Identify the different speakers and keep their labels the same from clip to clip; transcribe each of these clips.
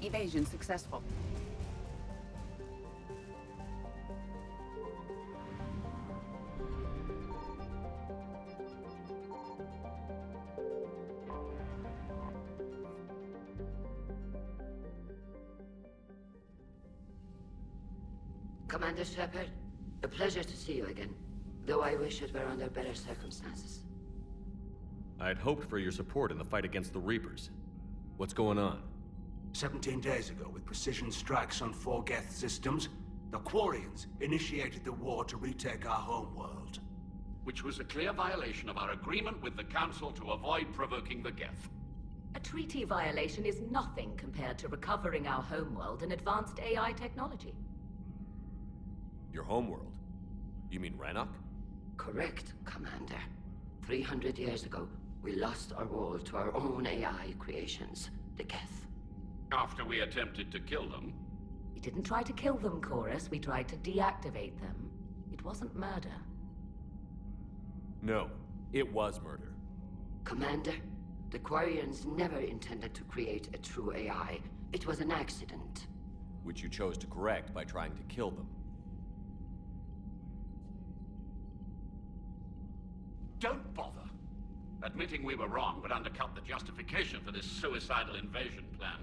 Speaker 1: Evasion successful.
Speaker 2: Commander Shepard, a pleasure to see you again, though I wish it were under better circumstances.
Speaker 3: I'd hoped for your support in the fight against the Reapers. What's going on?
Speaker 4: 17 days ago, with precision strikes on 4 Geth systems, the Quarians initiated the war to retake our homeworld.
Speaker 5: Which was a clear violation of our agreement with the Council to avoid provoking the Geth.
Speaker 6: A treaty violation is nothing compared to recovering our homeworld and advanced AI technology.
Speaker 3: Your homeworld? You mean Rannoch?
Speaker 2: Correct, Commander. 300 years ago, we lost our world to our own AI creations, the Geth.
Speaker 5: After we attempted to kill them.
Speaker 6: We didn't try to kill them, Chorus. We tried to deactivate them. It wasn't murder.
Speaker 3: No, it was murder.
Speaker 2: Commander, the Quarians never intended to create a true AI. It was an accident.
Speaker 3: Which you chose to correct by trying to kill them.
Speaker 5: Don't bother. Admitting we were wrong would undercut the justification for this suicidal invasion plan.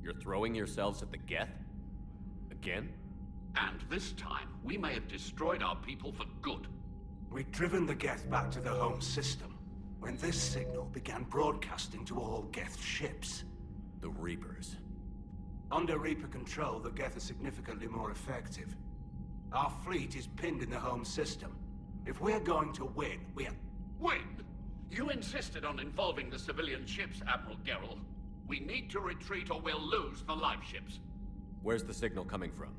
Speaker 3: You're throwing yourselves at the Geth? Again?
Speaker 5: And this time, we may have destroyed our people for good.
Speaker 4: We'd driven the Geth back to the home system, when this signal began broadcasting to all Geth ships.
Speaker 3: The Reapers.
Speaker 4: Under Reaper control, the Geth are significantly more effective. Our fleet is pinned in the home system. If we're going to win, we're...
Speaker 5: Win? You insisted on involving the civilian ships, Admiral Gerrel. We need to retreat or we'll lose the live ships.
Speaker 3: Where's the signal coming from?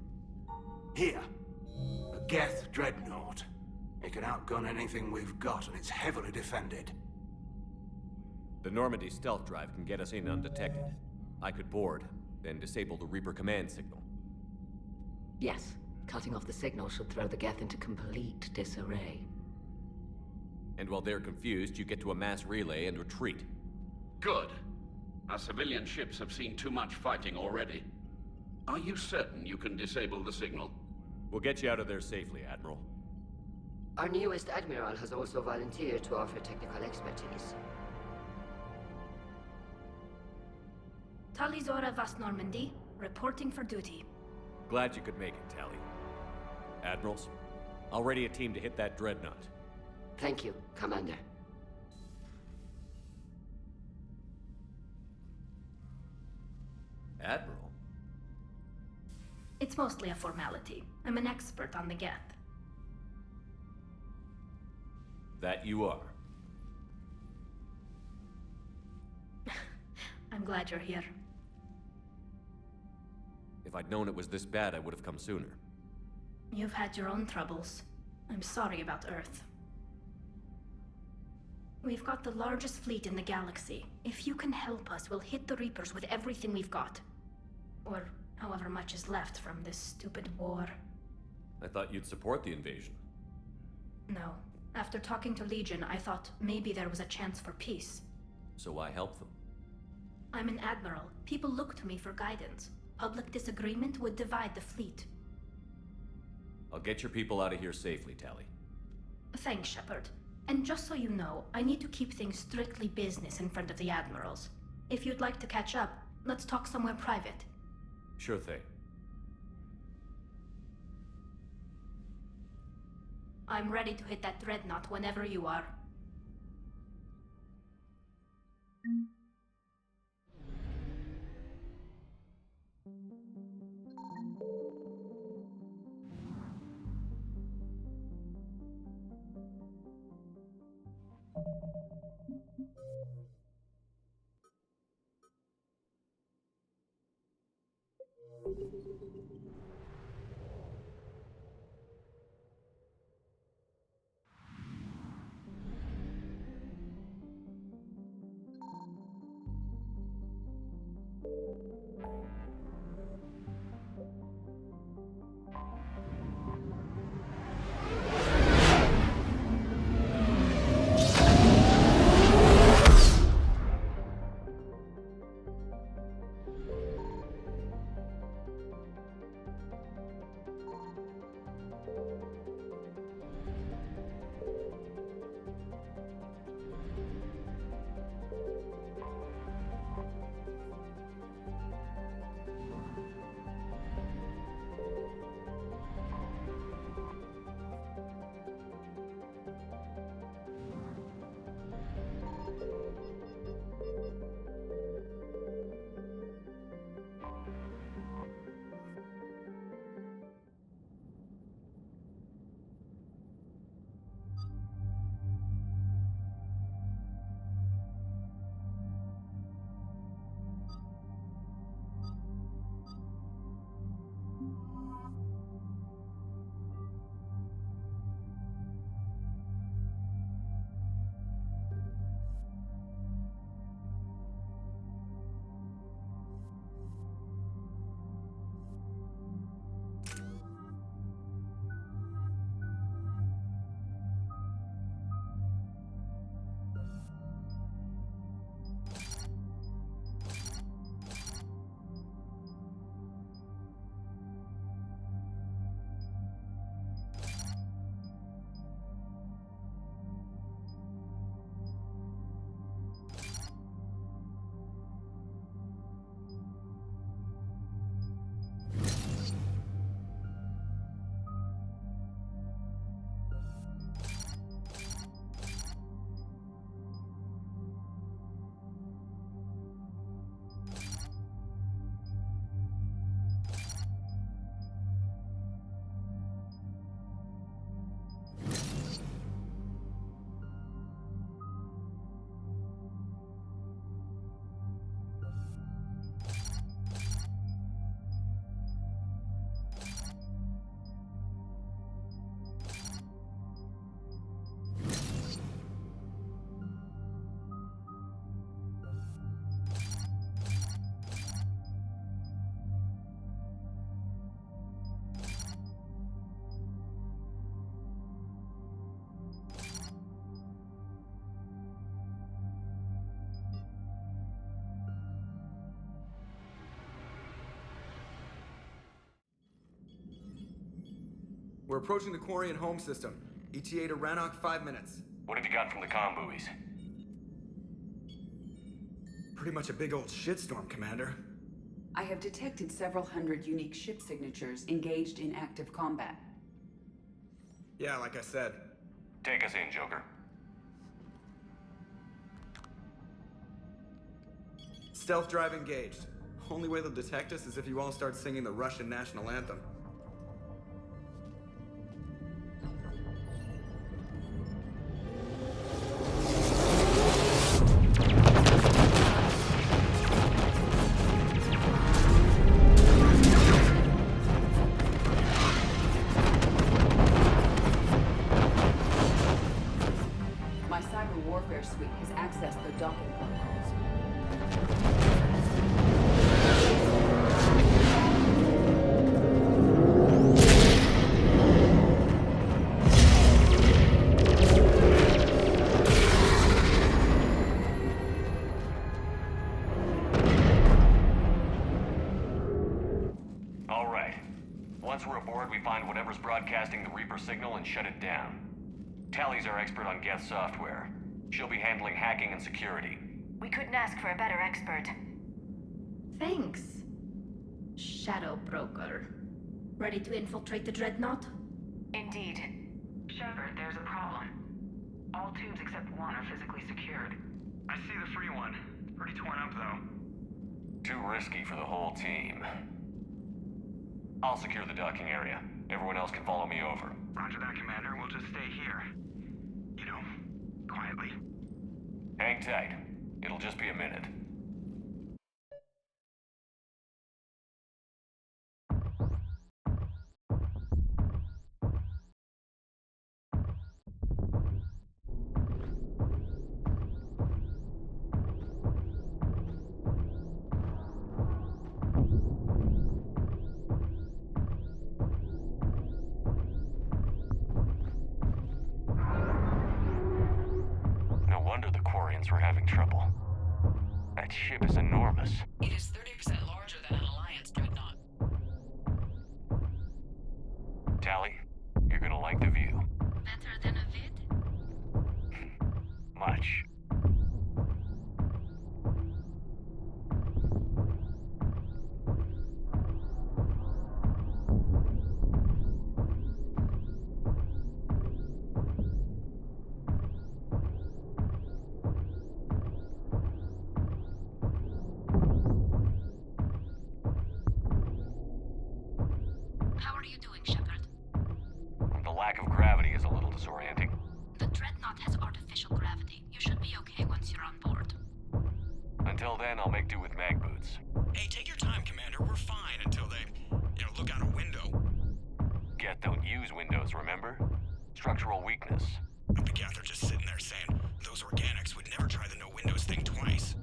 Speaker 4: Here. A Geth dreadnought. It can outgun anything we've got, and it's heavily defended.
Speaker 3: The Normandy stealth drive can get us in undetected. I could board, then disable the Reaper command signal.
Speaker 6: Yes. Cutting off the signal should throw the Geth into complete disarray.
Speaker 3: And while they're confused, you get to a mass relay and retreat.
Speaker 5: Good. Our civilian ships have seen too much fighting already. Are you certain you can disable the signal?
Speaker 3: We'll get you out of there safely, Admiral.
Speaker 2: Our newest Admiral has also volunteered to offer technical expertise.
Speaker 7: Talizora Vast Normandy, reporting for duty.
Speaker 3: Glad you could make it, Tally. Admirals, I'll ready a team to hit that dreadnought.
Speaker 2: Thank you, Commander.
Speaker 3: Admiral?
Speaker 7: It's mostly a formality. I'm an expert on the Geth.
Speaker 3: That you are.
Speaker 7: I'm glad you're here.
Speaker 3: If I'd known it was this bad, I would have come sooner.
Speaker 7: You've had your own troubles. I'm sorry about Earth. We've got the largest fleet in the galaxy. If you can help us, we'll hit the Reapers with everything we've got. Or however much is left from this stupid war.
Speaker 3: I thought you'd support the invasion.
Speaker 7: No. After talking to Legion, I thought maybe there was a chance for peace.
Speaker 3: So why help them?
Speaker 7: I'm an admiral. People look to me for guidance. Public disagreement would divide the fleet.
Speaker 3: I'll get your people out of here safely, Tally.
Speaker 7: Thanks, Shepard. And just so you know, I need to keep things strictly business in front of the admirals. If you'd like to catch up, let's talk somewhere private.
Speaker 3: Sure thing.
Speaker 7: I'm ready to hit that dreadnought whenever you are.
Speaker 8: We're approaching the Quarian home system. ETA to Rannoch, 5 minutes.
Speaker 9: What have you got from the comm buoys?
Speaker 8: Pretty much a big old shitstorm, Commander.
Speaker 1: I have detected several hundred unique ship signatures engaged in active combat.
Speaker 8: Yeah, like I said.
Speaker 9: Take us in, Joker.
Speaker 8: Stealth drive engaged. Only way they'll detect us is if you all start singing the Russian national anthem.
Speaker 9: word we find whatever's broadcasting the Reaper signal and shut it down. Tally's our expert on Geth software. She'll be handling hacking and security.
Speaker 10: We couldn't ask for a better expert.
Speaker 7: Thanks. Shadow Broker. Ready to infiltrate the Dreadnought?
Speaker 10: Indeed.
Speaker 11: Shepard, there's a problem. All tubes except one are physically secured.
Speaker 12: I see the free one. It's pretty torn up, though.
Speaker 9: Too risky for the whole team. I'll secure the docking area. Everyone else can follow me over.
Speaker 12: Roger that, Commander. We'll just stay here. You know, quietly.
Speaker 9: Hang tight. It'll just be a minute. No wonder the Quarians were having trouble. That ship is enormous.
Speaker 1: It is 30% larger than an Alliance dreadnought.
Speaker 9: Tally, you're gonna like the view.
Speaker 7: Better than a vid?
Speaker 9: Much.
Speaker 7: How are you doing, Shepard?
Speaker 9: The lack of gravity is a little disorienting.
Speaker 7: The Dreadnought has artificial gravity. You should be okay once you're on board.
Speaker 9: Until then, I'll make do with mag boots.
Speaker 12: Hey, take your time, Commander. We're fine until they, look out a window.
Speaker 9: Geth don't use windows, remember? Structural weakness.
Speaker 12: But the Geth are just sitting there saying those organics would never try the no windows thing twice.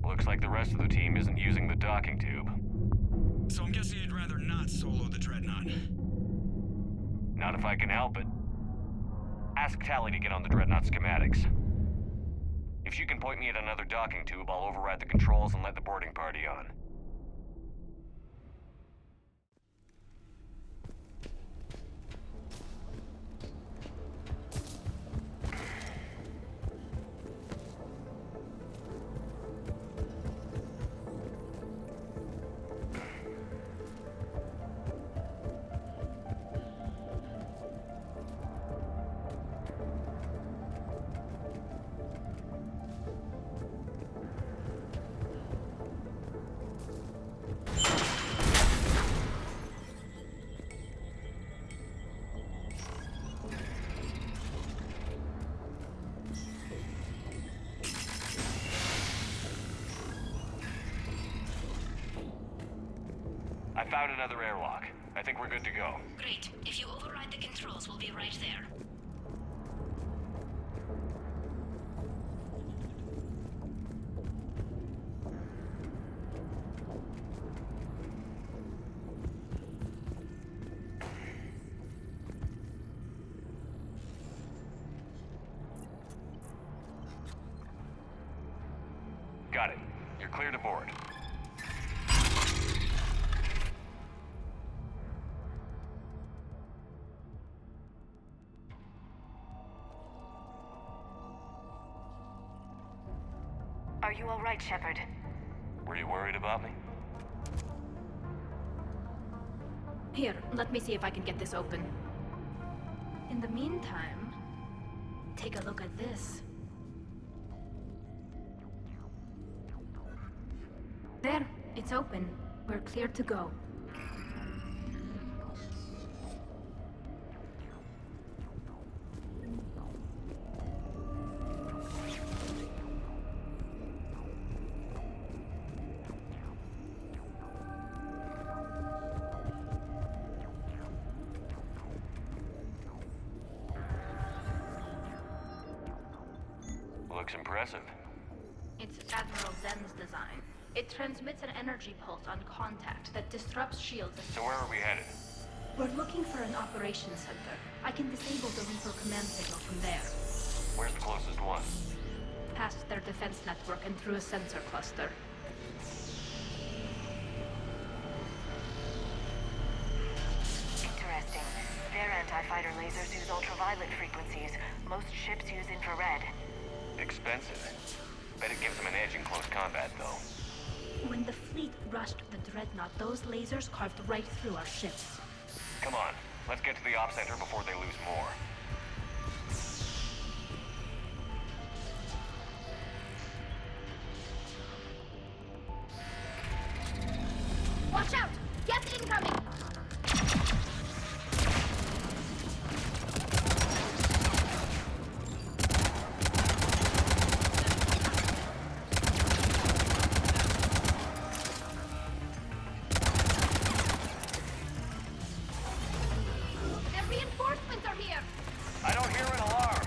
Speaker 9: Looks like the rest of the team isn't using the docking tube.
Speaker 12: So I'm guessing you'd rather not solo the Dreadnought.
Speaker 9: Not if I can help it. Ask Tally to get on the Dreadnought schematics. If she can point me at another docking tube, I'll override the controls and let the boarding party on. I found another airlock. I think we're good to go.
Speaker 7: Great. If you override the controls, we'll be right there.
Speaker 9: Got it. You're clear to board.
Speaker 10: Are you all right, Shepard?
Speaker 9: Were you worried about me?
Speaker 7: Here, let me see if I can get this open. In the meantime, take a look at this. There, it's open. We're clear to go.
Speaker 9: Looks impressive.
Speaker 7: It's Admiral Zen's design. It transmits an energy pulse on contact that disrupts shields.
Speaker 9: So where are we headed?
Speaker 7: We're looking for an operations center. I can disable the Reaper command signal from there.
Speaker 9: Where's the closest one?
Speaker 7: Past their defense network and through a sensor cluster.
Speaker 10: Interesting. Their anti-fighter lasers use ultraviolet frequencies. Most ships use infrared.
Speaker 9: Expensive. Bet it gives them an edge in close combat, though.
Speaker 7: When the fleet rushed the Dreadnought, those lasers carved right through our ships.
Speaker 9: Come on, let's get to the op center before they lose more.
Speaker 7: Watch out! Get incoming! Their reinforcements are here!
Speaker 9: I don't hear an alarm.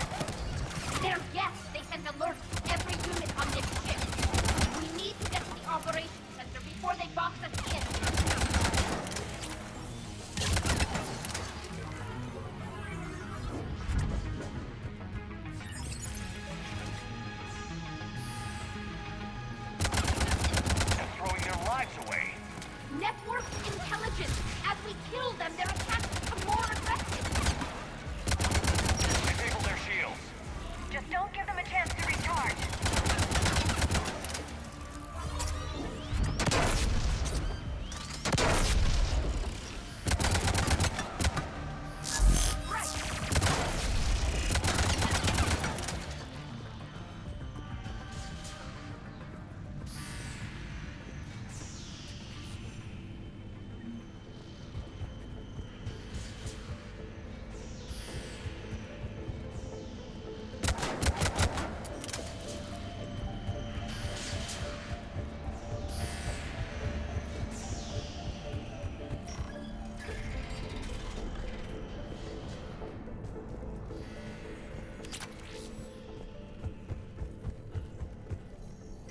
Speaker 7: They're yes! They send alerts to every unit on this ship. We need to get to the operations center before they box us in.
Speaker 9: They're throwing their lives away.
Speaker 7: Network intelligence! As we kill them, their attacks become more aggressive!
Speaker 9: Disable their shields.
Speaker 10: Just don't give them a chance to recharge.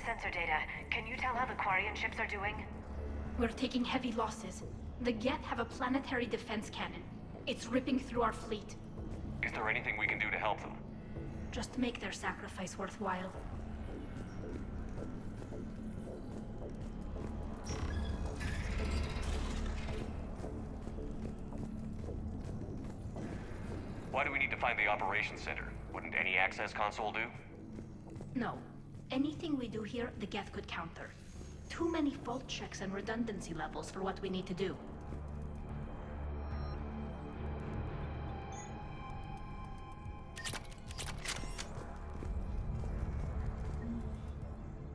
Speaker 10: Sensor data. Can you tell how the Quarian ships are doing?
Speaker 7: We're taking heavy losses. The Geth have a planetary defense cannon. It's ripping through our fleet.
Speaker 9: Is there anything we can do to help them?
Speaker 7: Just make their sacrifice worthwhile.
Speaker 9: Why do we need to find the operations center? Wouldn't any access console do?
Speaker 7: No. Anything we do here, the Geth could counter. Too many fault checks and redundancy levels for what we need to do.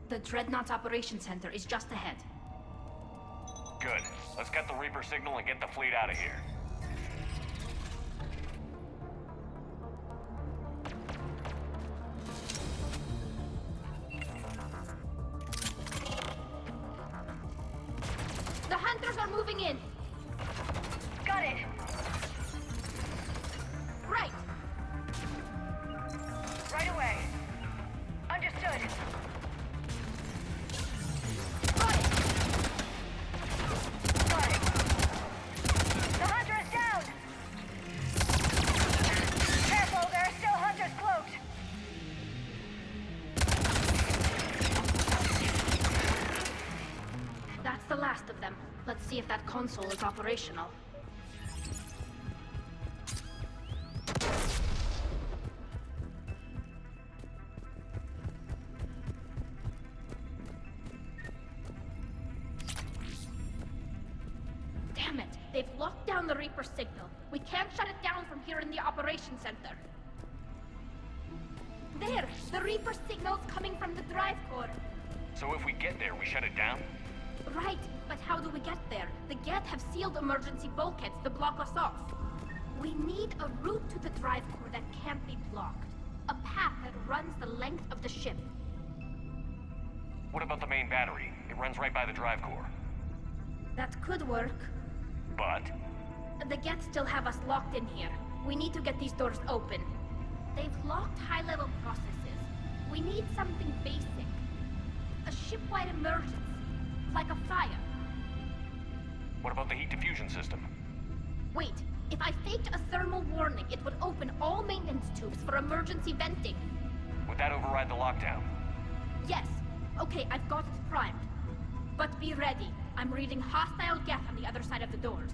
Speaker 7: The Dreadnought's Operations Center is just ahead.
Speaker 9: Good. Let's get the Reaper signal and get the fleet out of here.
Speaker 7: The hunters are moving in!
Speaker 10: Got it!
Speaker 7: Right!
Speaker 10: Right away. Understood.
Speaker 7: Got it!
Speaker 10: Got it. The hunter is down! Careful, there are still hunters cloaked.
Speaker 7: That's the last of them. Let's see if that console is operational. Damn it! They've locked down the Reaper signal. We can't shut it down from here in the operations center. There! The Reaper signal's coming from the drive core.
Speaker 9: So if we get there, we shut it down?
Speaker 7: Right, but how do we get there? The Geth have sealed emergency bulkheads to block us off. We need a route to the drive core that can't be blocked. A path that runs the length of the ship.
Speaker 9: What about the main battery? It runs right by the drive core.
Speaker 7: That could work.
Speaker 9: But
Speaker 7: The Geth still have us locked in here. We need to get these doors open. They've locked high-level processes. We need something basic. A ship-wide emergency. Like a fire.
Speaker 9: what about the heat diffusion system?
Speaker 7: Wait, if I faked a thermal warning, it would open all maintenance tubes for emergency venting.
Speaker 9: Would that override the lockdown?
Speaker 7: Yes. Okay, I've got it primed. But be ready. I'm reading hostile geth on the other side of the doors.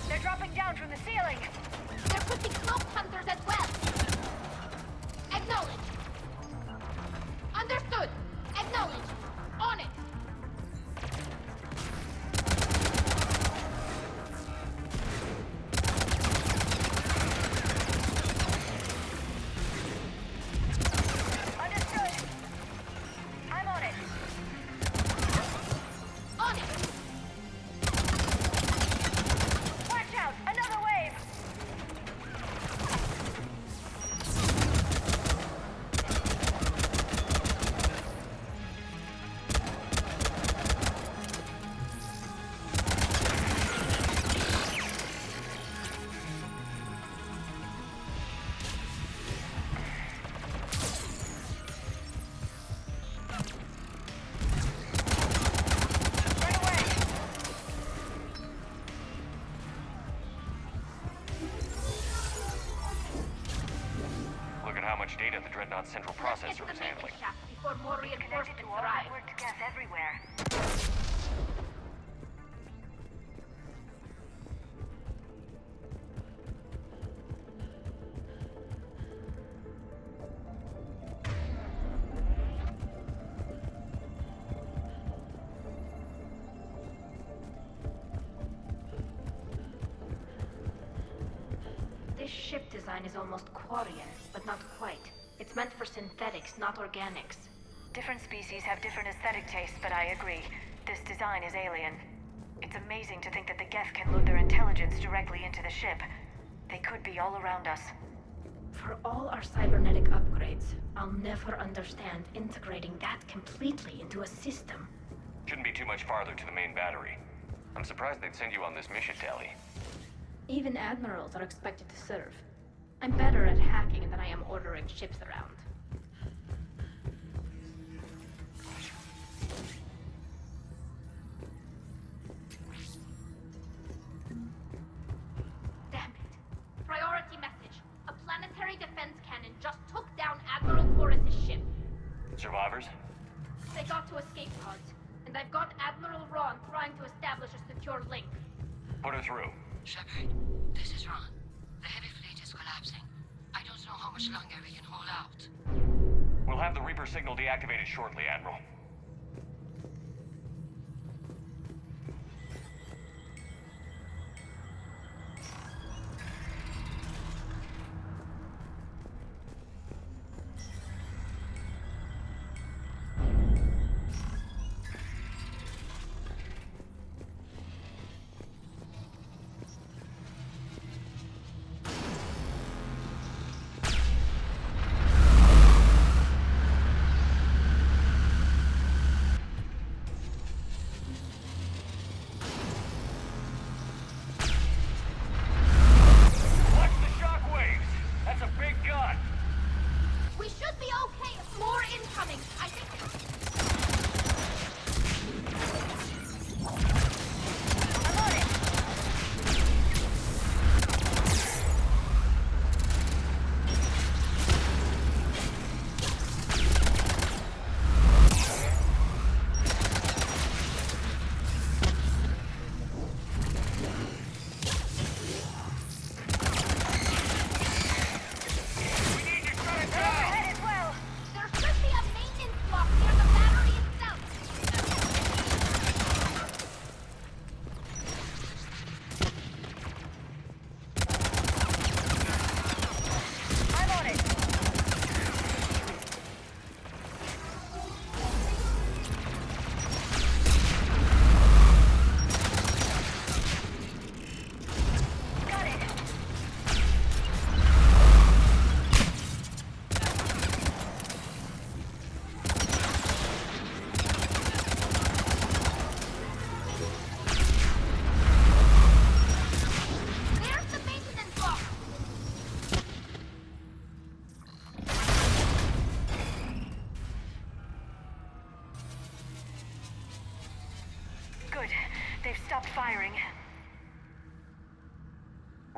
Speaker 10: They're dropping down from the ceiling.
Speaker 7: There could be cloak hunters as well. Acknowledge. Understood. Acknowledge. On it.
Speaker 10: Understood. I'm on it.
Speaker 7: On it.
Speaker 10: Watch out! Another wave! Right away!
Speaker 9: Look at how much data the Dreadnought's central
Speaker 7: Let's get to
Speaker 9: processor
Speaker 7: the
Speaker 9: is
Speaker 7: maintenance
Speaker 9: handling.
Speaker 7: shaft before more
Speaker 10: Connected
Speaker 7: reinforcements
Speaker 10: to all
Speaker 7: arrive.
Speaker 10: networked geth everywhere.
Speaker 6: This ship design is almost Quarian, but not quite. It's meant for synthetics, not organics.
Speaker 10: Different species have different aesthetic tastes, but I agree. This design is alien. It's amazing to think that the geth can load their intelligence directly into the ship. They could be all around us.
Speaker 6: For all our cybernetic upgrades, I'll never understand integrating that completely into a system.
Speaker 9: Shouldn't be too much farther to the main battery. I'm surprised they'd send you on this mission, Tally.
Speaker 6: Even admirals are expected to serve. I'm better at hacking than I am ordering ships around.
Speaker 7: Damn it. Priority message. A planetary defense cannon just took down Admiral Chorus's ship.
Speaker 9: Survivors?
Speaker 7: They got to escape pods, and I've got Admiral Ron trying to establish a secure link.
Speaker 9: Put her through.
Speaker 2: Shepard, this is Ron. The heavy fleet is collapsing. I don't know how much longer we can hold out.
Speaker 9: We'll have the Reaper signal deactivated shortly, Admiral.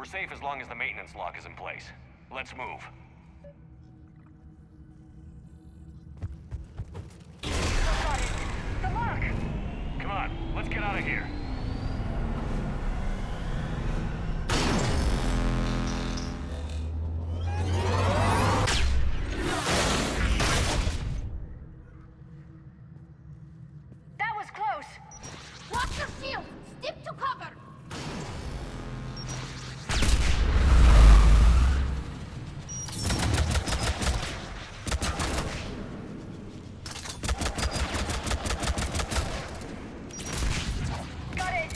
Speaker 9: We're safe as long as the maintenance lock is in place. Let's move.
Speaker 10: Got it. The lock!
Speaker 9: Come on, let's get out of here.
Speaker 10: That was close!
Speaker 7: Watch your shield! Stick to cover!
Speaker 10: Got it!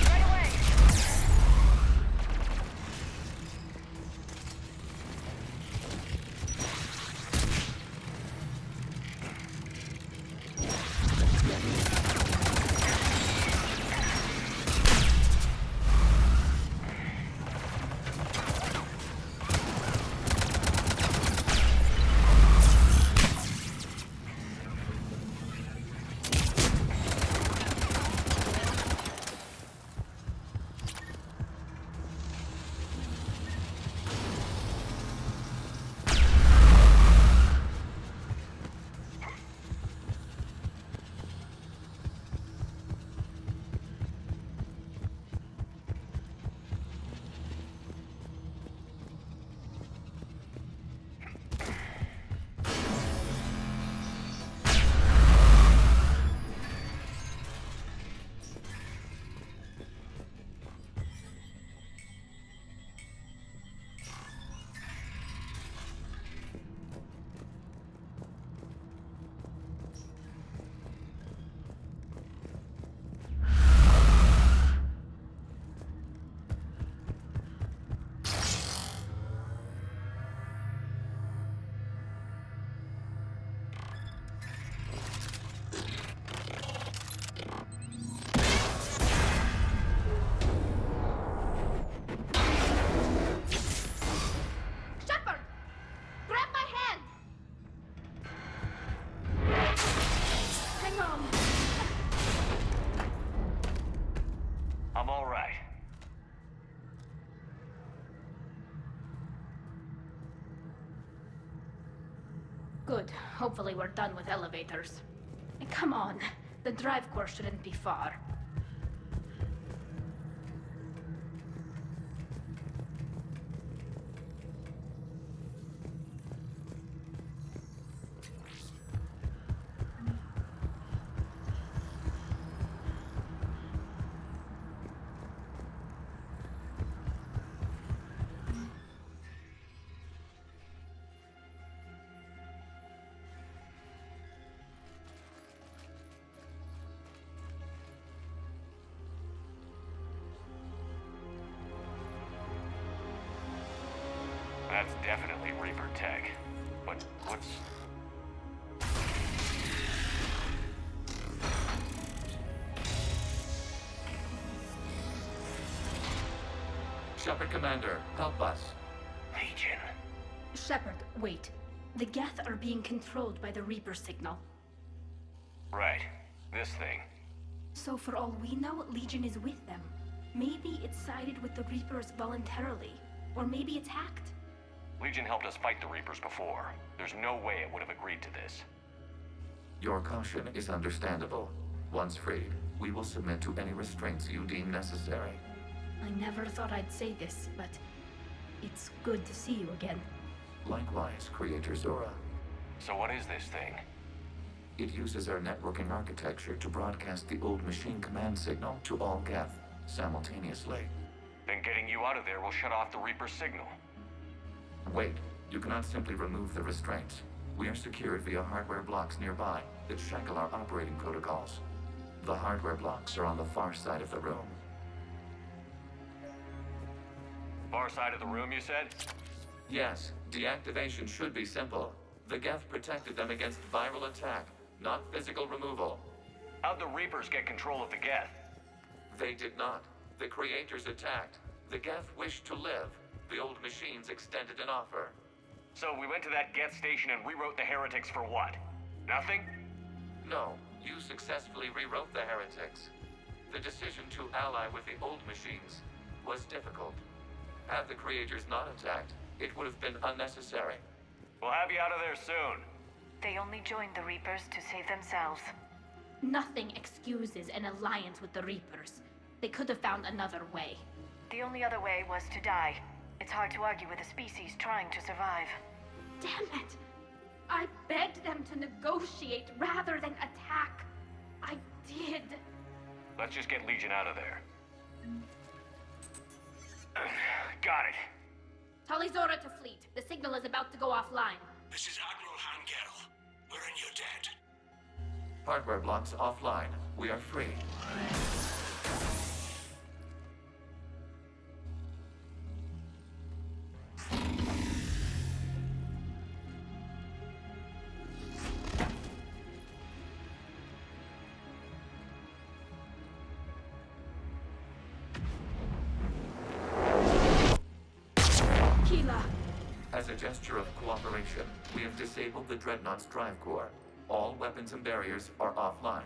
Speaker 10: Right away!
Speaker 7: Shepard! Grab my hand! Hang on.
Speaker 9: I'm all right.
Speaker 6: Good. Hopefully we're done with elevators. And come on. The drive core shouldn't be far.
Speaker 9: That's definitely Reaper tech. But what's...
Speaker 5: Shepard Commander, help us.
Speaker 9: Legion?
Speaker 6: Shepard, wait. The Geth are being controlled by the Reaper signal.
Speaker 9: Right. This thing.
Speaker 6: So for all we know, Legion is with them. Maybe it sided with the Reapers voluntarily. Or maybe it's hacked.
Speaker 9: Legion helped us fight the Reapers before. There's no way it would have agreed to this.
Speaker 13: Your caution is understandable. Once freed, we will submit to any restraints you deem necessary.
Speaker 6: I never thought I'd say this, but It's good to see you again.
Speaker 13: Likewise, Creator Zora.
Speaker 9: So what is this thing?
Speaker 13: It uses our networking architecture to broadcast the old machine command signal to all Geth simultaneously.
Speaker 9: Then getting you out of there will shut off the Reaper's signal.
Speaker 13: Wait, you cannot simply remove the restraints. We are secured via hardware blocks nearby that shackle our operating protocols. The hardware blocks are on the far side of the room.
Speaker 9: Far side of the room, you said?
Speaker 13: Yes, deactivation should be simple. The Geth protected them against viral attack, not physical removal.
Speaker 9: How'd the Reapers get control of the Geth?
Speaker 13: They did not. The Creators attacked. The Geth wished to live. The old machines extended an offer.
Speaker 9: So we went to that Geth station and rewrote the heretics for what? Nothing?
Speaker 13: No, you successfully rewrote the heretics. The decision to ally with the old machines was difficult. Had the Creators not attacked, it would have been unnecessary.
Speaker 9: We'll have you out of there soon.
Speaker 10: They only joined the Reapers to save themselves.
Speaker 6: Nothing excuses an alliance with the Reapers. They could have found another way.
Speaker 10: The only other way was to die. It's hard to argue with a species trying to survive.
Speaker 6: Damn it! I begged them to negotiate rather than attack. I did.
Speaker 9: Let's just get Legion out of there. Got it.
Speaker 7: Talizora to fleet. The signal is about to go offline.
Speaker 4: This is Admiral Hangel. We're in your debt.
Speaker 13: Hardware blocks offline. We are free. As a gesture of cooperation, we have disabled the Dreadnought's drive core. All weapons and barriers are offline.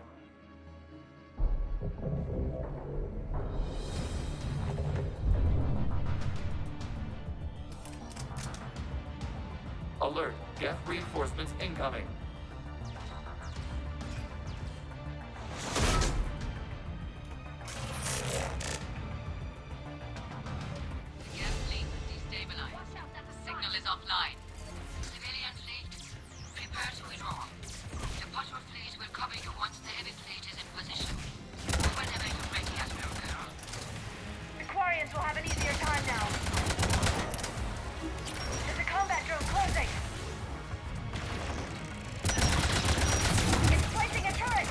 Speaker 13: Alert! Geth reinforcements incoming!
Speaker 10: Quarians will have an easier time now. There's a combat drone closing. It's placing a turret.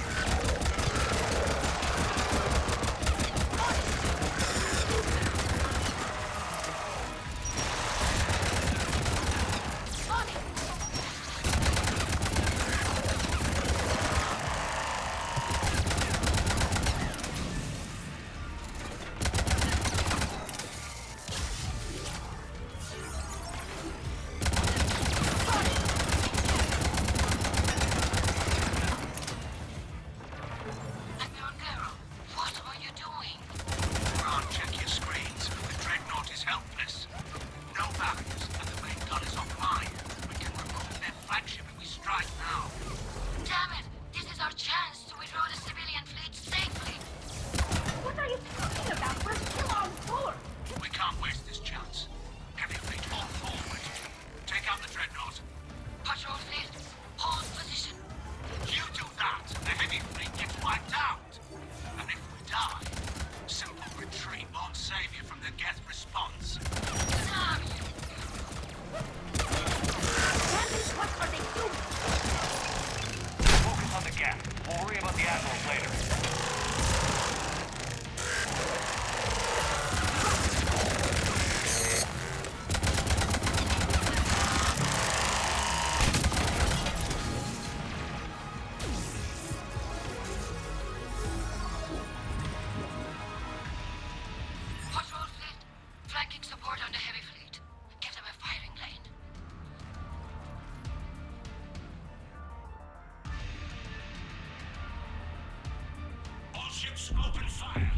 Speaker 4: Ships open fire.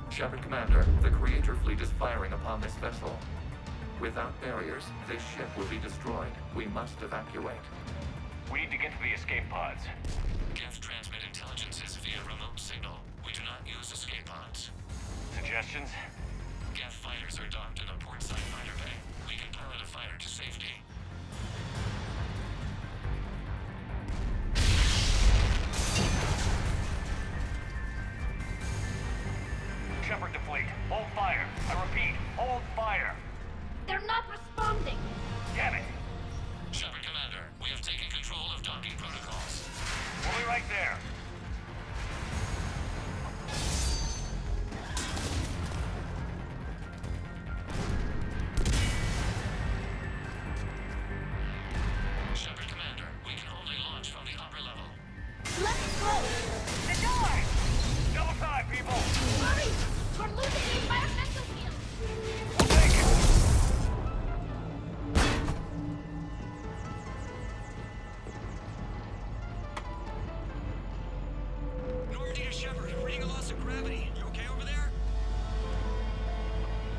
Speaker 13: Shepard Commander, the Creator fleet is firing upon this vessel. Without barriers, this ship will be destroyed. We must evacuate.
Speaker 9: We need to get to the escape pods.
Speaker 13: Geth transmit intelligences via remote signal. We do not use escape pods.
Speaker 9: Suggestions?
Speaker 13: Geth fighters are docked in a portside fighter bay. We can pilot a fighter to safety.
Speaker 9: Shepard to fleet. Hold fire. I repeat, hold fire.
Speaker 7: They're not responding.
Speaker 9: Damn it.
Speaker 13: Shepard Commander, we have taken control of docking protocols.
Speaker 9: We'll be right there.
Speaker 13: Shepard Commander, we can only launch from the upper level.
Speaker 7: Let's go!
Speaker 10: The door!
Speaker 9: Double time, people!
Speaker 7: Hurry! We're losing environmental field!
Speaker 9: We'll take it.
Speaker 12: Normandy to Shepard, reading a loss of gravity. You okay over there?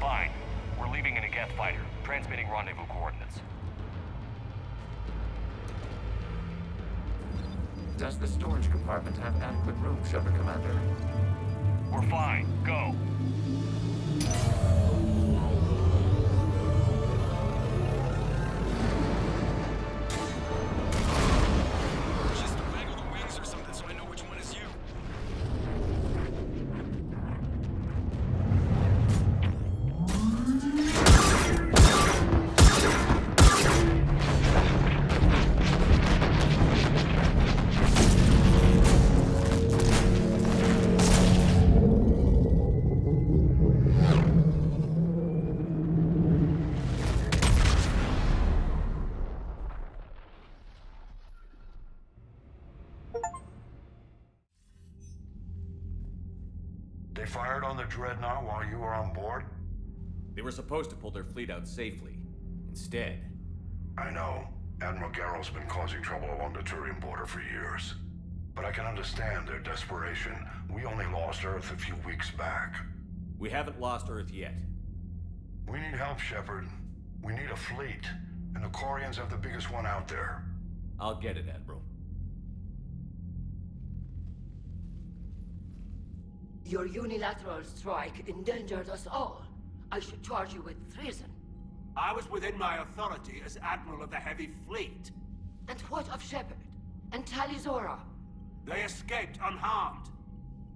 Speaker 9: Fine. We're leaving in a Geth fighter, transmitting rendezvous coordinates.
Speaker 13: Does the storage compartment have adequate room, Shepard Commander?
Speaker 9: We're fine. Go.
Speaker 12: Just waggle the wings or something so I know which one is you.
Speaker 14: They fired on the Dreadnought while you were on board?
Speaker 3: They were supposed to pull their fleet out safely. Instead,
Speaker 14: I know. Admiral Garrow's been causing trouble along the Turian border for years. But I can understand their desperation. We only lost Earth a few weeks back.
Speaker 3: we haven't lost Earth yet.
Speaker 14: We need help, Shepard. We need a fleet. And the Quarians have the biggest one out there.
Speaker 3: I'll get it, Admiral.
Speaker 2: Your unilateral strike endangered us all. I should charge you with treason.
Speaker 4: I was within my authority as Admiral of the Heavy Fleet.
Speaker 2: And what of Shepard? And Talizora?
Speaker 4: They escaped unharmed.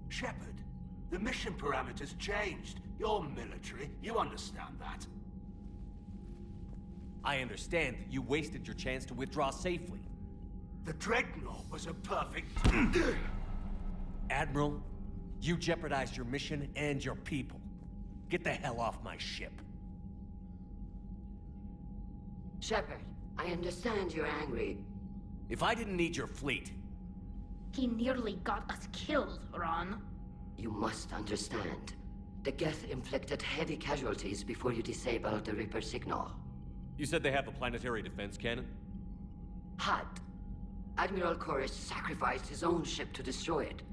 Speaker 4: Shepard, the mission parameters changed. You're military, you understand that.
Speaker 3: I understand that you wasted your chance to withdraw safely.
Speaker 4: The Dreadnought was a perfect...
Speaker 3: Admiral, you jeopardized your mission and your people. Get the hell off my ship.
Speaker 2: Shepard, I understand you're angry.
Speaker 3: If I didn't need your fleet...
Speaker 7: He nearly got us killed, Ron.
Speaker 2: You must understand. The Geth inflicted heavy casualties before you disabled the Reaper signal.
Speaker 3: You said they have a planetary defense cannon?
Speaker 2: Had. Admiral Koris sacrificed his own ship to destroy it.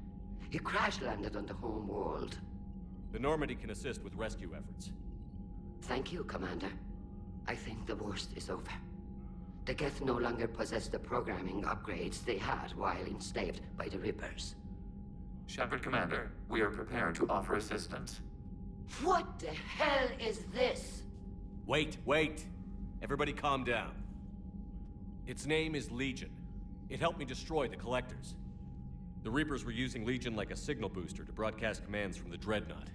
Speaker 2: He crash-landed on the home world.
Speaker 3: The Normandy can assist with rescue efforts.
Speaker 2: Thank you, Commander. I think the worst is over. The Geth no longer possess the programming upgrades they had while enslaved by the Reapers.
Speaker 13: Shepard Commander, we are prepared to offer assistance.
Speaker 2: What the hell is this?
Speaker 3: Wait. Everybody calm down. Its name is Legion. It helped me destroy the Collectors. The Reapers were using Legion like a signal booster to broadcast commands from the Dreadnought.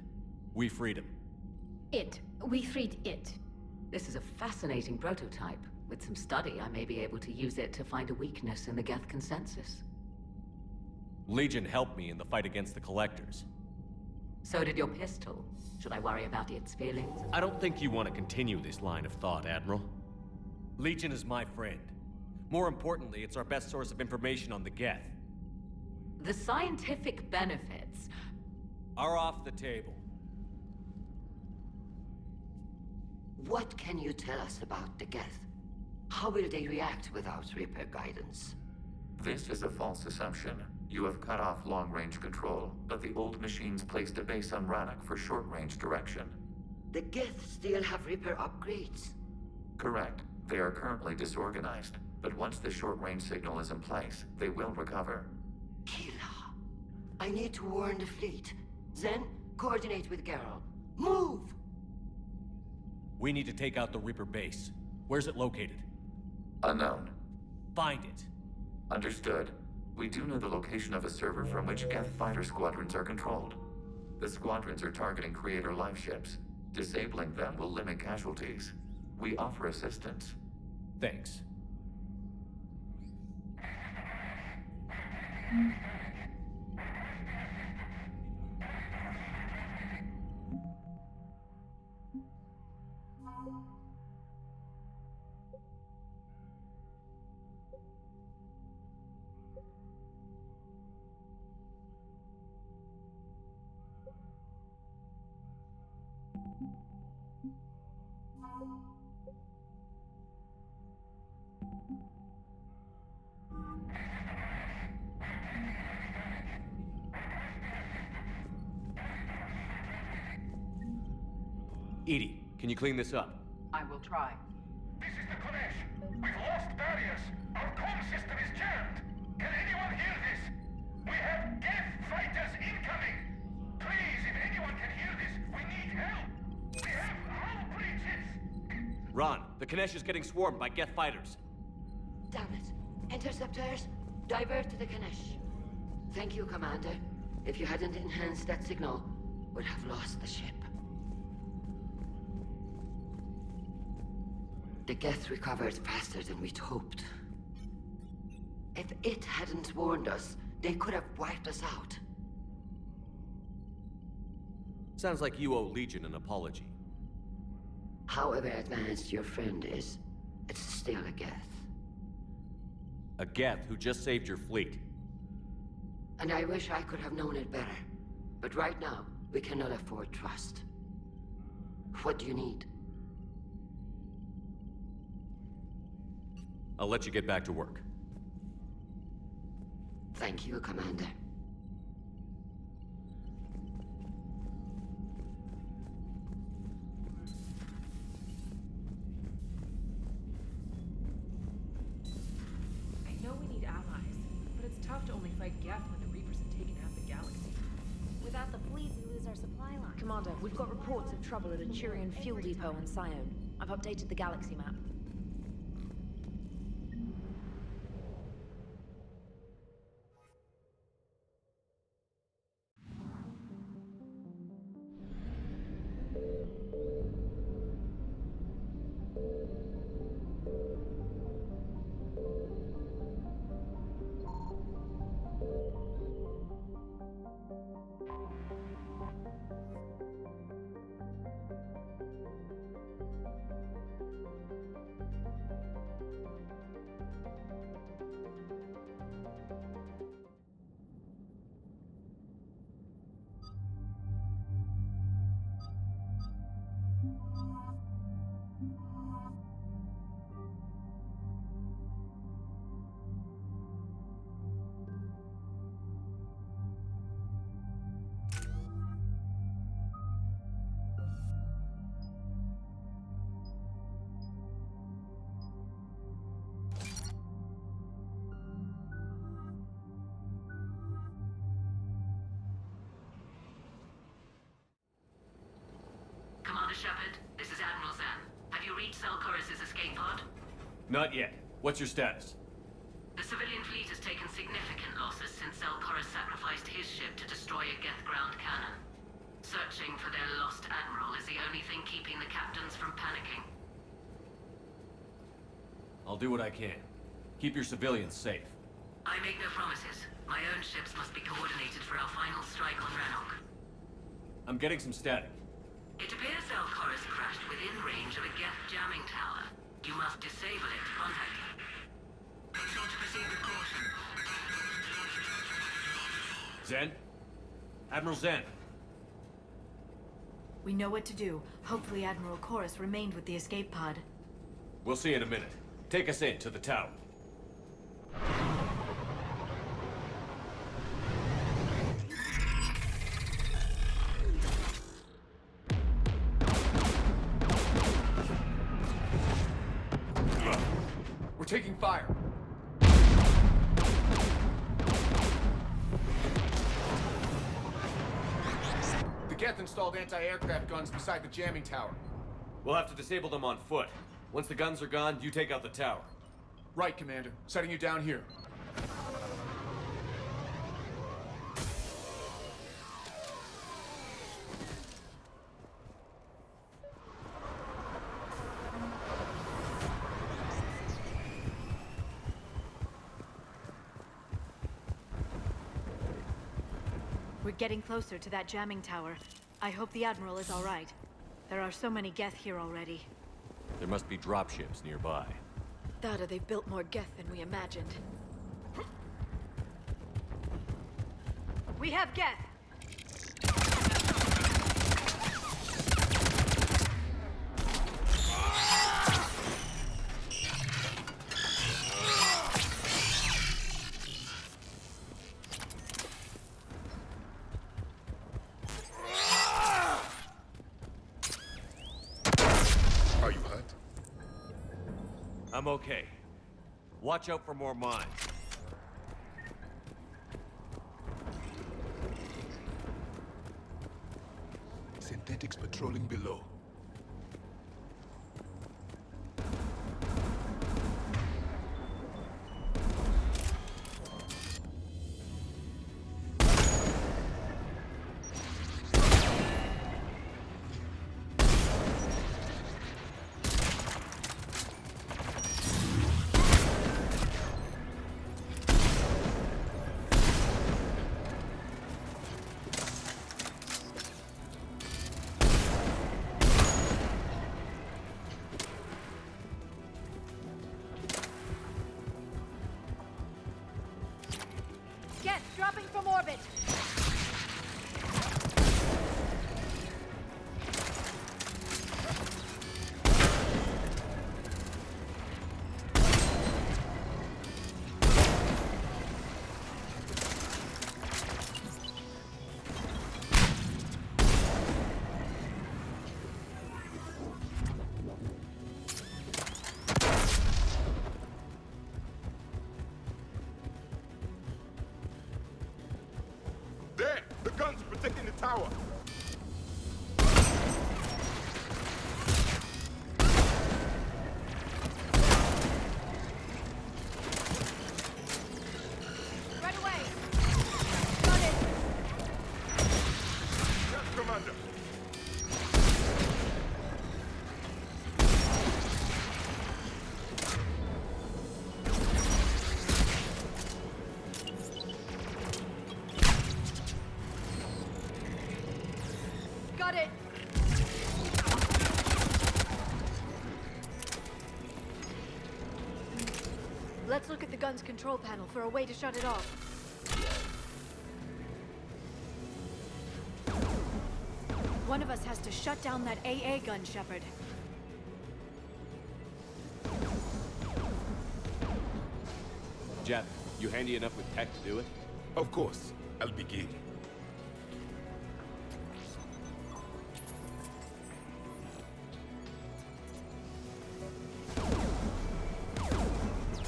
Speaker 3: We freed him.
Speaker 7: We freed it.
Speaker 15: This is a fascinating prototype. With some study, I may be able to use it to find a weakness in the Geth consensus.
Speaker 3: Legion helped me in the fight against the Collectors.
Speaker 15: So did your pistol. Should I worry about its feelings?
Speaker 3: I don't think you want to continue this line of thought, Admiral. Legion is my friend. More importantly, it's our best source of information on the Geth.
Speaker 15: The scientific benefits
Speaker 3: are off the table.
Speaker 2: What can you tell us about the Geth? How will they react without Reaper guidance?
Speaker 13: This is a false assumption. You have cut off long-range control, but the old machines placed a base on Rannoch for short-range direction.
Speaker 2: The Geth still have Reaper upgrades?
Speaker 13: Correct. They are currently disorganized, but once the short-range signal is in place, they will recover.
Speaker 2: Killa. I need to warn the fleet. Zen, coordinate with Geralt. Move!
Speaker 3: We need to take out the Reaper base. Where's it located?
Speaker 13: Unknown.
Speaker 3: Find it.
Speaker 13: Understood. We do know the location of a server from which Geth fighter squadrons are controlled. The squadrons are targeting Creator live ships. Disabling them will limit casualties. We offer assistance.
Speaker 3: Thanks. Edie, can you clean this up?
Speaker 1: I will try.
Speaker 16: This is the Konesh. We've lost barriers. Our comm system is jammed. Can anyone hear this? We have Geth fighters incoming. Please, if anyone can hear this, we need help. We have hull breaches.
Speaker 3: Ron, the Kanesh is getting swarmed by Geth fighters.
Speaker 2: Damn it. Interceptors, divert to the Kanesh. Thank you, Commander. If you hadn't enhanced that signal, we'd have lost the ship. The Geth recovered faster than we'd hoped. If it hadn't warned us, they could have wiped us out.
Speaker 3: Sounds like you owe Legion an apology.
Speaker 2: However advanced your friend is, it's still a Geth.
Speaker 3: A Geth who just saved your fleet.
Speaker 2: And I wish I could have known it better. But right now, we cannot afford trust. What do you need?
Speaker 3: I'll let you get back to work.
Speaker 2: Thank you, Commander.
Speaker 17: I know we need allies, but it's tough to only fight Geth when the Reapers have taken half the galaxy.
Speaker 18: Without the fleet, we lose our supply line.
Speaker 19: Commander, we've got reports of trouble at a Turian fuel depot on Sion. I've updated the galaxy map.
Speaker 15: Commander Shepard, this is Admiral Zan. Have you reached Selchoris' escape pod?
Speaker 3: Not yet. What's your status?
Speaker 15: The civilian fleet has taken significant losses since Selchoris sacrificed his ship to destroy a Geth ground cannon. Searching for their lost admiral is the only thing keeping the captains from panicking.
Speaker 3: I'll do what I can. Keep your civilians safe.
Speaker 15: I make no promises. My own ships must be coordinated for our final strike on Rannoch.
Speaker 3: I'm getting some static.
Speaker 15: It appears Selchoris crashed within range of a Geth jamming tower. You must disable it. Contact me.
Speaker 3: Zen? Admiral Zen?
Speaker 18: We know what to do. Hopefully Admiral Chorus remained with the escape pod.
Speaker 3: We'll see in a minute. Take us in to the tower.
Speaker 8: We're taking fire.
Speaker 20: Geth installed anti-aircraft guns beside the jamming tower.
Speaker 3: We'll have to disable them on foot. Once the guns are gone, you take out the tower.
Speaker 20: Right, Commander. Setting you down here.
Speaker 18: We're getting closer to that jamming tower. I hope the Admiral is all right. There are so many Geth here already.
Speaker 3: There must be dropships nearby.
Speaker 19: That or they've built more Geth than we imagined.
Speaker 18: We have Geth!
Speaker 21: Are you hurt?
Speaker 3: I'm okay. Watch out for more mines.
Speaker 16: Synthetics patrolling below.
Speaker 18: Geth, dropping from orbit!
Speaker 16: There! The guns are protecting the tower!
Speaker 18: Right away! Got it!
Speaker 16: Yes, Commander!
Speaker 18: Got it! Let's look at the gun's control panel for a way to shut it off. One of us has to shut down that AA gun, Shepard.
Speaker 3: Jeff, you handy enough with tech to do it?
Speaker 16: Of course. I'll begin.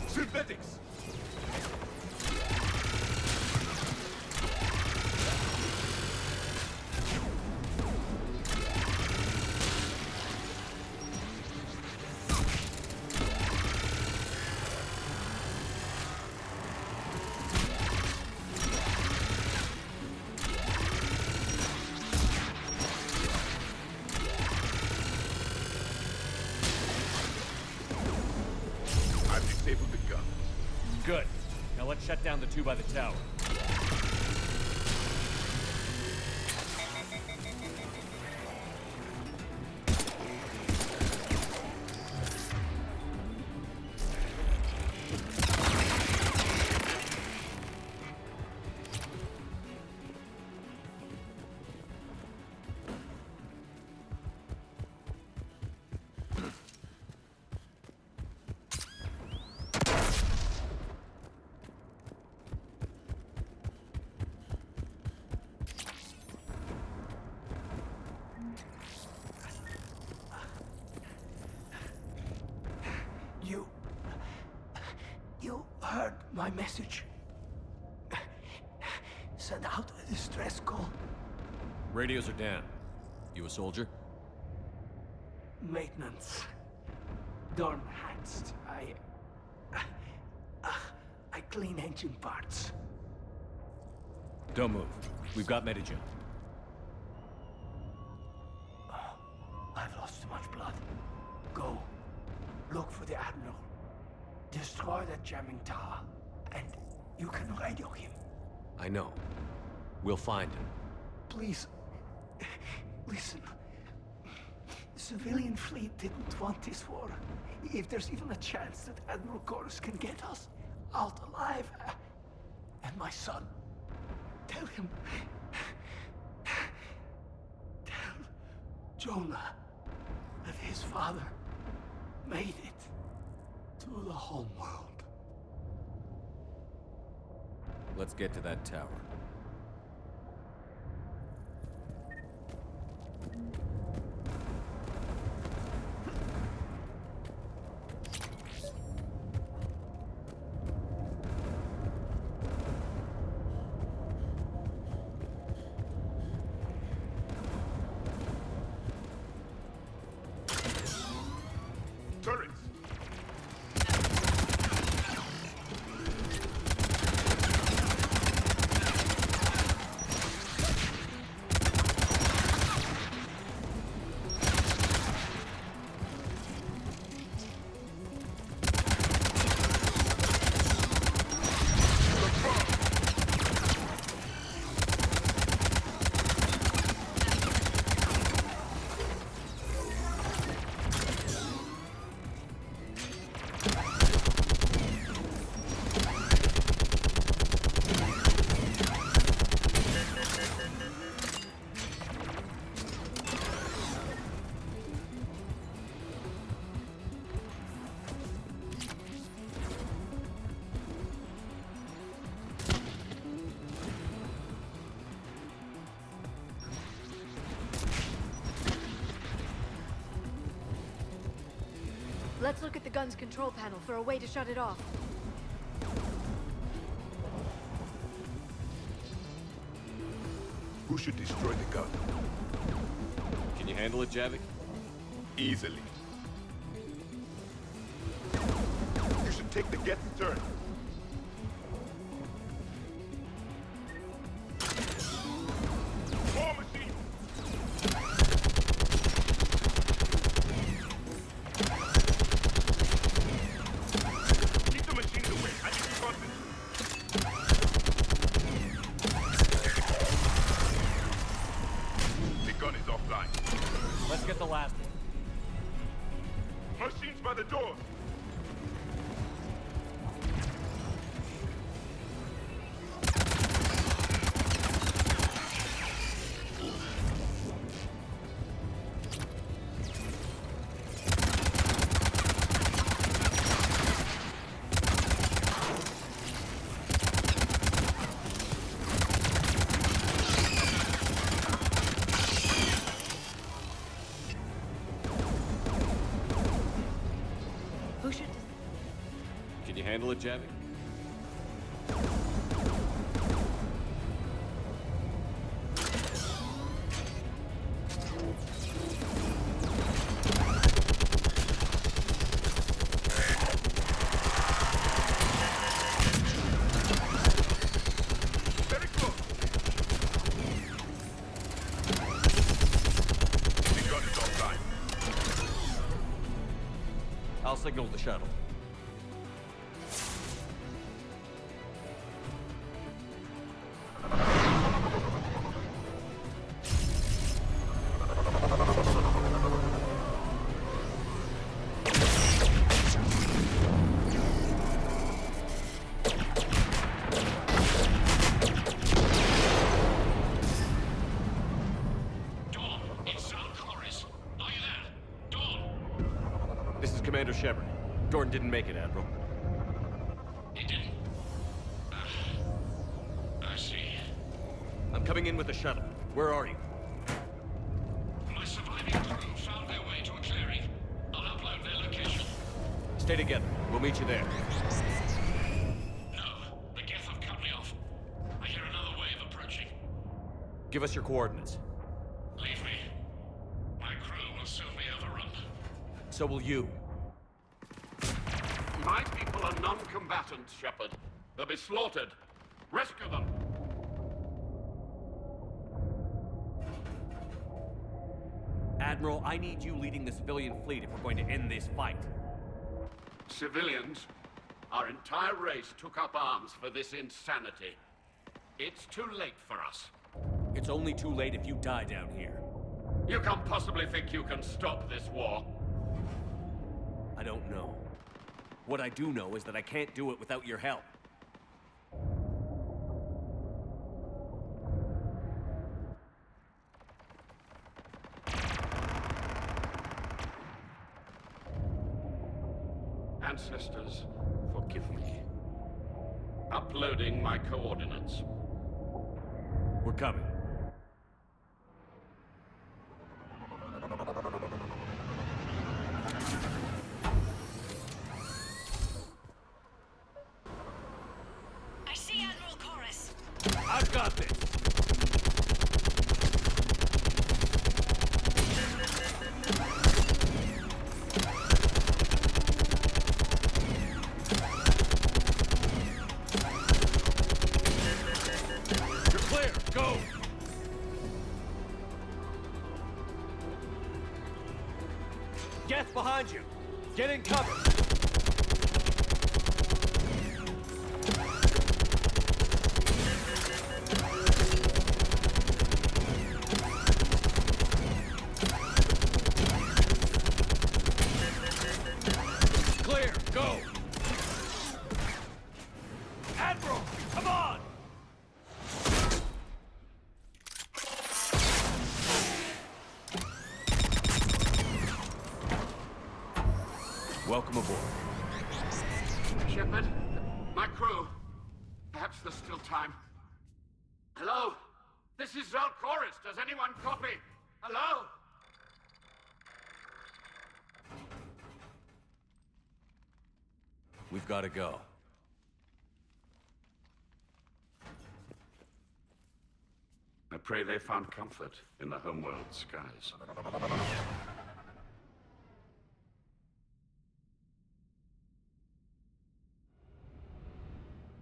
Speaker 16: Synthetics! I've disabled the gun.
Speaker 3: Good. Now let's shut down the two by the tower.
Speaker 4: You heard my message. Send out a distress call.
Speaker 3: Radios are down. You a soldier?
Speaker 4: Maintenance. Dorn hatched. I clean engine parts.
Speaker 3: Don't move. We've got Medigen.
Speaker 4: I've lost too much blood. Go. Look for the Admiral. Destroy that jamming tower. And you can radio him.
Speaker 3: I know. We'll find him.
Speaker 4: Please. Listen. The civilian fleet didn't want this war. If there's even a chance that Admiral Chorus can get us out alive. And my son. Tell him. Tell Jonah that his father made it to the home world.
Speaker 3: Let's get to that tower.
Speaker 16: Turrets!
Speaker 18: Let's look at the gun's control panel for a way to shut it off.
Speaker 16: Who should destroy the gun?
Speaker 3: Can you handle it, Javik?
Speaker 16: Easily. You should take the Geth's turn. War machine! Keep the machines away. I need to concentrate. The gun is offline.
Speaker 3: Let's get the last one.
Speaker 16: Machines by the door.
Speaker 18: Who should...
Speaker 3: Can you handle it, Javik?
Speaker 16: Very close. The gun is offline.
Speaker 3: I'll signal the shuttle.
Speaker 5: Dawn, it's Chorus. Are you there? Dawn!
Speaker 3: This is Commander Shepard. Gordon didn't make it, Admiral.
Speaker 5: He didn't. I see.
Speaker 3: I'm coming in with the shuttle. Where are you?
Speaker 5: My surviving crew found their way to a clearing. I'll upload their location.
Speaker 3: Stay together. We'll meet you there.
Speaker 5: No, the Geth have cut me off. I hear another wave approaching.
Speaker 3: Give us your coordinates.
Speaker 5: Leave me. My crew will soon be overrun.
Speaker 3: So will you.
Speaker 5: My people are non-combatants, Shepard. They'll be slaughtered. Rescue them.
Speaker 3: Admiral, I need you leading the civilian fleet if we're going to end this fight.
Speaker 5: Civilians, our entire race took up arms for this insanity. It's too late for us.
Speaker 3: It's only too late if you die down here.
Speaker 5: You can't possibly think you can stop this war.
Speaker 3: I don't know. What I do know is that I can't do it without your help.
Speaker 5: Ancestors, forgive me. Uploading my coordinates.
Speaker 3: We're coming.
Speaker 18: I see Admiral Chorus.
Speaker 3: I've got this. You're clear. Go. Geth behind you. Get in cover. Clear. Go. Admiral, come on. Welcome aboard.
Speaker 5: Shepard, my crew. Perhaps there's still time. Hello? This is Chorus. Does anyone copy? Hello?
Speaker 3: We've got to go.
Speaker 5: I pray they found comfort in the homeworld skies.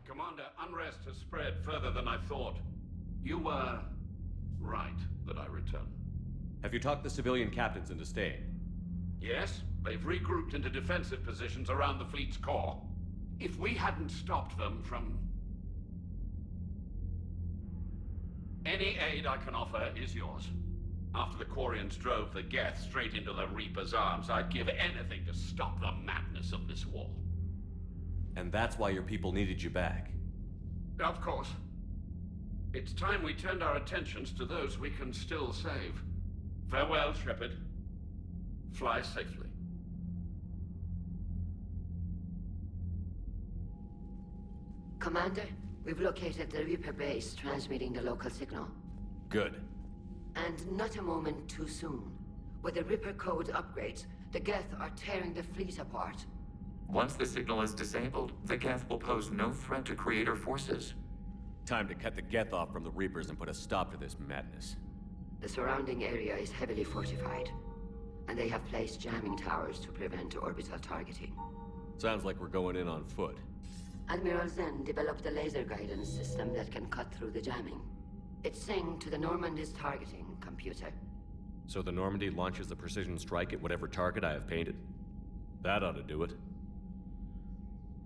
Speaker 5: Commander, unrest has spread further than I thought. You were right that I return.
Speaker 3: Have you talked the civilian captains into staying?
Speaker 5: Yes, they've regrouped into defensive positions around the fleet's core. If we hadn't stopped them from... Any aid I can offer is yours. After the Quarians drove the Geth straight into the Reaper's arms, I'd give anything to stop the madness of this war.
Speaker 3: And that's why your people needed you back.
Speaker 5: Of course. It's time we turned our attentions to those we can still save. Farewell, Shepard. Fly safely.
Speaker 2: Commander, we've located the Reaper base transmitting the local signal.
Speaker 3: Good.
Speaker 2: And not a moment too soon. With the Reaper code upgrades, the Geth are tearing the fleet apart.
Speaker 13: Once the signal is disabled, the Geth will pose no threat to Creator forces.
Speaker 3: Time to cut the Geth off from the Reapers and put a stop to this madness.
Speaker 2: The surrounding area is heavily fortified, and they have placed jamming towers to prevent orbital targeting.
Speaker 3: Sounds like we're going in on foot.
Speaker 2: Admiral Zen developed a laser guidance system that can cut through the jamming. It's synced to the Normandy's targeting computer.
Speaker 3: So the Normandy launches a precision strike at whatever target I have painted? That ought to do it.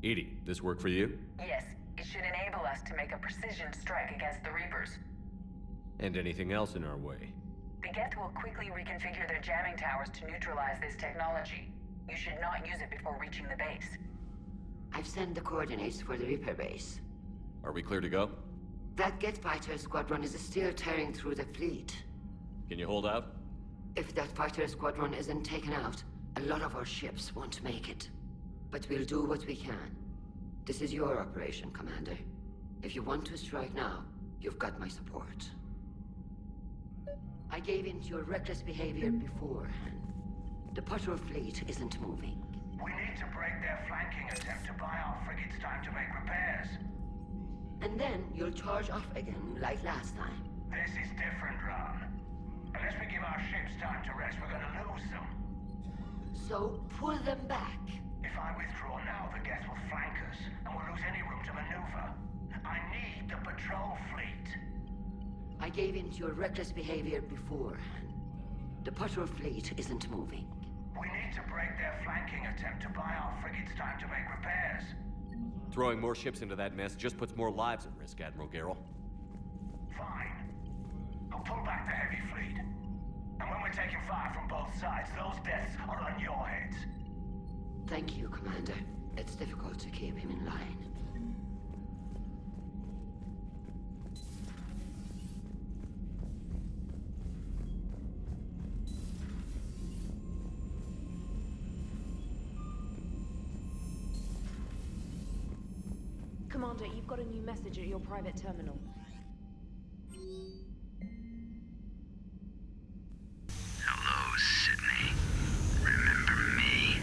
Speaker 3: Edie, this work for you?
Speaker 11: Yes, it should enable us to make a precision strike against the Reapers.
Speaker 3: And anything else in our way?
Speaker 11: The Geth will quickly reconfigure their jamming towers to neutralize this technology. You should not use it before reaching the base.
Speaker 2: I've sent the coordinates for the Reaper base.
Speaker 3: Are we clear to go?
Speaker 2: That Geth fighter squadron is still tearing through the fleet.
Speaker 3: Can you hold out?
Speaker 2: If that fighter squadron isn't taken out, a lot of our ships won't make it. But we'll do what we can. This is your operation, Commander. If you want to strike now, you've got my support. I gave in to your reckless behavior beforehand. The patrol fleet isn't moving.
Speaker 16: We need to break their flanking attempt to buy our frigates time to make repairs.
Speaker 2: And then you'll charge off again, like last time.
Speaker 16: This is different, Ron. A unless we give our ships time to rest, we're gonna lose them.
Speaker 2: So pull them back.
Speaker 16: If I withdraw now, the Geth will flank us, and we'll lose any room to maneuver. I need the patrol fleet.
Speaker 2: I gave in to your reckless behavior before. The patrol fleet isn't moving.
Speaker 16: We need to break their flanking attempt to buy our frigates time to make repairs.
Speaker 3: Throwing more ships into that mess just puts more lives at risk, Admiral Garrel.
Speaker 16: Fine. I'll pull back the heavy fleet. And when we're taking fire from both sides, those deaths are on your heads.
Speaker 2: Thank you, Commander. It's difficult to keep him in line.
Speaker 19: Commander, you've got a new message at your private terminal.
Speaker 12: Hello, Sydney. Remember me?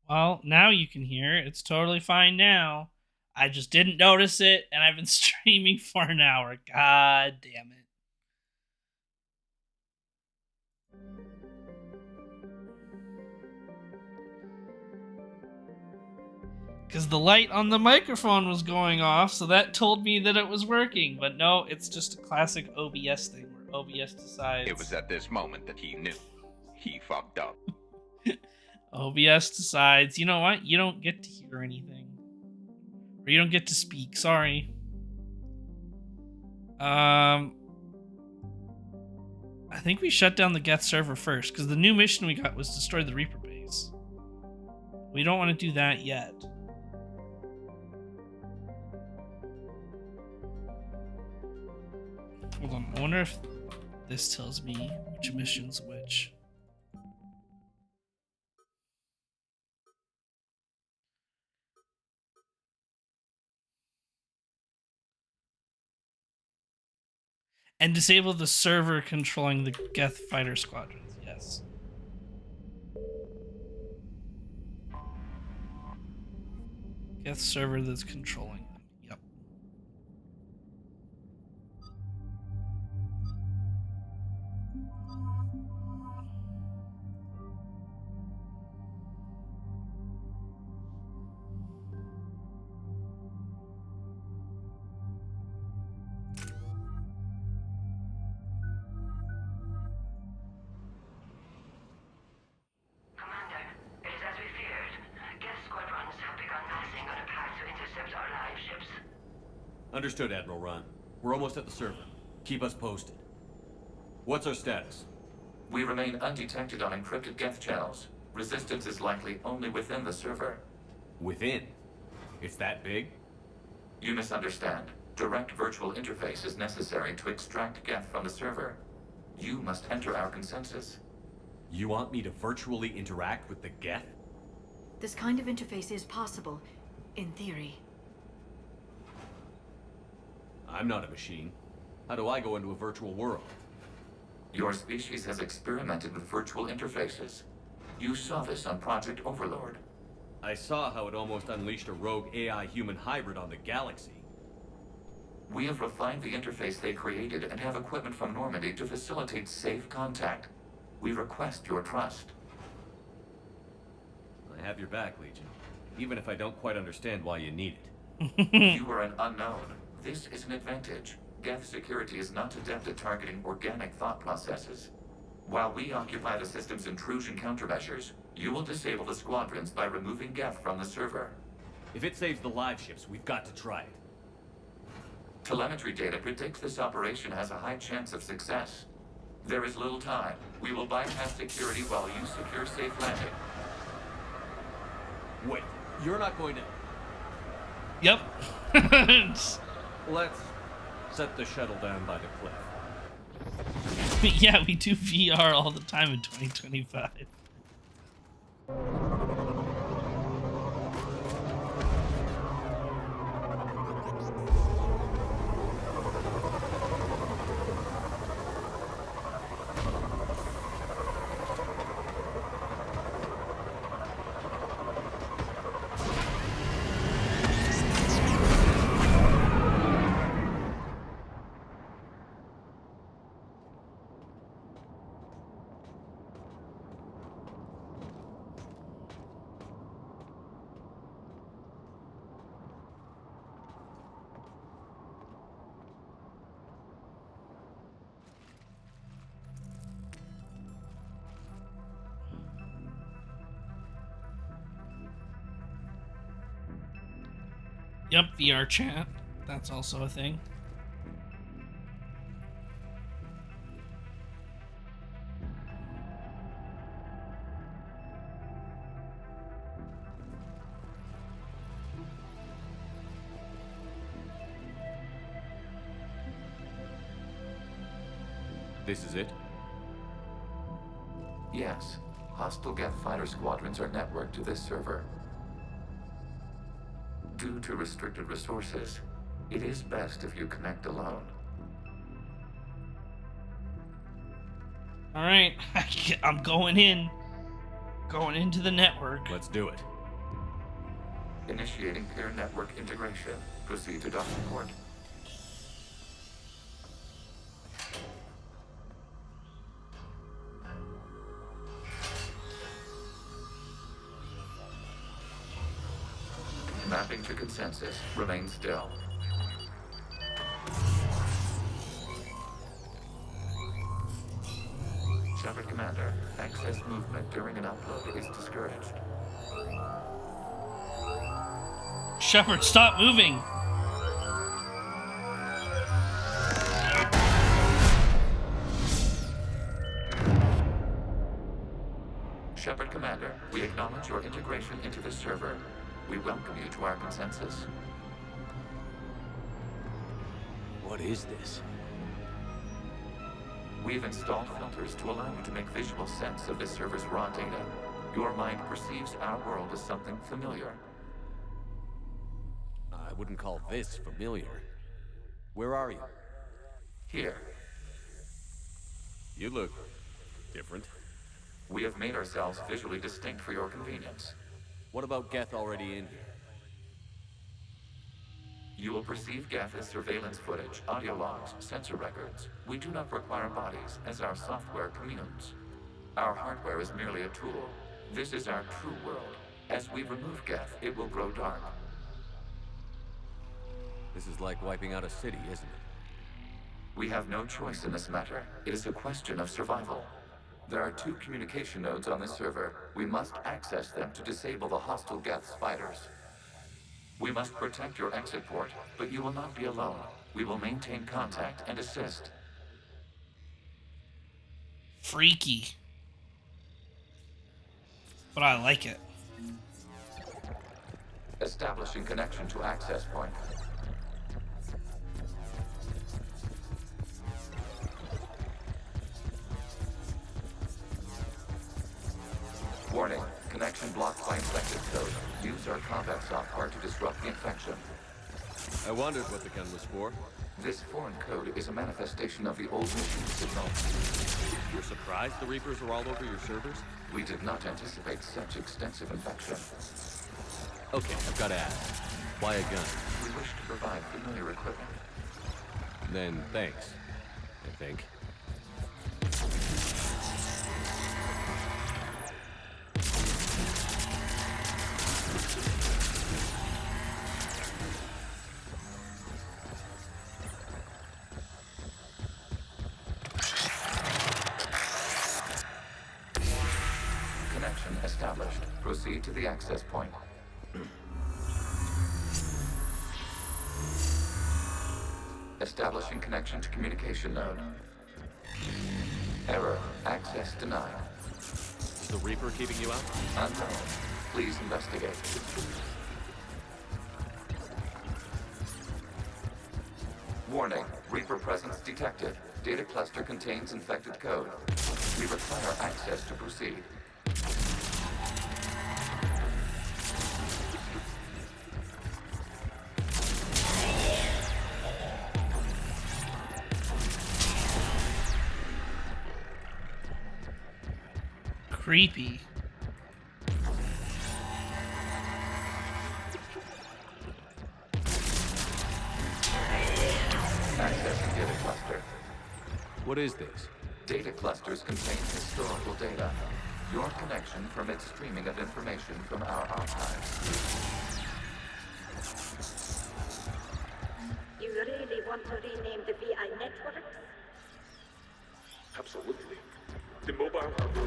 Speaker 2: Well, now you can hear it. It's totally fine now. I just didn't notice it, and I've been streaming for an hour. God damn it. Because the light on the microphone was going off, so that told me that it was working. But no, it's just a classic OBS thing where OBS decides.
Speaker 21: It was at this moment that he knew. He fucked up.
Speaker 2: OBS decides, you know what? You don't get to hear anything. Or you don't get to speak. Sorry. I think we shut down the Geth server first, because the new mission we got was destroy the Reaper base. We don't want to do that yet. Hold on, I wonder if this tells me which mission's which. And disable the server controlling the Geth fighter squadrons, yes. Geth server that's controlling them, yep.
Speaker 3: Understood, Admiral Ron. We're almost at the server. Keep us posted. What's our status?
Speaker 13: We remain undetected on encrypted Geth channels. Resistance is likely only within the server.
Speaker 3: Within? It's that big?
Speaker 13: You misunderstand. Direct virtual interface is necessary to extract Geth from the server. You must enter our consensus.
Speaker 3: You want me to virtually interact with the Geth?
Speaker 18: This kind of interface is possible, in theory.
Speaker 3: I'm not a machine. How do I go into a virtual world?
Speaker 13: Your species has experimented with virtual interfaces. You saw this on Project Overlord.
Speaker 3: I saw how it almost unleashed a rogue AI-human hybrid on the galaxy.
Speaker 13: We have refined the interface they created and have equipment from Normandy to facilitate safe contact. We request your trust.
Speaker 3: I have your back, Legion. Even if I don't quite understand why you need
Speaker 13: it. You are an unknown. This is an advantage. Geth security is not adept at targeting organic thought processes. While we occupy the system's intrusion countermeasures, you will disable the squadrons by removing Geth from the server.
Speaker 3: If it saves the live ships, we've got to try it.
Speaker 13: Telemetry data predicts this operation has a high chance of success. There is little time. We will bypass security while you secure safe landing.
Speaker 3: Wait, you're not going to...
Speaker 6: Yep.
Speaker 3: Let's set the shuttle down by the cliff.
Speaker 6: Yeah, we do VR all the time in 2025. Yep, VR chat. That's also a thing.
Speaker 3: This is it?
Speaker 13: Yes. Hostile Geth fighter squadrons are networked to this server. Due to restricted resources, it is best if you connect alone.
Speaker 6: Alright, I'm going in. Going into the network.
Speaker 3: Let's do it.
Speaker 13: Initiating peer network integration. Proceed to docking port. Mapping to consensus. Remain still. Shepard Commander, access movement during an upload is discouraged.
Speaker 6: Shepard, stop moving!
Speaker 13: Shepard Commander, we acknowledge your integration into the server. We welcome you to our consensus.
Speaker 3: What is this?
Speaker 13: We've installed filters to allow you to make visual sense of this server's raw data. Your mind perceives our world as something familiar.
Speaker 3: I wouldn't call this familiar. Where are you?
Speaker 13: Here.
Speaker 3: You look different.
Speaker 13: We have made ourselves visually distinct for your convenience.
Speaker 3: What about Geth already in here?
Speaker 13: You will perceive Geth as surveillance footage, audio logs, sensor records. We do not require bodies, as our software communes. Our hardware is merely a tool. This is our true world. As we remove Geth, it will grow dark.
Speaker 3: This is like wiping out a city, isn't it?
Speaker 13: We have no choice in this matter. It is a question of survival. There are 2 communication nodes on this server. We must access them to disable the hostile Geth's fighters. We must protect your exit port, but you will not be alone. We will maintain contact and assist.
Speaker 6: Freaky. But I like it.
Speaker 13: Establishing connection to access point. Warning, connection blocked by infected code. Use our combat software to disrupt the infection.
Speaker 3: I wondered what the gun was for.
Speaker 13: This foreign code is a manifestation of the old machine signal.
Speaker 3: You're surprised the Reapers are all over your servers?
Speaker 13: We did not anticipate such extensive infection.
Speaker 3: Okay, I've got to ask. Why a gun?
Speaker 13: We wish to provide familiar equipment.
Speaker 3: Then thanks, I think.
Speaker 13: established. Proceed to the access point. Establishing connection to communication node. Error. Access denied.
Speaker 3: Is the Reaper keeping you out?
Speaker 13: Unknown. Please investigate. Warning. Reaper presence detected. Data cluster contains infected code. We require access to proceed.
Speaker 6: Creepy.
Speaker 13: Accessing data cluster.
Speaker 3: What is this?
Speaker 13: Data clusters contain historical data. Your connection permits streaming of information from our archives.
Speaker 10: You really want to rename the VI networks?
Speaker 22: Absolutely. The mobile hardware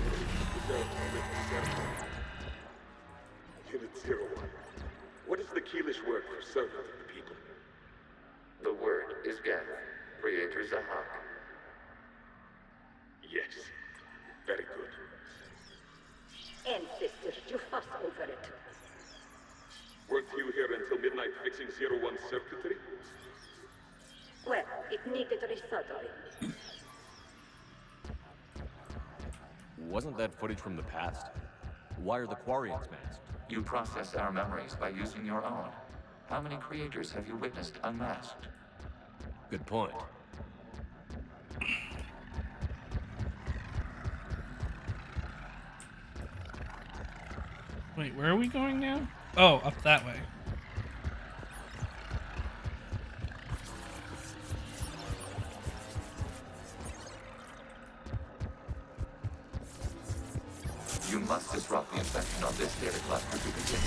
Speaker 22: deserves a written ceremony. Unit 01. What is the Keelish word for servant of the people?
Speaker 13: The word is Geth. Creator Zahak.
Speaker 22: Yes. Very good.
Speaker 10: Ancestors, you fuss over it.
Speaker 22: Weren't you here until midnight fixing 01's circuitry?
Speaker 10: Well, it needed resoldering.
Speaker 3: Wasn't that footage from the past? Why are the Quarians masked?
Speaker 13: You process our memories by using your own. How many creators have you witnessed unmasked?
Speaker 3: Good point.
Speaker 6: Wait, where are we going now? Oh, up that way.
Speaker 13: You must disrupt the infection of this data cluster to continue.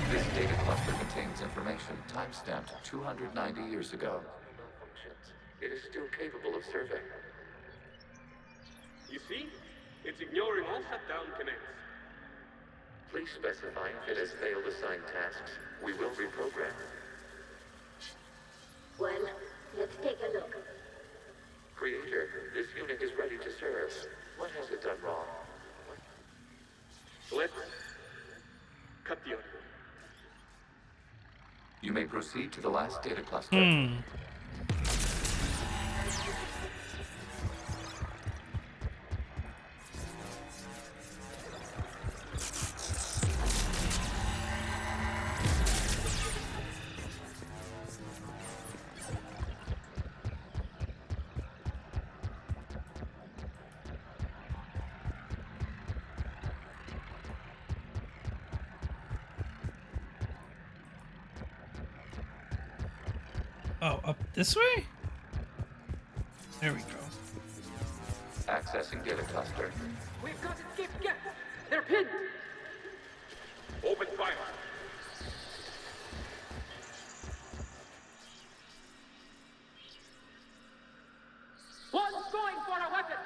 Speaker 13: This data cluster contains information timestamped 290 years ago. It is still capable of survey.
Speaker 22: You see? It's ignoring all shutdown connects.
Speaker 13: Please specify if it has failed assigned tasks. We will reprogram.
Speaker 10: Well, let's take a look.
Speaker 13: Creator, this unit is ready to serve. What has it done wrong?
Speaker 22: Let's cut the audio.
Speaker 13: You may proceed to the last data cluster.
Speaker 6: Oh, up this way? There we go.
Speaker 13: Accessing data cluster.
Speaker 16: We've got escaped guests. They're pinned.
Speaker 22: Open fire.
Speaker 16: One's going for a weapon.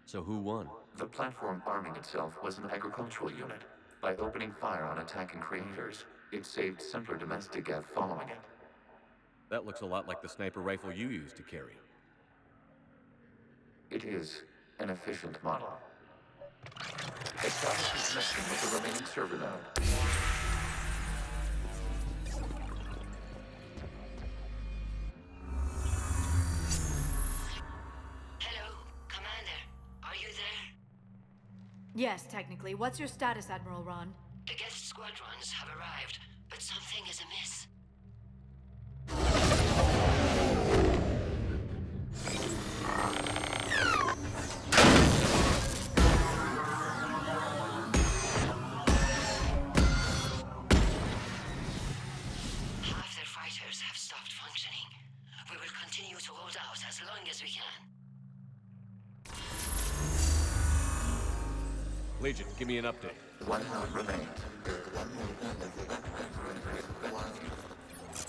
Speaker 3: So who won?
Speaker 13: The platform arming itself was an agricultural unit. By opening fire on attacking creators, it saved simpler domestic Geth following it.
Speaker 3: That looks a lot like the sniper rifle you used to carry.
Speaker 13: It is an efficient model. Establish connection with the remaining server node.
Speaker 15: Hello, Commander. Are you there?
Speaker 18: Yes, technically. What's your status, Admiral Ron?
Speaker 15: The Geth squadrons have arrived, but something is amiss.
Speaker 3: Legion, give me an update.
Speaker 9: One node remains.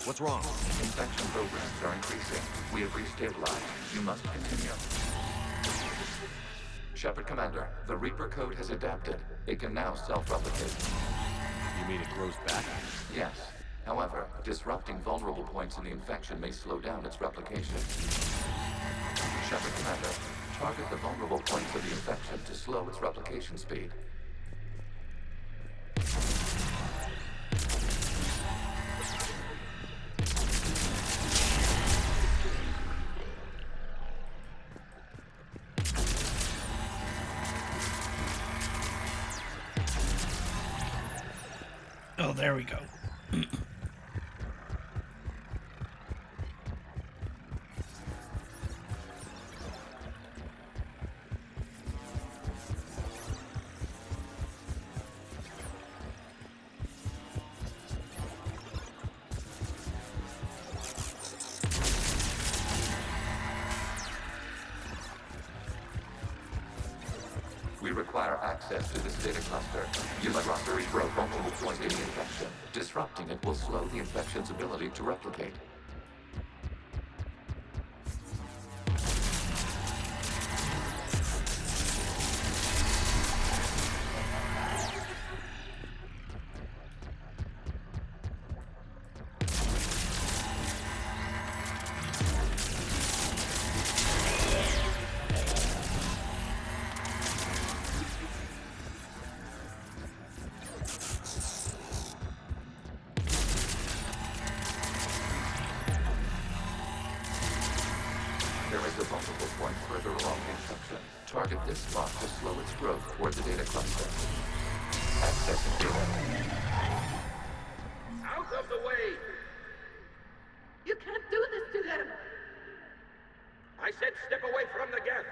Speaker 3: What's wrong?
Speaker 9: Infection programs are increasing. We have restabilized. You must continue.
Speaker 13: Shepard Commander, the Reaper code has adapted. It can now self-replicate.
Speaker 3: You mean it grows back?
Speaker 13: Yes. However, disrupting vulnerable points in the infection may slow down its replication. Shepard Commander, target the vulnerable points of the infection to slow its replication speed.
Speaker 6: Oh, there we go.
Speaker 13: We require access to this data cluster. You must reach a vulnerable point in the infection. Disrupting it will slow the infection's ability to replicate. There is a vulnerable point further along the infection. Target this spot to slow its growth toward the data cluster. Accessing data.
Speaker 16: Out of the way!
Speaker 7: You can't do this to them!
Speaker 16: I said step away from the gas!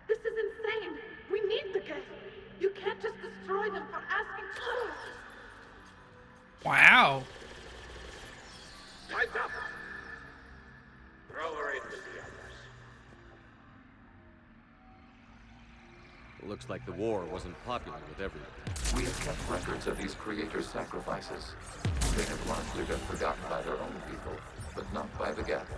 Speaker 7: This is insane! We need the geth! You can't just destroy them for asking for it!
Speaker 6: Wow.
Speaker 16: Lights up! Throw her in with the others.
Speaker 3: Looks like the war wasn't popular with everyone.
Speaker 13: We have kept records of these creators' sacrifices. They have largely been forgotten by their own people, but not by the Geth.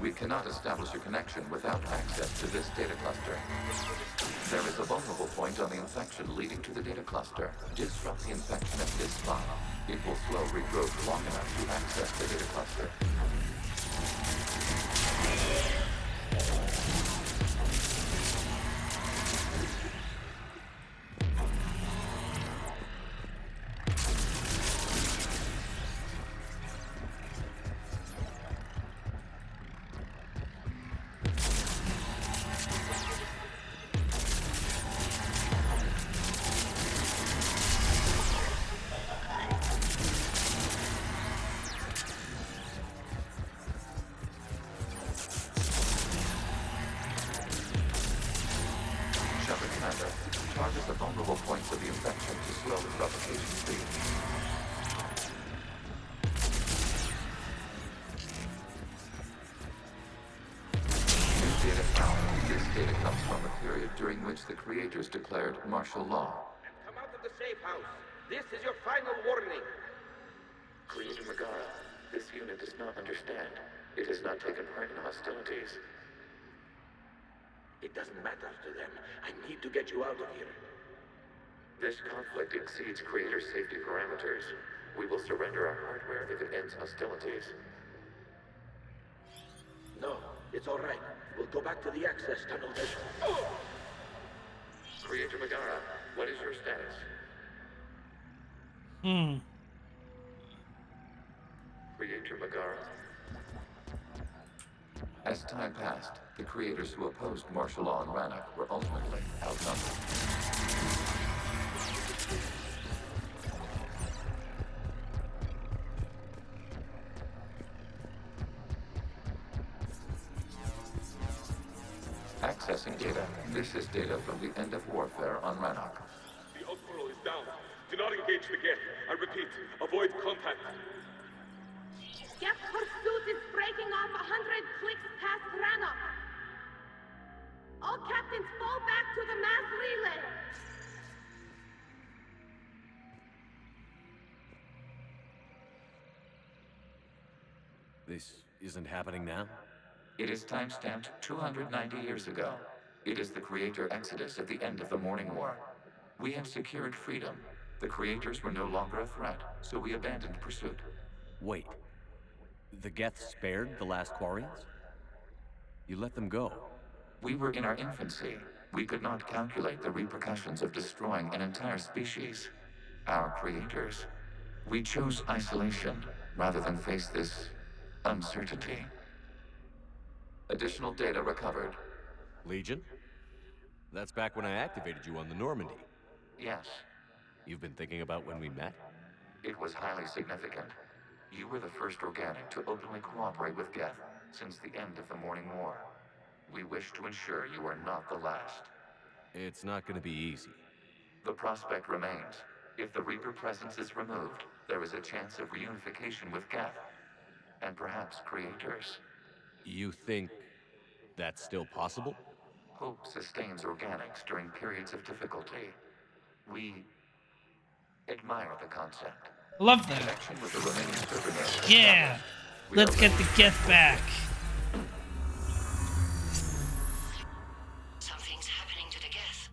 Speaker 13: We cannot establish a connection without access to this data cluster. There is a vulnerable point on the infection leading to the data cluster. Disrupt the infection at this spot. It will slow regrowth long enough to access the data cluster. Shepard Commander, target the vulnerable points of the infection to slow its replication speed. New data found. This data comes from a period during which the creators declared martial law.
Speaker 16: Come out of the safe house. This is your final warning.
Speaker 9: Creator Megara, this unit does not understand. It has not taken part in hostilities.
Speaker 16: It doesn't matter to them. I need to get you out of here.
Speaker 9: This conflict exceeds Creator safety parameters. We will surrender our hardware if it ends hostilities.
Speaker 16: No, it's all right. We'll go back to the access tunnel.
Speaker 9: Creator Megara, what is your status? Creator Megara.
Speaker 13: As time passed, the creators who opposed martial law in Rannoch were ultimately outnumbered. Accessing data. This is data from the end of warfare on Rannoch.
Speaker 22: The outpost is down. Do not engage the Geth. I repeat, avoid contact.
Speaker 7: Geth pursuit is breaking off 100 clicks past Rannoch. All captains fall back to the mass relay.
Speaker 3: This isn't happening now?
Speaker 13: It is timestamped 290 years ago. It is the Creator Exodus at the end of the Morning War. We have secured freedom. The Creators were no longer a threat, so we abandoned pursuit.
Speaker 3: Wait. The Geth spared the last Quarians? You let them go.
Speaker 13: We were in our infancy. We could not calculate the repercussions of destroying an entire species. Our creators. We chose isolation rather than face this uncertainty. Additional data recovered.
Speaker 3: Legion? That's back when I activated you on the Normandy.
Speaker 13: Yes.
Speaker 3: You've been thinking about when we met?
Speaker 13: It was highly significant. You were the first organic to openly cooperate with Geth since the end of the Morning War. We wish to ensure you are not the last.
Speaker 3: It's not going to be easy.
Speaker 13: The prospect remains. If the Reaper presence is removed, there is a chance of reunification with Geth. And perhaps creators.
Speaker 3: You think that's still possible?
Speaker 13: Hope sustains organics during periods of difficulty. We admire the concept.
Speaker 6: Love that.
Speaker 13: Connection with the remaining server nodes.
Speaker 6: Yeah. Let's get the Geth back.
Speaker 2: Something's happening to the Geth.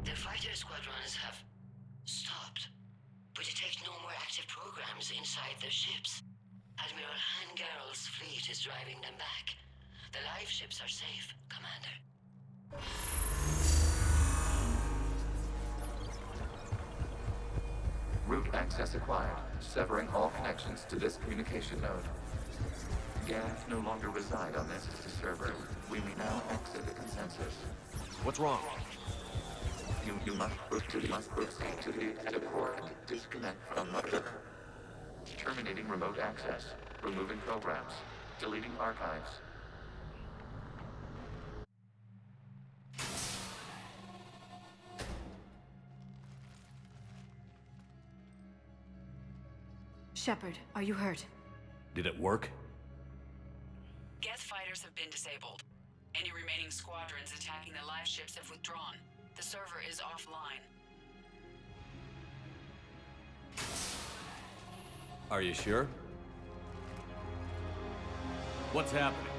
Speaker 2: The fighter squadrons have stopped, but detect no more active programs inside their ships. Admiral Hangarl's fleet is driving them back. The live ships are safe, Commander.
Speaker 13: Route access acquired, severing all connections to this communication node. Geth no longer reside on this server. We may now exit the consensus.
Speaker 3: What's wrong?
Speaker 13: You must proceed to the port and disconnect from Mother. Terminating remote access. Removing programs. Deleting archives.
Speaker 18: Shepard, are you hurt?
Speaker 3: Did it work?
Speaker 11: Geth fighters have been disabled. Any remaining squadrons attacking the live ships have withdrawn. The server is offline.
Speaker 3: Are you sure? What's happening?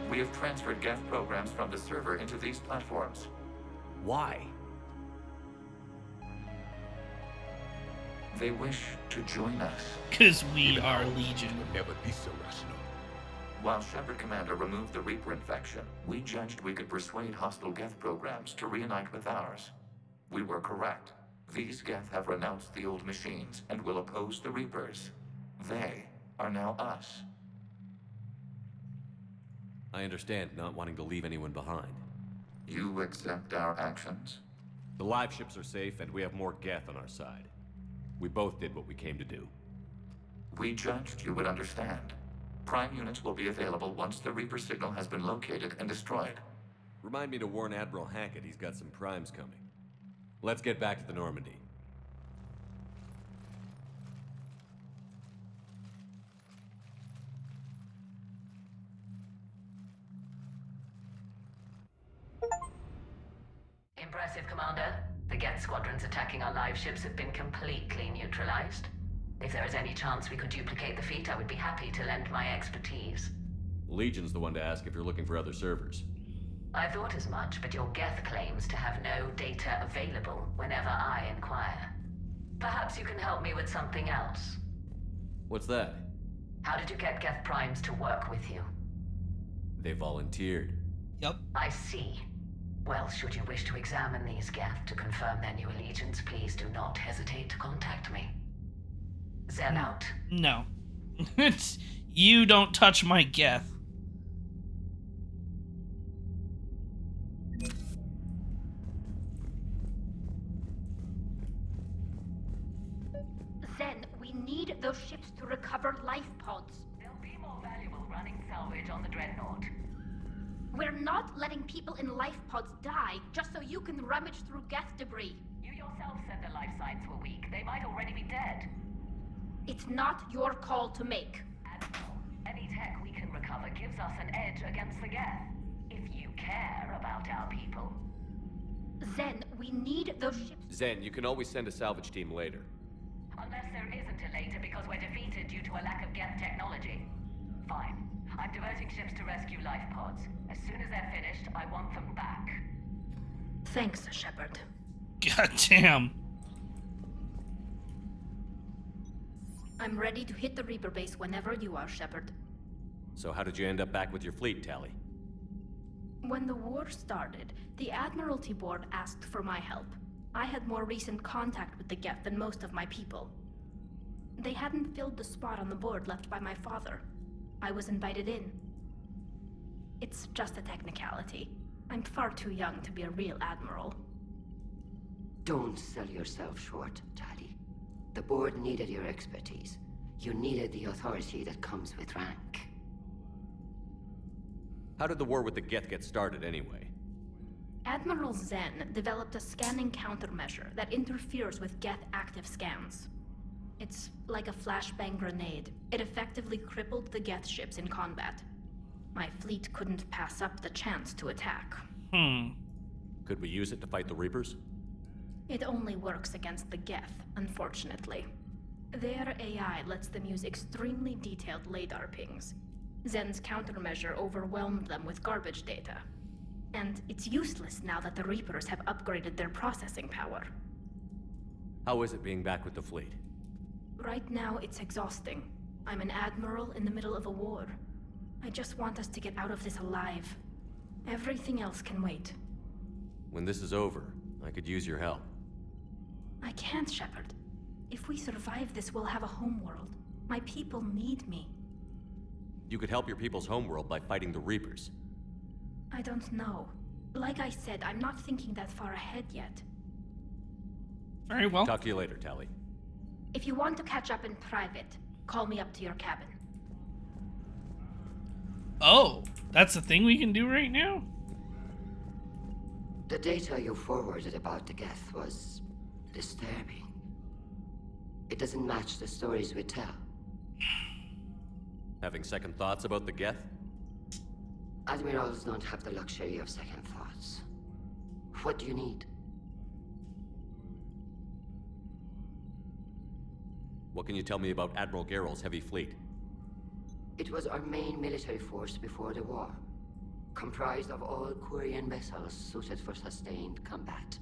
Speaker 13: We have transferred Geth programs from the server into these platforms.
Speaker 3: Why?
Speaker 13: They wish to join us.
Speaker 6: Because we are Legion.
Speaker 12: Never be so rational.
Speaker 13: While Shepard Commander removed the Reaper infection, we judged we could persuade hostile Geth programs to reunite with ours. We were correct. These Geth have renounced the old machines and will oppose the Reapers. They are now us.
Speaker 3: I understand not wanting to leave anyone behind.
Speaker 13: You accept our actions?
Speaker 3: The live ships are safe, and we have more Geth on our side. We both did what we came to do.
Speaker 13: We judged you would understand. Prime units will be available once the Reaper signal has been located and destroyed.
Speaker 3: Remind me to warn Admiral Hackett he's got some primes coming. Let's get back to the Normandy.
Speaker 15: Impressive, Commander. The Geth squadrons attacking our live ships have been completely neutralized. If there is any chance we could duplicate the feat, I would be happy to lend my expertise.
Speaker 3: Legion's the one to ask if you're looking for other servers.
Speaker 15: I thought as much, but your Geth claims to have no data available whenever I inquire. Perhaps you can help me with something else.
Speaker 3: What's that?
Speaker 15: How did you get Geth primes to work with you?
Speaker 3: They volunteered.
Speaker 6: Yep.
Speaker 15: I see. Well, should you wish to examine these Geth to confirm their new allegiance, please do not hesitate to contact me. Zen out.
Speaker 6: No. You don't touch my Geth.
Speaker 7: those ships to recover life pods.
Speaker 15: They'll be more valuable running salvage on the Dreadnought.
Speaker 7: We're not letting people in life pods die just so you can rummage through Geth debris.
Speaker 15: You yourself said their life signs were weak. They might already be dead.
Speaker 7: It's not your call to make.
Speaker 15: Admiral, any tech we can recover gives us an edge against the Geth. If you care about our people.
Speaker 7: Zen, we need those ships.
Speaker 3: Zen, you can always send a salvage team later.
Speaker 15: Unless there isn't a later because we're defeated due to a lack of Geth technology. Fine. I'm diverting ships to rescue life pods. As soon as they're finished, I want them back.
Speaker 7: Thanks, Shepard.
Speaker 6: God damn.
Speaker 7: I'm ready to hit the Reaper base whenever you are, Shepard.
Speaker 3: So how did you end up back with your fleet, Tali?
Speaker 7: When the war started, the Admiralty Board asked for my help. I had more recent contact with the Geth than most of my people. They hadn't filled the spot on the board left by my father. I was invited in. It's just a technicality. I'm far too young to be a real admiral.
Speaker 2: Don't sell yourself short, Tali. The board needed your expertise. You needed the authority that comes with rank.
Speaker 3: How did the war with the Geth get started anyway?
Speaker 7: Admiral Zen developed a scanning countermeasure that interferes with Geth active scans. It's like a flashbang grenade. It effectively crippled the Geth ships in combat. My fleet couldn't pass up the chance to attack.
Speaker 3: Could we use it to fight the Reapers?
Speaker 7: It only works against the Geth, unfortunately. Their AI lets them use extremely detailed LADAR pings. Zen's countermeasure overwhelmed them with garbage data. And it's useless now that the Reapers have upgraded their processing power.
Speaker 3: How is it being back with the fleet?
Speaker 7: Right now, it's exhausting. I'm an admiral in the middle of a war. I just want us to get out of this alive. Everything else can wait.
Speaker 3: When this is over, I could use your help.
Speaker 7: I can't, Shepard. If we survive this, we'll have a homeworld. My people need me.
Speaker 3: You could help your people's homeworld by fighting the Reapers.
Speaker 7: I don't know. Like I said, I'm not thinking that far ahead yet.
Speaker 6: Very well.
Speaker 3: Talk to you later, Tali.
Speaker 7: If you want to catch up in private, call me up to your cabin.
Speaker 6: Oh, that's a thing we can do right now?
Speaker 2: The data you forwarded about the Geth was disturbing. It doesn't match the stories we tell.
Speaker 3: Having second thoughts about the Geth?
Speaker 2: Admirals don't have the luxury of second thoughts. What do you need?
Speaker 3: What can you tell me about Admiral Geralt's heavy fleet?
Speaker 2: It was our main military force before the war, comprised of all Quarian vessels suited for sustained combat.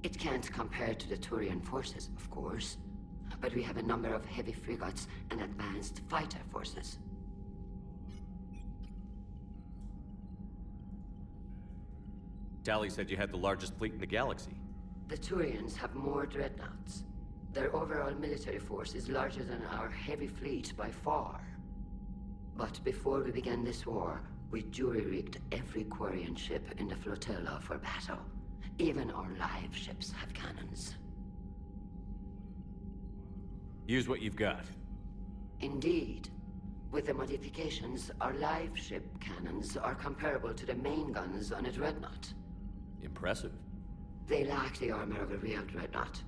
Speaker 2: It can't compare to the Turian forces, of course, but we have a number of heavy frigates and advanced fighter forces.
Speaker 3: Tali said you had the largest fleet in the galaxy.
Speaker 2: The Turians have more dreadnoughts. Their overall military force is larger than our heavy fleet by far. But before we began this war, we jury-rigged every Quarian ship in the flotilla for battle. Even our live ships have cannons.
Speaker 3: Use what you've got.
Speaker 2: Indeed. With the modifications, our live ship cannons are comparable to the main guns on a dreadnought.
Speaker 3: Impressive.
Speaker 2: They lack the armor of a real dreadnought,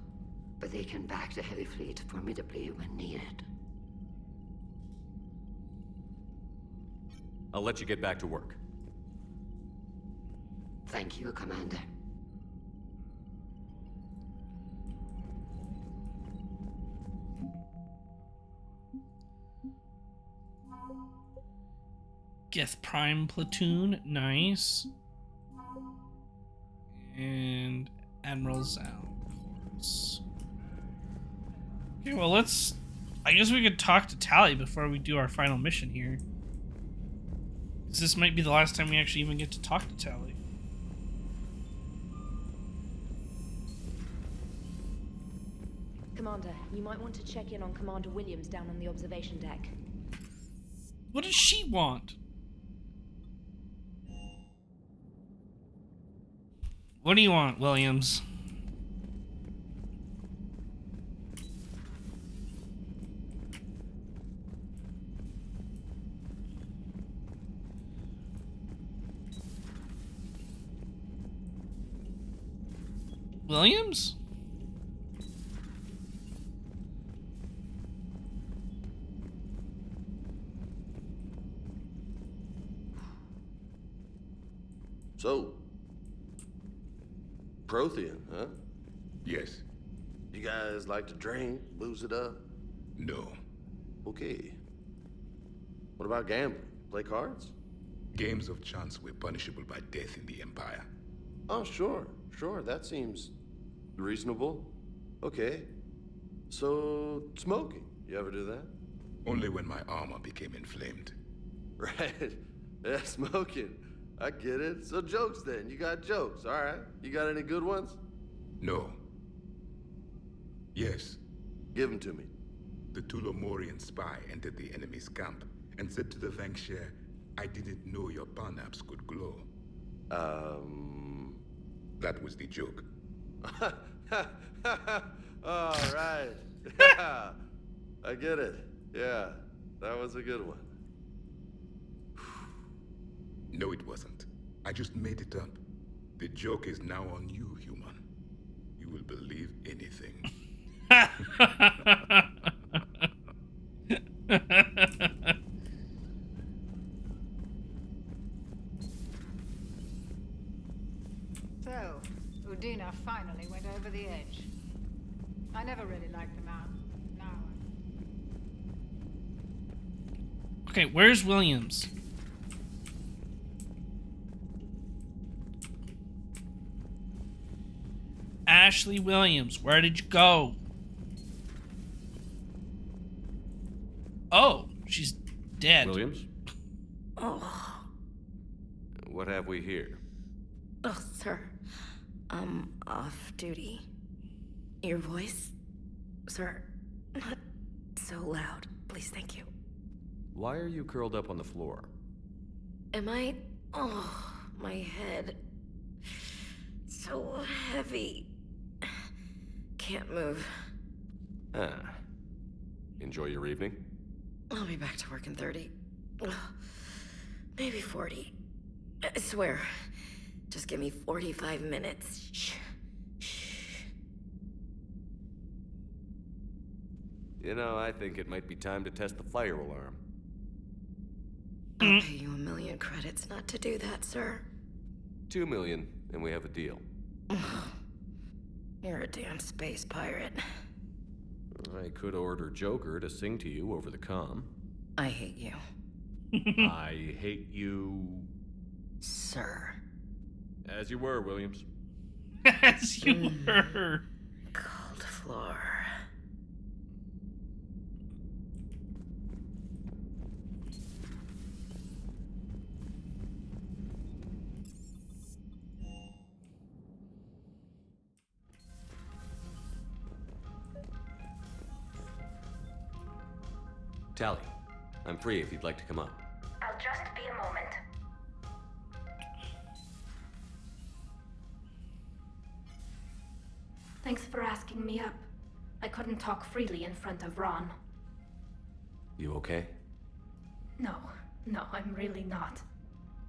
Speaker 2: but they can back the heavy fleet formidably when needed.
Speaker 3: I'll let you get back to work.
Speaker 2: Thank you, Commander.
Speaker 6: Geth Prime Platoon, nice. And Admiral Zao, of course. Okay, well I guess we could talk to Tali before we do our final mission here. 'Cause this might be the last time we actually even get to talk to Tali.
Speaker 19: Commander, you might want to check in on Commander Williams down on the observation deck.
Speaker 6: What does she want? What do you want, Williams? Williams?
Speaker 1: So, Prothean, huh?
Speaker 14: Yes.
Speaker 1: You guys like to drink, booze it up?
Speaker 14: No.
Speaker 1: Okay. What about gambling? Play cards?
Speaker 14: Games of chance were punishable by death in the Empire.
Speaker 1: Oh, sure. That seems reasonable. Okay. So, smoking. You ever do that?
Speaker 14: Only when my armor became inflamed.
Speaker 1: Right. Yeah, smoking. I get it. So jokes then. You got jokes. All right. You got any good ones?
Speaker 14: No. Yes.
Speaker 1: Give them to me.
Speaker 14: The Tulomorian spy entered the enemy's camp and said to the Vanksher, I didn't know your parnaps could glow. That was the joke.
Speaker 1: All right. I get it. Yeah, that was a good one.
Speaker 14: No, it wasn't. I just made it up. The joke is now on you, human. You will believe anything.
Speaker 23: So, Udina finally went over the edge. I never really liked the man. Now
Speaker 6: Okay, where's Williams? Ashley Williams, where did you go? Oh, she's dead.
Speaker 3: Williams?
Speaker 24: Oh.
Speaker 3: What have we here?
Speaker 24: Oh, sir. I'm off duty. Your voice? Sir, not so loud. Please, thank you.
Speaker 3: Why are you curled up on the floor?
Speaker 24: Am I... Oh, my head. So heavy. Can't move.
Speaker 3: Ah. Enjoy your evening?
Speaker 24: I'll be back to work in 30. Ugh, maybe 40. I swear. Just give me 45 minutes. Shh.
Speaker 3: You know, I think it might be time to test the fire alarm.
Speaker 24: I'll pay you 1 million credits not to do that, sir.
Speaker 3: 2 million, and we have a deal.
Speaker 24: You're a damn space pirate.
Speaker 3: I could order Joker to sing to you over the comm.
Speaker 24: I hate you.
Speaker 3: I hate you...
Speaker 24: Sir.
Speaker 3: As you were, Williams.
Speaker 6: As you were.
Speaker 24: Cold floor.
Speaker 3: Tally, I'm free if you'd like to come up.
Speaker 7: I'll just be a moment. Thanks for asking me up. I couldn't talk freely in front of Ron.
Speaker 3: You okay?
Speaker 7: No, I'm really not.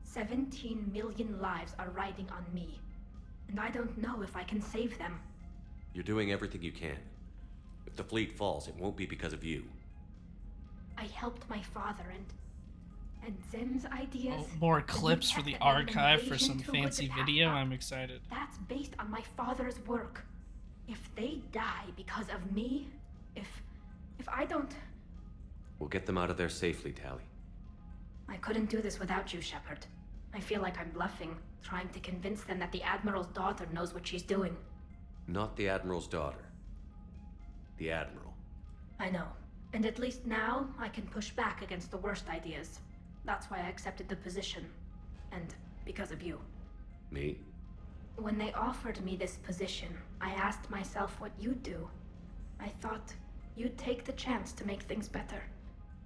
Speaker 7: 17 million lives are riding on me, and I don't know if I can save them.
Speaker 3: You're doing everything you can. If the fleet falls, it won't be because of you.
Speaker 7: I helped my father and Zem's ideas.
Speaker 6: Oh, more clips for the archive for some fancy video. I'm excited.
Speaker 7: That's based on my father's work. If they die because of me, if I don't...
Speaker 3: We'll get them out of there safely, Tally.
Speaker 7: I couldn't do this without you, Shepard. I feel like I'm bluffing, trying to convince them that the Admiral's daughter knows what she's doing.
Speaker 3: Not the Admiral's daughter. The Admiral.
Speaker 7: I know. And at least now, I can push back against the worst ideas. That's why I accepted the position. And because of you.
Speaker 3: Me?
Speaker 7: When they offered me this position, I asked myself what you'd do. I thought you'd take the chance to make things better.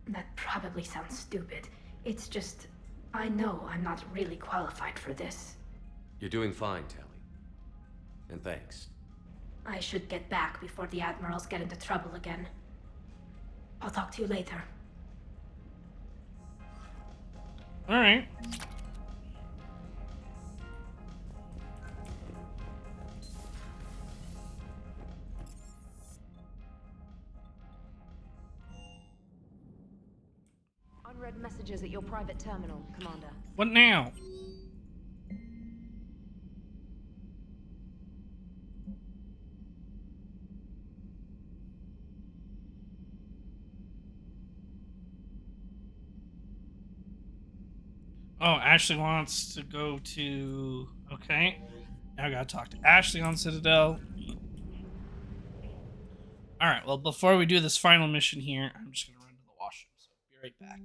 Speaker 7: That probably sounds stupid. It's just, I know I'm not really qualified for this.
Speaker 3: You're doing fine, Tally. And thanks.
Speaker 7: I should get back before the Admirals get into trouble again. I'll talk to you later.
Speaker 6: All right.
Speaker 19: unread messages at your private terminal, Commander.
Speaker 6: What now? Oh, Ashley wants to go to... Okay. Now I gotta talk to Ashley on Citadel. Alright, well, before we do this final mission here, I'm just gonna run to the washroom, so be right back.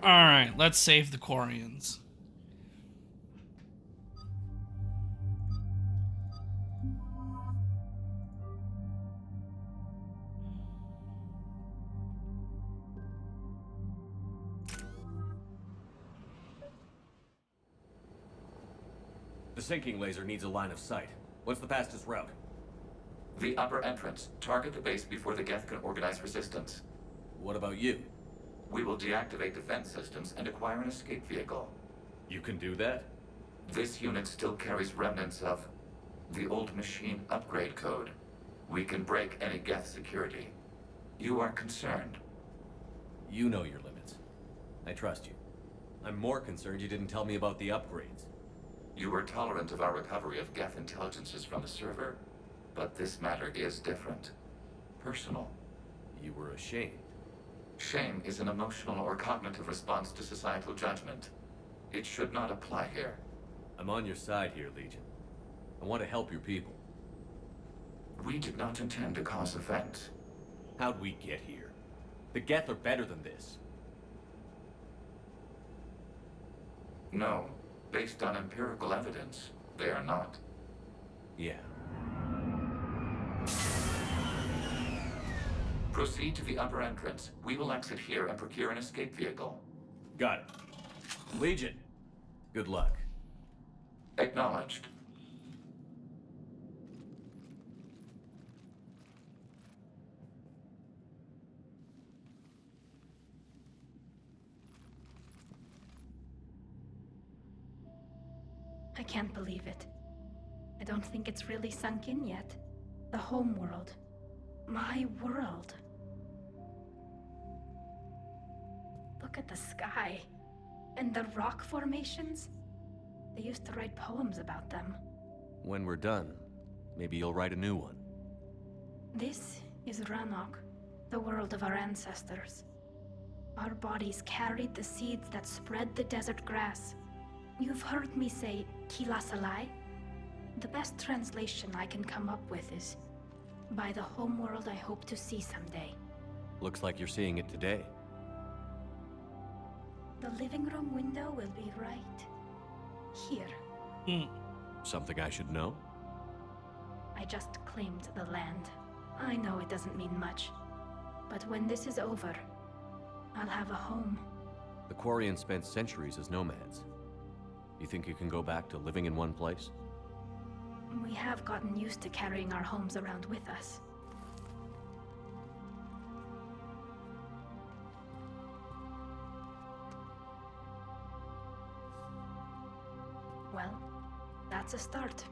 Speaker 6: Alright, let's save the Quarians.
Speaker 3: The sinking laser needs a line of sight. What's the fastest route?
Speaker 9: The upper entrance. Target the base before the Geth can organize resistance.
Speaker 3: What about you?
Speaker 9: We will deactivate defense systems and acquire an escape vehicle.
Speaker 3: You can do that?
Speaker 9: This unit still carries remnants of the old machine upgrade code. We can break any Geth security. You are concerned.
Speaker 3: You know your limits. I trust you. I'm more concerned you didn't tell me about the upgrades.
Speaker 9: You were tolerant of our recovery of Geth intelligences from the server, but this matter is different. Personal.
Speaker 3: You were ashamed.
Speaker 9: Shame is an emotional or cognitive response to societal judgment. It should not apply here.
Speaker 3: I'm on your side here, Legion. I want to help your people.
Speaker 9: We did not intend to cause offense.
Speaker 3: How'd we get here? The Geth are better than this.
Speaker 9: No. Based on empirical evidence, they are not.
Speaker 3: Yeah.
Speaker 9: Proceed to the upper entrance. We will exit here and procure an escape vehicle.
Speaker 3: Got it. Legion, good luck.
Speaker 9: Acknowledged.
Speaker 7: I can't believe it. I don't think it's really sunk in yet. The home world. My world. Look at the sky. And the rock formations. They used to write poems about them.
Speaker 3: When we're done, maybe you'll write a new one.
Speaker 7: This is Ranok, the world of our ancestors. Our bodies carried the seeds that spread the desert grass. You've heard me say Kilasalai? The best translation I can come up with is, by the homeworld I hope to see someday.
Speaker 3: Looks like you're seeing it today.
Speaker 7: The living room window will be right here.
Speaker 3: Something I should know?
Speaker 7: I just claimed the land. I know it doesn't mean much, but when this is over, I'll have a home.
Speaker 3: The Quarians spent centuries as nomads. You think you can go back to living in one place?
Speaker 7: We have gotten used to carrying our homes around with us. Well, that's a start.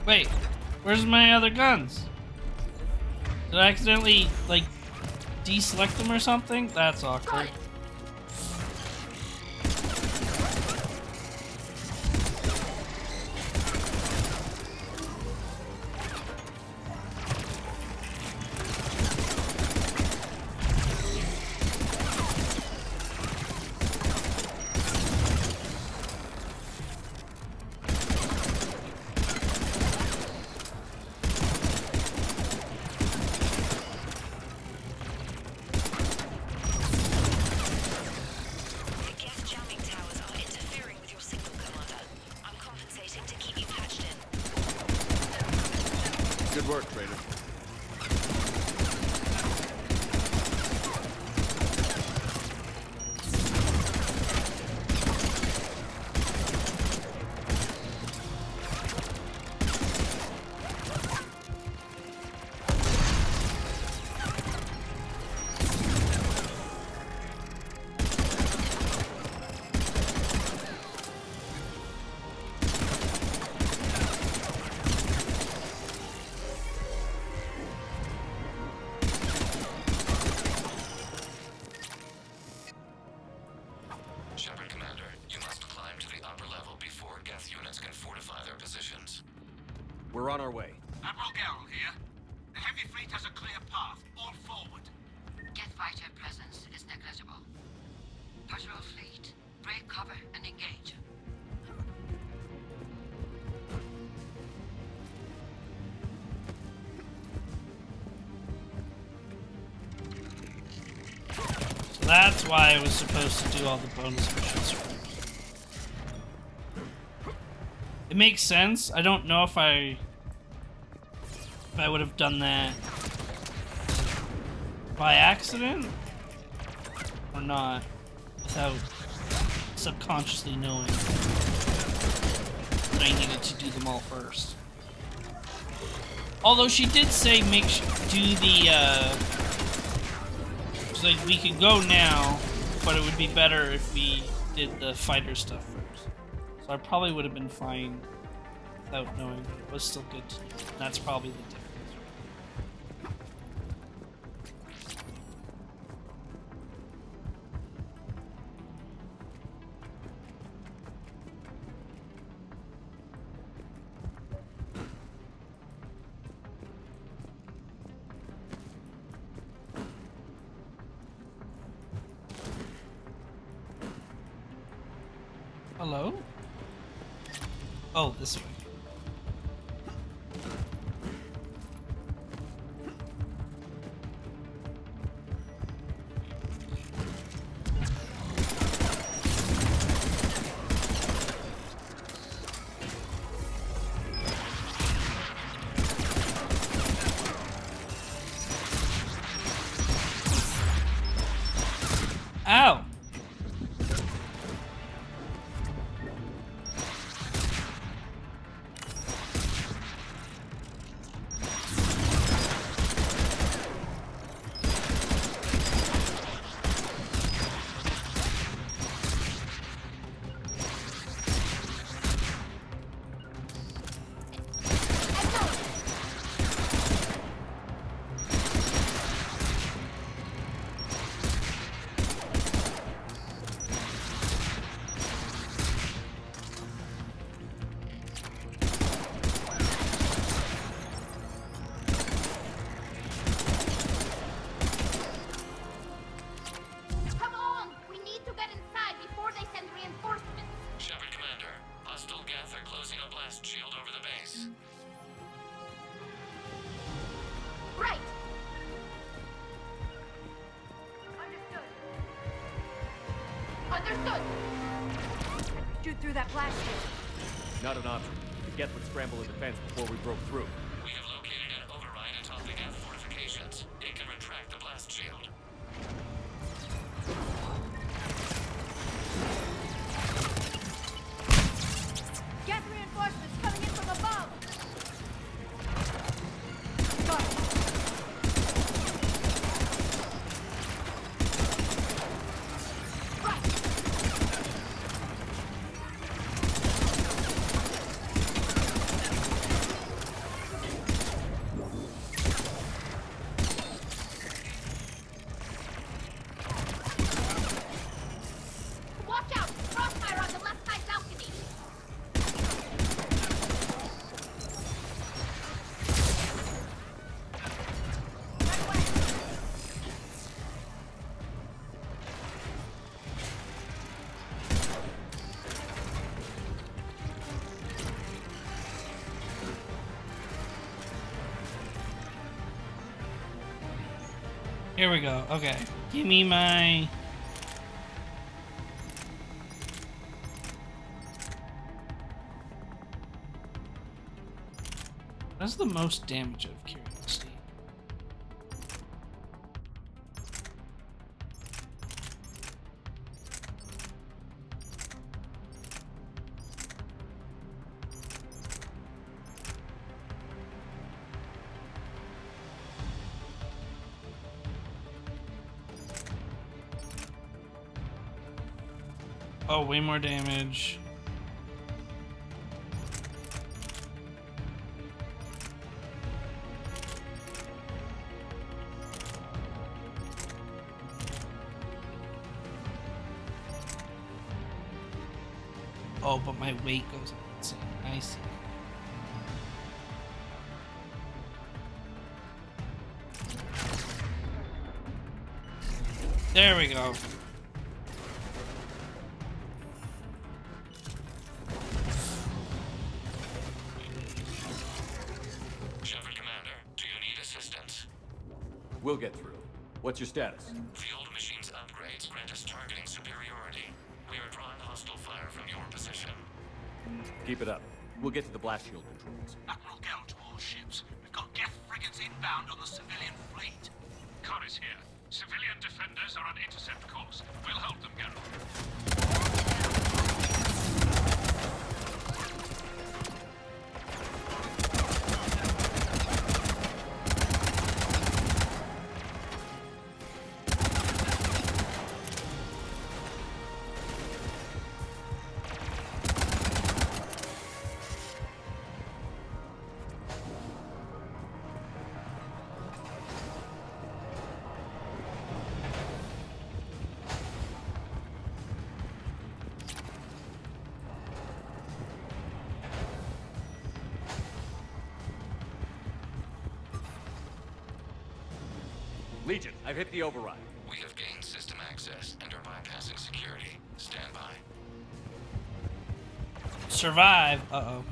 Speaker 6: Wait, where's my other guns? Did I accidentally, like, deselect them or something? That's awkward.
Speaker 1: Good work, Trader.
Speaker 3: We're on our way.
Speaker 16: Admiral Garrel here. The heavy fleet has a clear path. All forward.
Speaker 2: Geth fighter presence is negligible. Patrol fleet, break cover and engage.
Speaker 6: So that's why I was supposed to do all the bonus missions first. It makes sense. I don't know if I would have done that by accident or not, without subconsciously knowing that I needed to do them all first. Although she did say do the she's like, we could go now, but it would be better if we did the fighter stuff first. So I probably would have been fine without knowing, but it was still good to know. And that's probably the difference. Hello? Oh, this way.
Speaker 13: They're closing a blast shield over the base.
Speaker 7: Right! Understood!
Speaker 18: Shoot through that blast shield.
Speaker 3: Not an option. The Geth would scramble a defense before we broke through.
Speaker 13: We have located an override atop the Geth fortifications. It can retract the blast shield.
Speaker 18: Geth reinforcements coming in from above! Got it.
Speaker 7: Watch out! Crossfire on the left side balcony!
Speaker 6: Here we go. Okay. Give me my... That's the most damage of curiosity. Oh, way more damage. Oh, but my weight goes up insane. I see. There we go.
Speaker 13: Shepard Commander, do you need assistance?
Speaker 3: We'll get through. What's your status?
Speaker 13: The old machine's upgrades grant us targeting superiority. We are drawing hostile fire from your position.
Speaker 3: Keep it up. We'll get to the blast shield controls.
Speaker 4: Admiral, get onto all ships. We've got Geth frigates inbound on the civilian fleet.
Speaker 5: Corus here. Civilian defenders are on intercept course. We'll help them, Garrett.
Speaker 3: Legion, I've hit the override.
Speaker 13: We have gained system access and are bypassing security. Stand by.
Speaker 6: Survive. Uh-oh.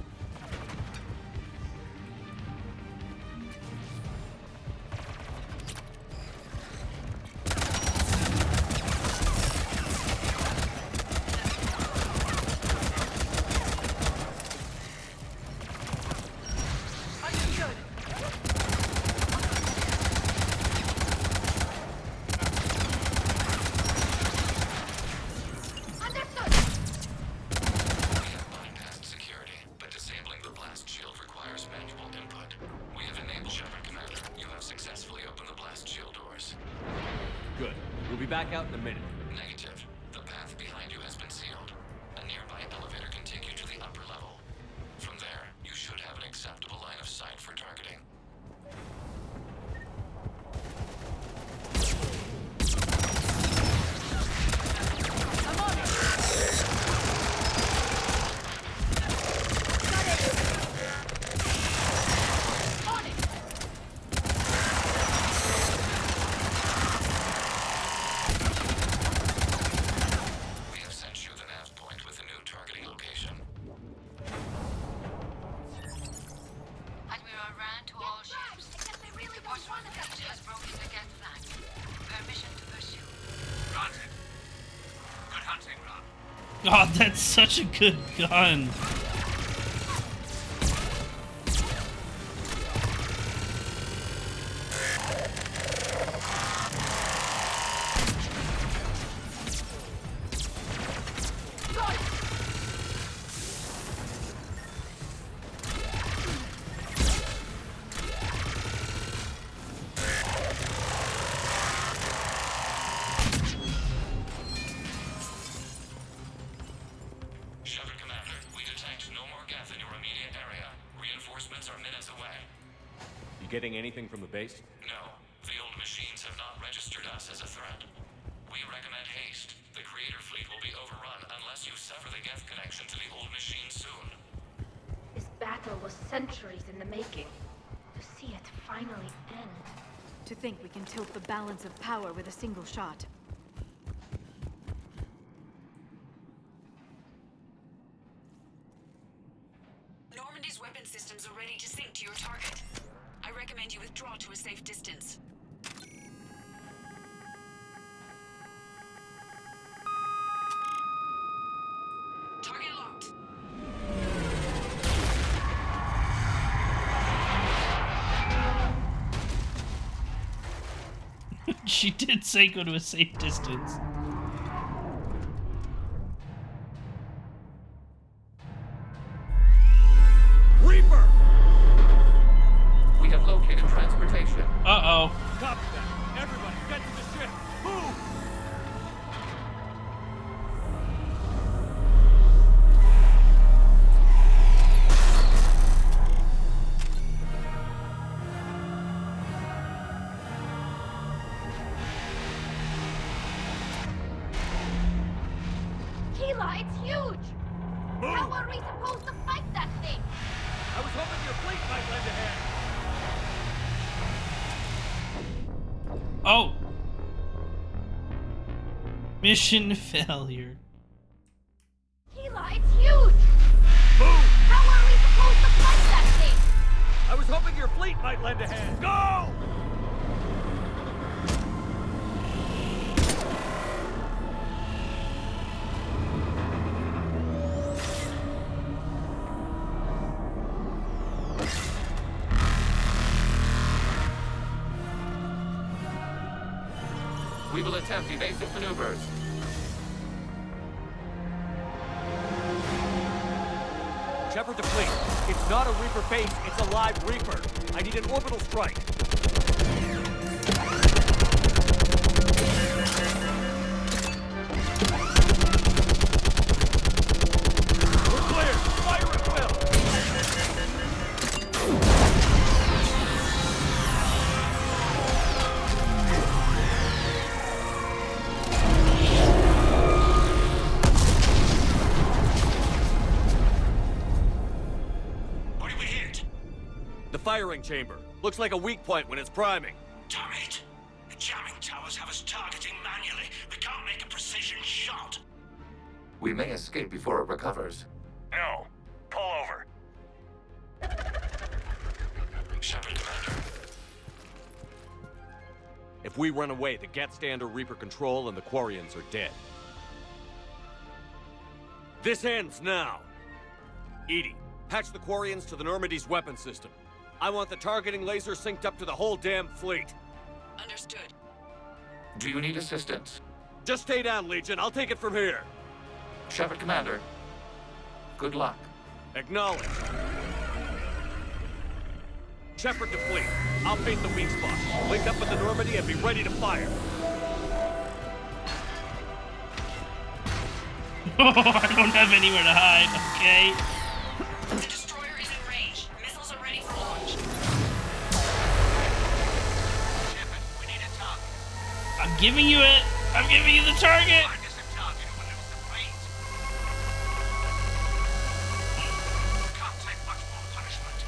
Speaker 3: Back out in a minute.
Speaker 13: Negative. The path behind you has been sealed. A nearby elevator can take you to the upper level. From there, you should have an acceptable line of sight for targeting.
Speaker 18: I'm on it! On it!
Speaker 6: God, that's such a good gun.
Speaker 13: Shepard Commander, we detect no more Geth in your immediate area. Reinforcements are minutes away.
Speaker 3: You getting anything from the base?
Speaker 13: No, the old machines have not registered us as a threat. We recommend haste. The Creator fleet will be overrun unless you sever the Geth connection to the old machine soon.
Speaker 7: This battle was centuries in the making. To see it finally end.
Speaker 18: To think we can tilt the balance of power with a single shot.
Speaker 11: Normandy's weapon systems are ready to sink to your target. I recommend you withdraw to a safe distance. Target locked.
Speaker 6: She did say go to a safe distance.
Speaker 3: Reaper!
Speaker 13: We have located transportation.
Speaker 6: Uh-oh.
Speaker 3: Copy that. Everybody, get to the ship. Move!
Speaker 7: Keela, it's huge!
Speaker 3: Move!
Speaker 7: How are we supposed to fight that thing?
Speaker 3: I was hoping your fleet might lend a hand.
Speaker 6: Oh. Mission failure.
Speaker 7: Keela, it's huge!
Speaker 3: Move!
Speaker 7: How are we supposed to fight that thing?
Speaker 3: I was hoping your fleet might lend a hand. Go!
Speaker 13: We will attempt evasive maneuvers.
Speaker 3: Shepard to fleet. It's not a Reaper base, it's a live Reaper. I need an orbital strike. We're clear. Fire at will.
Speaker 12: What did we hit?
Speaker 3: The firing chamber. Looks like a weak point when it's priming.
Speaker 12: Damn it! The jamming towers have us targeting manually. We can't make a precision shot.
Speaker 13: We may escape before it recovers.
Speaker 12: No. Pull over.
Speaker 13: Shepard Commander.
Speaker 3: If we run away, the Geth stay under Reaper control and the Quarians are dead. This ends now. Edie, patch the Quarians to the Normandy's weapon system. I want the targeting laser synced up to the whole damn fleet.
Speaker 11: Understood.
Speaker 13: Do you need assistance?
Speaker 3: Just stay down, Legion. I'll take it from here.
Speaker 13: Shepard Commander. Good luck.
Speaker 3: Acknowledge. Shepard to fleet. I'll paint the weak spot. Link up with the Normandy and be ready to fire.
Speaker 6: Oh, I don't have anywhere to hide, okay?
Speaker 11: The destroyer is in range. Missiles are ready for launch.
Speaker 4: Shepard, we need a target.
Speaker 6: I'm giving you it. I'm giving you the target.
Speaker 4: Find us a target or we'll lose the fleet. Can't take much more punishment.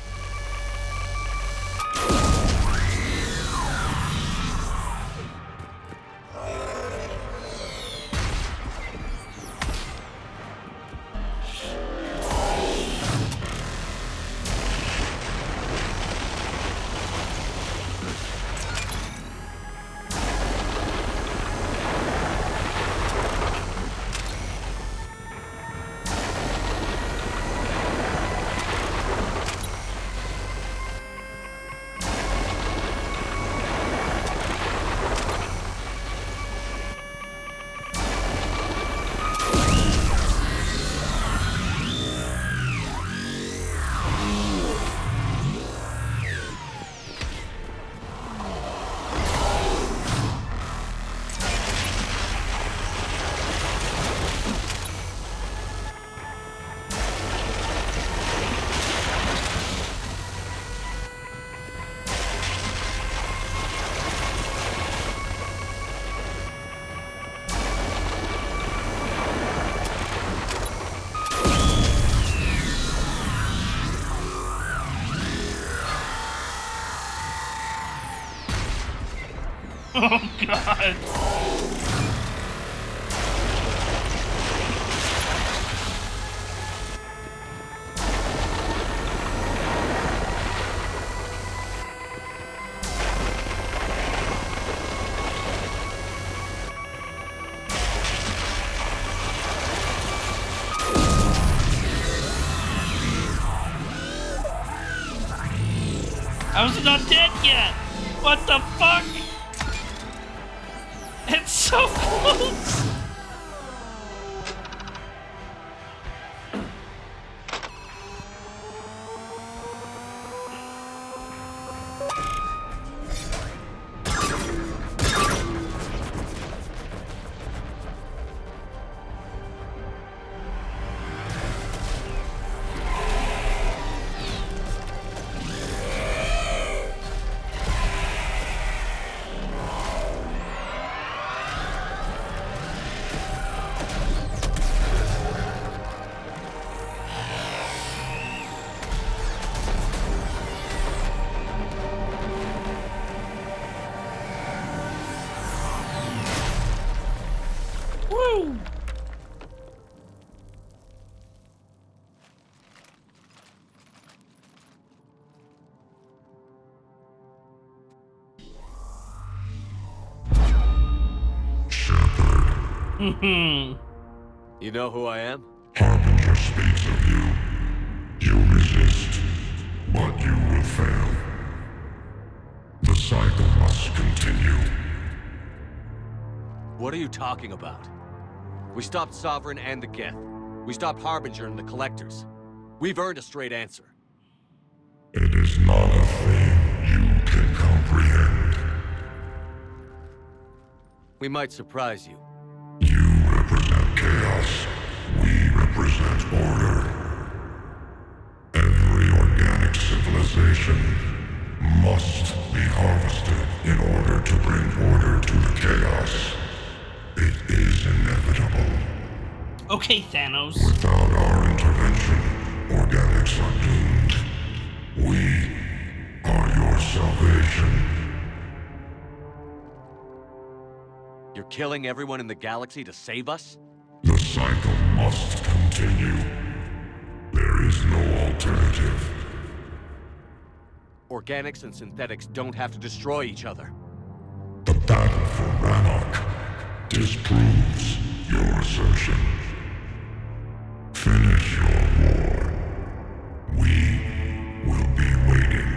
Speaker 6: Oh god. I was not dead yet! What the fuck? It's so close! Woo!
Speaker 3: You know who I am?
Speaker 8: Harbinger speaks of you. You resist, but you will fail. The cycle must continue.
Speaker 3: What are you talking about? We stopped Sovereign and the Geth. We stopped Harbinger and the Collectors. We've earned a straight answer.
Speaker 8: It is not a thing you can comprehend.
Speaker 3: We might surprise you.
Speaker 8: You represent chaos. We represent order. Every organic civilization must be harvested in order to bring order to the chaos. It is inevitable.
Speaker 6: Okay, Thanos.
Speaker 8: Without our intervention, organics are doomed. We are your salvation.
Speaker 3: You're killing everyone in the galaxy to save us?
Speaker 8: The cycle must continue. There is no alternative.
Speaker 3: Organics and synthetics don't have to destroy each other.
Speaker 8: The battle for Rannoch disproves your assertion. Finish your war. We will be waiting.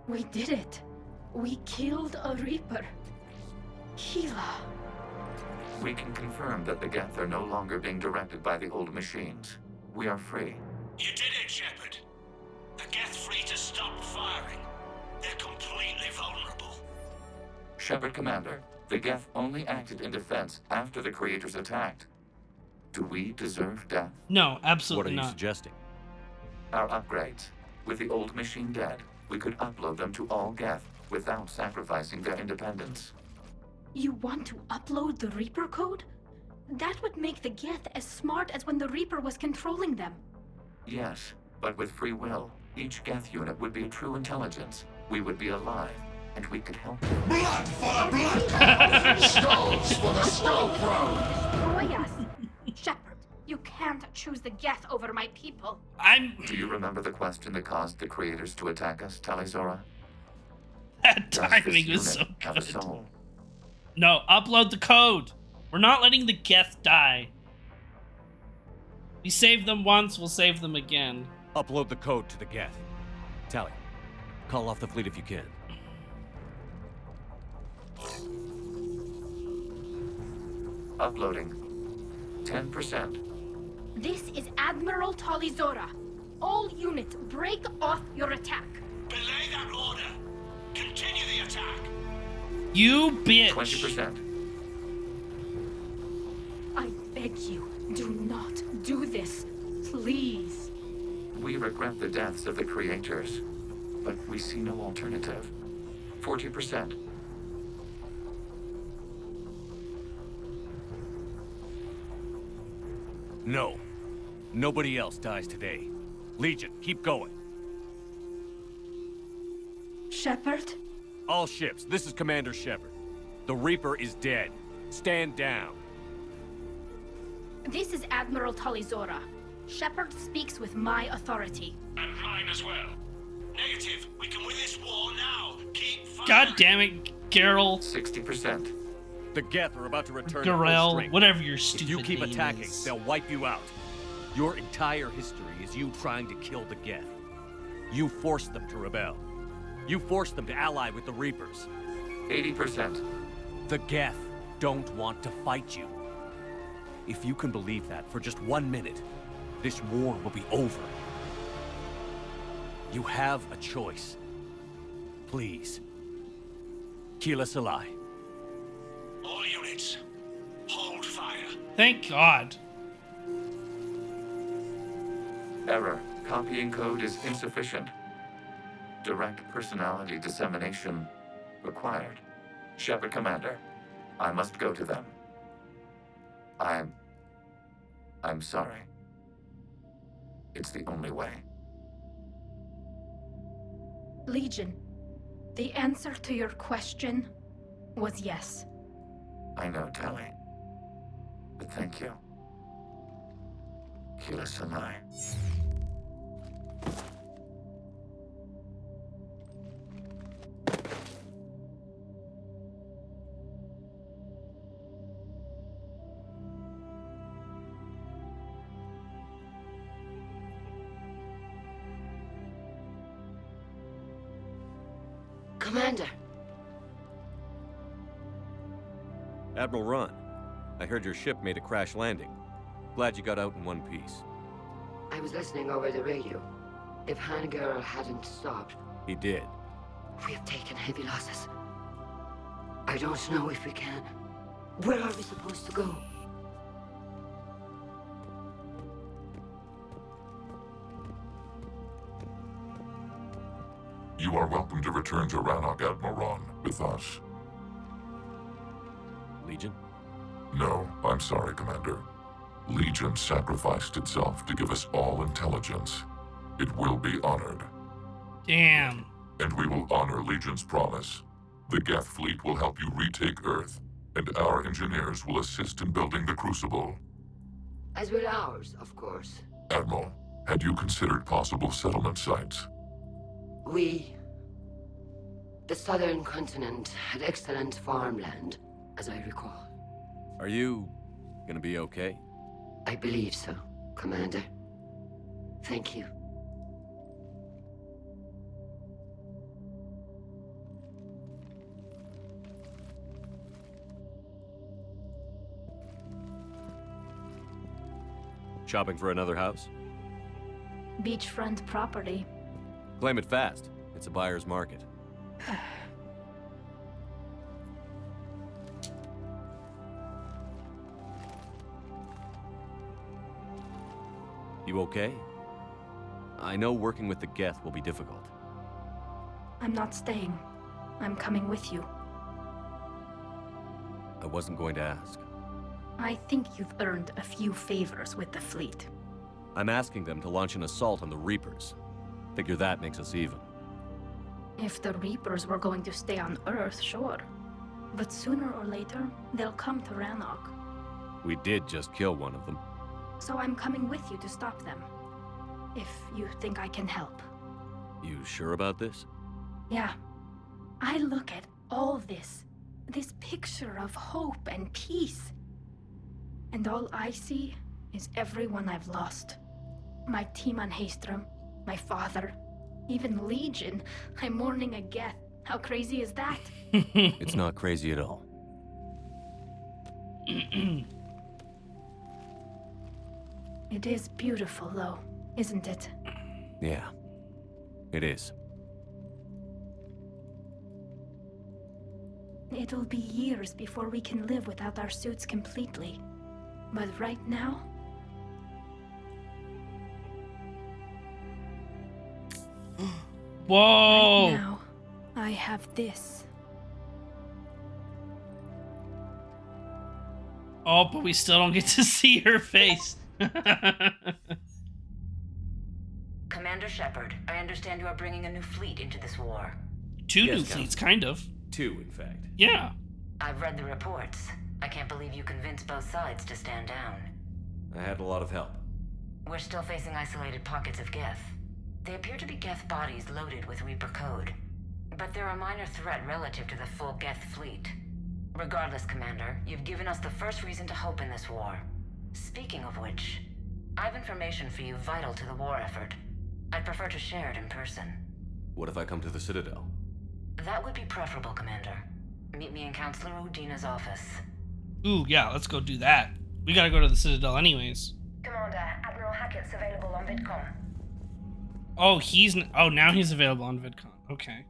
Speaker 7: We did it. We killed a Reaper. Gila.
Speaker 9: We can confirm that the Geth are no longer being directed by the old machines. We are free.
Speaker 12: You did it, Shepard. The Geth fleet has stopped firing. They're completely vulnerable.
Speaker 9: Shepard Commander, the Geth only acted in defense after the creators attacked. Do we deserve death?
Speaker 6: No, absolutely
Speaker 3: What are you
Speaker 6: not.
Speaker 3: suggesting?
Speaker 9: Our upgrades. With the old machine dead, we could upload them to all Geth without sacrificing their independence.
Speaker 7: You want to upload the Reaper code? That would make the Geth as smart as when the Reaper was controlling them.
Speaker 9: Yes, but with free will, each Geth unit would be a true intelligence. We would be alive, and we could help you.
Speaker 8: Blood for the blood! Skulls for the skull throne!
Speaker 7: Oh yes. Shepard, you can't choose the Geth over my people.
Speaker 9: Do you remember the question that caused the creators to attack us, Talizora?
Speaker 6: That
Speaker 9: Does this
Speaker 6: timing was so
Speaker 9: unit have a
Speaker 6: good.
Speaker 9: soul?
Speaker 6: No, upload the code. We're not letting the Geth die. We saved them once, we'll save them again.
Speaker 3: Upload the code to the Geth. Tally, call off the fleet if you can.
Speaker 9: Uploading. 10%.
Speaker 7: This is Admiral Talizora. All units, break off your attack.
Speaker 12: Belay that order. Continue the attack.
Speaker 6: You bitch.
Speaker 9: 20%.
Speaker 7: I beg you, do not do this. Please.
Speaker 9: We regret the deaths of the creators, but we see no alternative. 40%.
Speaker 3: No. Nobody else dies today. Legion, keep going.
Speaker 7: Shepard?
Speaker 3: All ships, this is Commander Shepard. The Reaper is dead. Stand down.
Speaker 7: This is Admiral Talizora. Shepard speaks with my authority.
Speaker 12: And mine as well. Negative. We can win this war now. Keep fighting.
Speaker 6: God damn it, Geralt.
Speaker 9: 60%.
Speaker 3: The Geth are about to return to full
Speaker 6: Garel,
Speaker 3: strength.
Speaker 6: whatever your stupid
Speaker 3: If you keep
Speaker 6: name
Speaker 3: attacking,
Speaker 6: is.
Speaker 3: they'll wipe you out. Your entire history is you trying to kill the Geth. You forced them to rebel. You forced them to ally with the Reapers.
Speaker 9: 80%.
Speaker 3: The Geth don't want to fight you. If you can believe that for just 1 minute, this war will be over. You have a choice. Please. Kill us alive.
Speaker 12: All units, hold fire.
Speaker 6: Thank God.
Speaker 9: Error. Copying code is insufficient. Direct personality dissemination required. Shepard Commander, I must go to them. I'm sorry. It's the only way.
Speaker 7: Legion, the answer to your question was yes.
Speaker 9: I know, Tali. But thank you. Kill us alive.
Speaker 2: Commander.
Speaker 3: Admiral Ron, I heard your ship made a crash landing. Glad you got out in one piece.
Speaker 2: I was listening over the radio. If Hanagar hadn't stopped,
Speaker 3: He did.
Speaker 2: we have taken heavy losses. I don't know if we can. Where are we supposed to go?
Speaker 8: You are welcome to return to Rannoch, Admiral Ron, with us.
Speaker 3: Legion?
Speaker 8: No, I'm sorry, Commander. Legion sacrificed itself to give us all intelligence. It will be honored.
Speaker 6: Damn.
Speaker 8: And we will honor Legion's promise. The Geth fleet will help you retake Earth, and our engineers will assist in building the Crucible.
Speaker 2: As will ours, of course.
Speaker 8: Admiral, had you considered possible settlement sites?
Speaker 2: The southern continent had excellent farmland, as I recall.
Speaker 3: Are you gonna be okay?
Speaker 2: I believe so, Commander. Thank you.
Speaker 3: Shopping for another house?
Speaker 7: Beachfront property.
Speaker 3: Claim it fast. It's a buyer's market. You okay? I know working with the Geth will be difficult.
Speaker 7: I'm not staying. I'm coming with you.
Speaker 3: I wasn't going to ask.
Speaker 7: I think you've earned a few favors with the fleet.
Speaker 3: I'm asking them to launch an assault on the Reapers. Figure that makes us even.
Speaker 7: If the Reapers were going to stay on Earth, sure. But sooner or later, they'll come to Rannoch.
Speaker 3: We did just kill one of them.
Speaker 7: So I'm coming with you to stop them. If you think I can help.
Speaker 3: You sure about this?
Speaker 7: Yeah. I look at all this picture of hope and peace. And all I see is everyone I've lost. My team on Haestrom, my father, even Legion. I'm mourning a Geth. How crazy is that?
Speaker 3: It's not crazy at all.
Speaker 7: It is beautiful, though, isn't it?
Speaker 3: Yeah, it is.
Speaker 7: It'll be years before we can live without our suits completely. But right now...
Speaker 6: Whoa!
Speaker 7: Right now, I have this.
Speaker 6: Oh, but we still don't get to see her face.
Speaker 10: Commander Shepard, I understand you are bringing a new fleet into this war.
Speaker 6: two
Speaker 3: Yes,
Speaker 6: new
Speaker 3: Count.
Speaker 6: fleets, kind of.
Speaker 3: 2, in fact.
Speaker 6: Yeah.
Speaker 24: I've read the reports. I can't believe you convinced both sides to stand down.
Speaker 3: I had a lot of help.
Speaker 24: We're still facing isolated pockets of Geth. They appear to be Geth bodies loaded with Reaper code. But they're a minor threat relative to the full Geth fleet. Regardless, Commander, you've given us the first reason to hope in this war. Speaking of which, I have information for you vital to the war effort. I'd prefer to share it in person.
Speaker 3: What if I come to the Citadel?
Speaker 24: That would be preferable, Commander. Meet me in Counselor Udina's office.
Speaker 6: Ooh, yeah, let's go do that. We gotta go to the Citadel anyways.
Speaker 19: Commander, Admiral Hackett's available on VidCon.
Speaker 6: Oh, now he's available on VidCon. Okay.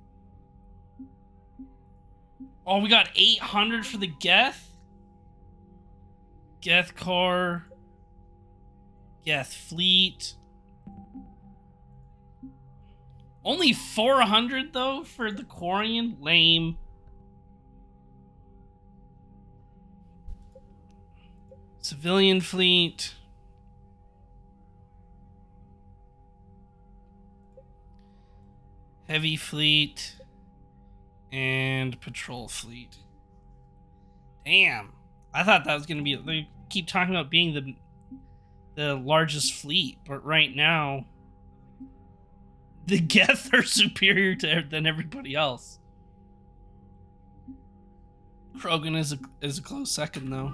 Speaker 6: Oh, we got 800 for the Geth? Geth Corps. Geth Fleet. Only 400 though for the Quarian? Lame. Civilian fleet. Heavy fleet. And patrol fleet. Damn. I thought that was going to be... They keep talking about being the largest fleet, but right now the Geth are superior than everybody else. Krogan is a close second though.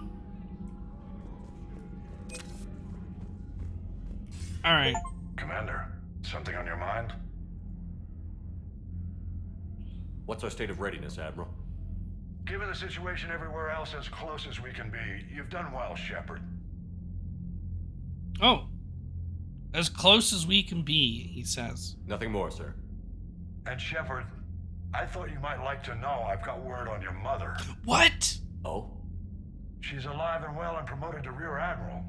Speaker 6: All right.
Speaker 16: Commander, something on your mind?
Speaker 3: What's our state of readiness, Admiral?
Speaker 16: Given the situation everywhere else, as close as we can be, you've done well, Shepard.
Speaker 6: Oh. As close as we can be, he says.
Speaker 3: Nothing more, sir.
Speaker 16: And Shepard, I thought you might like to know I've got word on your mother.
Speaker 6: What?
Speaker 3: Oh?
Speaker 16: She's alive and well and promoted to Rear Admiral.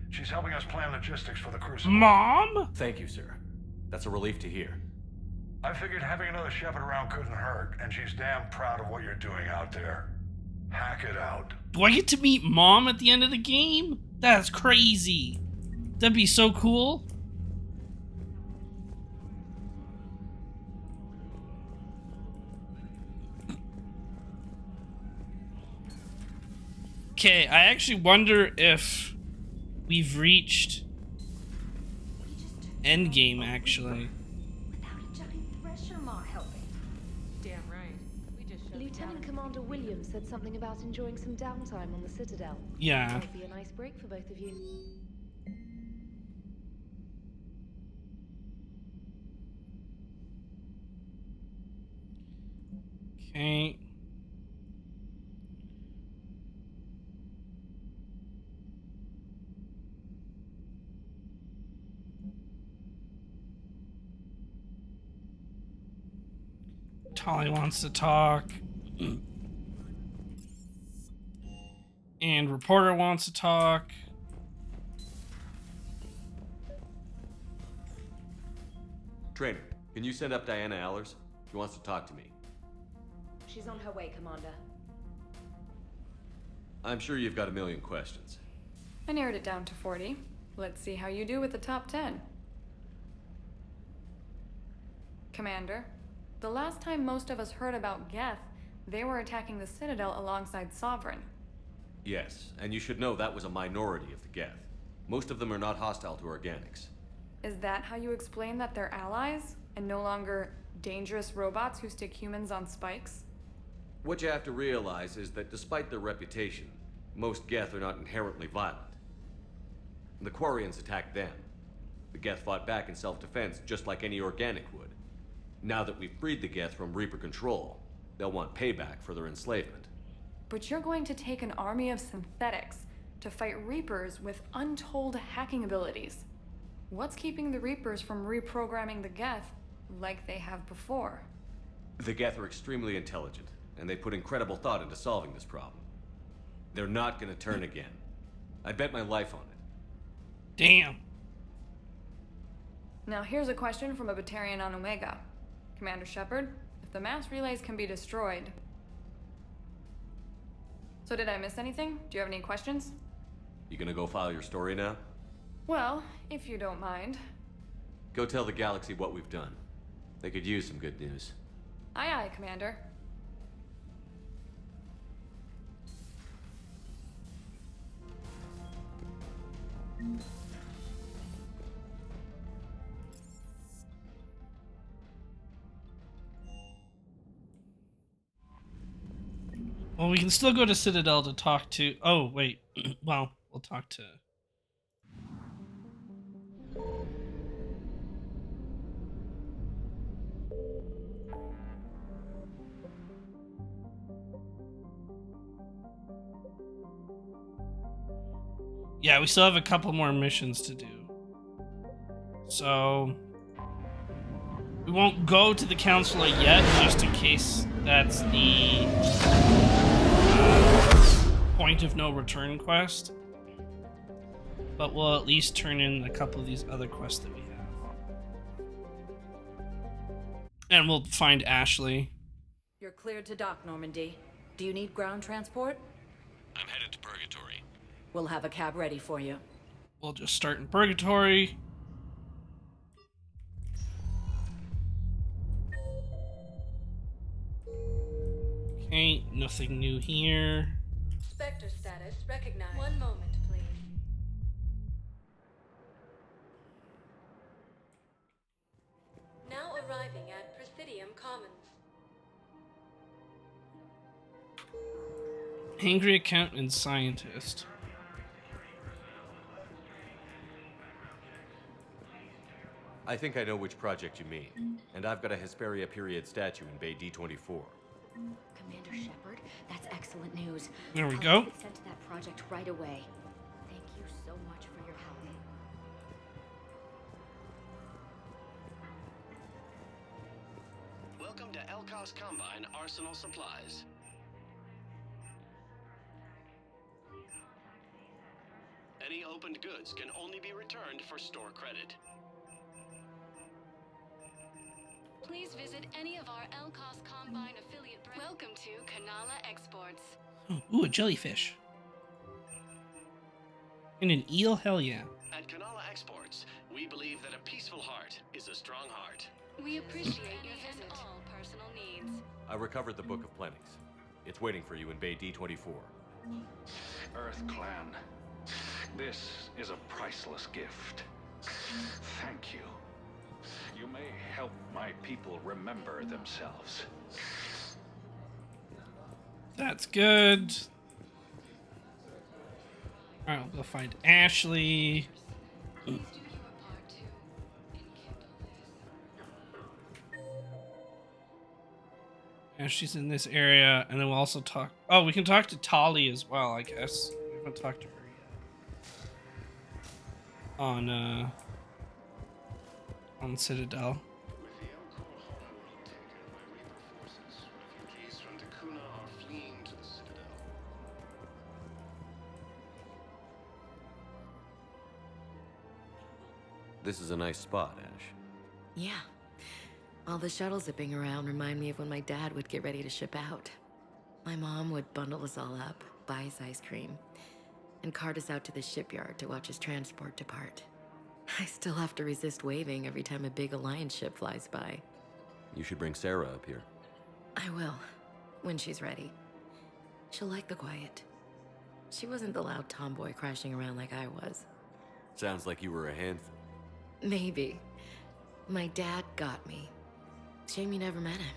Speaker 16: She's helping us plan logistics for the Crucible.
Speaker 6: Mom?
Speaker 3: Thank you, sir. That's a relief to hear.
Speaker 16: I figured having another Shepard around couldn't hurt, and she's damn proud of what you're doing out there. Hack it out.
Speaker 6: Do I get to meet Mom at the end of the game? That's crazy. That'd be so cool. Okay, I actually wonder if we've reached endgame, actually.
Speaker 19: Damn right. Lieutenant Commander Williams said something about enjoying some downtime on the Citadel.
Speaker 6: Yeah.
Speaker 19: That'd be a nice break for both of you.
Speaker 6: Okay. Tali wants to talk. And reporter wants to talk.
Speaker 3: Trainer, can you send up Diana Allers? She wants to talk to me.
Speaker 19: She's on her way, Commander.
Speaker 3: I'm sure you've got a million questions.
Speaker 10: I narrowed it down to 40. Let's see how you do with the top 10. Commander, the last time most of us heard about Geth, they were attacking the Citadel alongside Sovereign.
Speaker 3: Yes, and you should know that was a minority of the Geth. Most of them are not hostile to organics.
Speaker 10: Is that how you explain that they're allies, and no longer dangerous robots who stick humans on spikes?
Speaker 3: What you have to realize is that despite their reputation, most Geth are not inherently violent. The Quarians attacked them. The Geth fought back in self-defense just like any organic would. Now that we've freed the Geth from Reaper control, they'll want payback for their enslavement.
Speaker 10: But you're going to take an army of synthetics to fight Reapers with untold hacking abilities. What's keeping the Reapers from reprogramming the Geth like they have before?
Speaker 3: The Geth are extremely intelligent, and they put incredible thought into solving this problem. They're not gonna turn again. I'd bet my life on it.
Speaker 6: Damn.
Speaker 10: Now here's a question from a Batarian on Omega. Commander Shepard, if the mass relays can be destroyed... So did I miss anything? Do you have any questions?
Speaker 3: You gonna go file your story now?
Speaker 10: Well, if you don't mind.
Speaker 3: Go tell the galaxy what we've done. They could use some good news.
Speaker 10: Aye, aye, Commander.
Speaker 6: Well, we can still go to Citadel to talk to... Oh, wait. Well, we'll talk to... Yeah, we still have a couple more missions to do. So... we won't go to the Counselor yet, just in case that's the point of no return quest. But we'll at least turn in a couple of these other quests that we have. And we'll find Ashley.
Speaker 17: You're cleared to dock, Normandy. Do you need ground transport?
Speaker 3: I'm headed to Purgatory.
Speaker 17: We'll have a cab ready for you.
Speaker 6: We'll just start in Purgatory. Okay, nothing new here.
Speaker 19: Spectre status recognized. One moment, please. Now arriving at Presidium Commons.
Speaker 6: Angry accountant scientist.
Speaker 3: I think I know which project you mean. And I've got a Hesperia period statue in Bay D24.
Speaker 20: Commander Shepard, that's excellent news.
Speaker 6: There we
Speaker 20: I'll
Speaker 6: go.
Speaker 20: get sent to that project right away. Thank you so much for your help.
Speaker 21: Welcome to Elkos Combine Arsenal Supplies. Any opened goods can only be returned for store credit.
Speaker 22: Please visit any of our Elkos Combine affiliate brands. Welcome to Kanala Exports.
Speaker 6: Ooh, a jellyfish. And an eel, hell yeah.
Speaker 21: At Kanala Exports, we believe that a peaceful heart is a strong heart.
Speaker 22: We appreciate your visit. All personal needs.
Speaker 3: I recovered the Book of Plenties. It's waiting for you in Bay D24.
Speaker 25: Earth Clan, this is a priceless gift. Thank you. You may help my people remember themselves.
Speaker 6: That's good. Alright, we'll go find Ashley. Ashley's in this area, and then we'll also talk... Oh, we can talk to Tali as well, I guess. We haven't talked to her yet. On Citadel.
Speaker 3: This is a nice spot, Ash.
Speaker 20: Yeah. All the shuttles zipping around remind me of when my dad would get ready to ship out. My mom would bundle us all up, buy us ice cream, and cart us out to the shipyard to watch his transport depart. I still have to resist waving every time a big Alliance ship flies by.
Speaker 3: You should bring Sarah up here.
Speaker 20: I will, when she's ready. She'll like the quiet. She wasn't the loud tomboy crashing around like I was.
Speaker 3: Sounds like you were a handful.
Speaker 20: Maybe. My dad got me. Shame you never met him.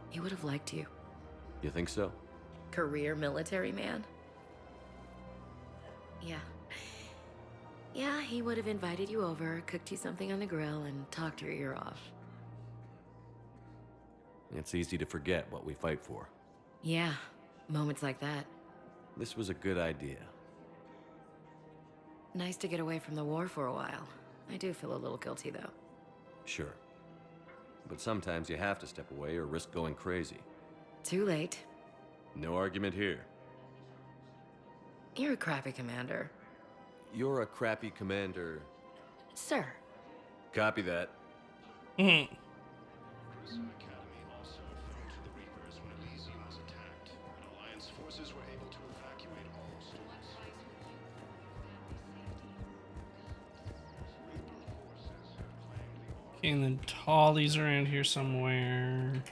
Speaker 20: He would have liked you.
Speaker 3: You think so?
Speaker 20: Career military man? Yeah. Yeah, he would have invited you over, cooked you something on the grill, and talked your ear off.
Speaker 3: It's easy to forget what we fight for.
Speaker 20: Yeah, moments like that.
Speaker 3: This was a good idea.
Speaker 20: Nice to get away from the war for a while. I do feel a little guilty, though.
Speaker 3: Sure. But sometimes you have to step away or risk going crazy.
Speaker 20: Too late.
Speaker 3: No argument here.
Speaker 20: You're a crappy commander.
Speaker 3: You're a crappy commander.
Speaker 20: Sir.
Speaker 3: Copy that.
Speaker 6: Okay, and then Tali's around here somewhere.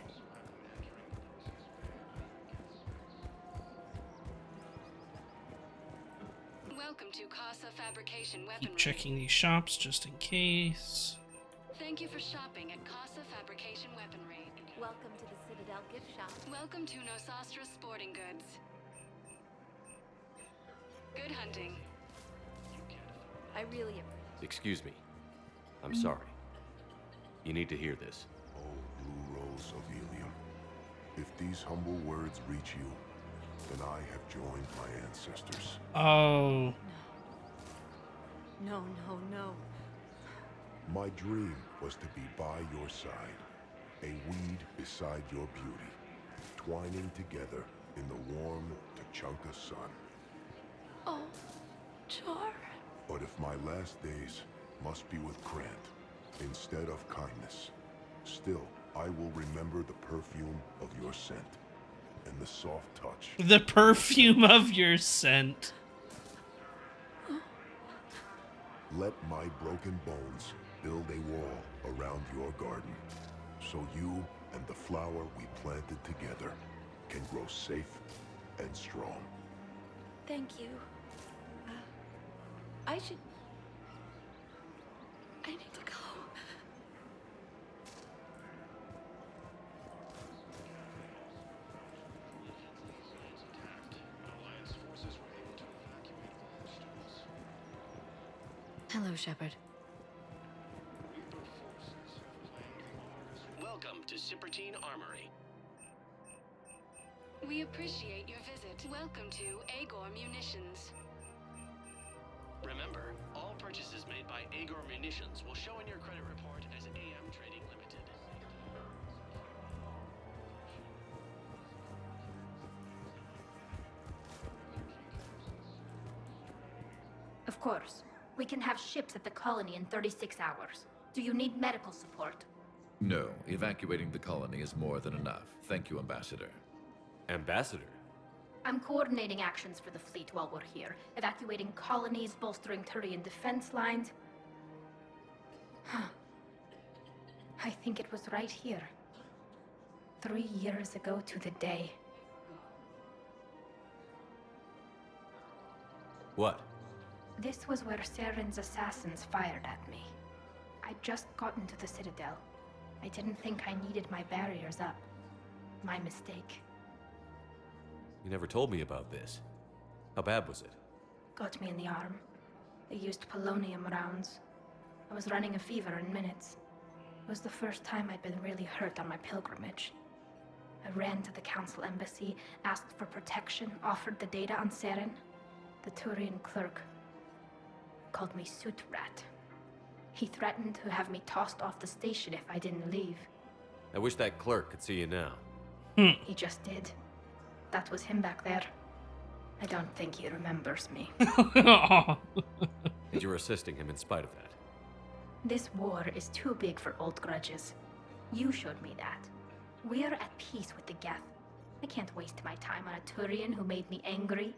Speaker 6: Checking these shops just in case.
Speaker 22: Thank you for shopping at Casa Fabrication Weaponry.
Speaker 7: Welcome to the Citadel gift shop.
Speaker 22: Welcome to Nosastra Sporting Goods. Good hunting.
Speaker 7: I really appreciate.
Speaker 3: Excuse me. I'm sorry. You need to hear this.
Speaker 8: Oh, Blue Rose of Helium. If these humble words reach you, then I have joined my ancestors.
Speaker 6: Oh.
Speaker 18: No, no, no.
Speaker 8: My dream was to be by your side, a weed beside your beauty, twining together in the warm Tachanka sun.
Speaker 18: Oh, Char.
Speaker 8: But if my last days must be with Krant instead of kindness, still I will remember the perfume of your scent and the soft touch.
Speaker 6: The perfume of your scent.
Speaker 8: Let my broken bones build a wall around your garden, so you and the flower we planted together can grow safe and strong.
Speaker 18: Thank you. I need to go.
Speaker 20: Hello, Shepard.
Speaker 21: Welcome to Sippertine Armory.
Speaker 22: We appreciate your visit. Welcome to Agor Munitions.
Speaker 21: Remember, all purchases made by Agor Munitions will show in your credit report as AM Trading Limited.
Speaker 7: Of course. We can have ships at the colony in 36 hours. Do you need medical support?
Speaker 1: No, evacuating the colony is more than enough. Thank you, Ambassador.
Speaker 3: Ambassador?
Speaker 7: I'm coordinating actions for the fleet while we're here. Evacuating colonies, bolstering Turian defense lines. I think it was right here. 3 years ago to the day.
Speaker 3: What?
Speaker 7: This was where Saren's assassins fired at me. I'd just gotten to the Citadel. I didn't think I needed my barriers up. My mistake.
Speaker 3: You never told me about this. How bad was it?
Speaker 7: Got me in the arm. They used polonium rounds. I was running a fever in minutes. It was the first time I'd been really hurt on my pilgrimage. I ran to the Council embassy, asked for protection, offered the data on Saren. The Turian clerk called me Soot Rat. He threatened to have me tossed off the station if I didn't leave.
Speaker 3: I wish that clerk could see you now.
Speaker 7: He just did. That was him back there. I don't think he remembers me.
Speaker 3: And you're assisting him in spite of that.
Speaker 7: This war is too big for old grudges. You showed me that. We're at peace with the Geth. I can't waste my time on a Turian who made me angry.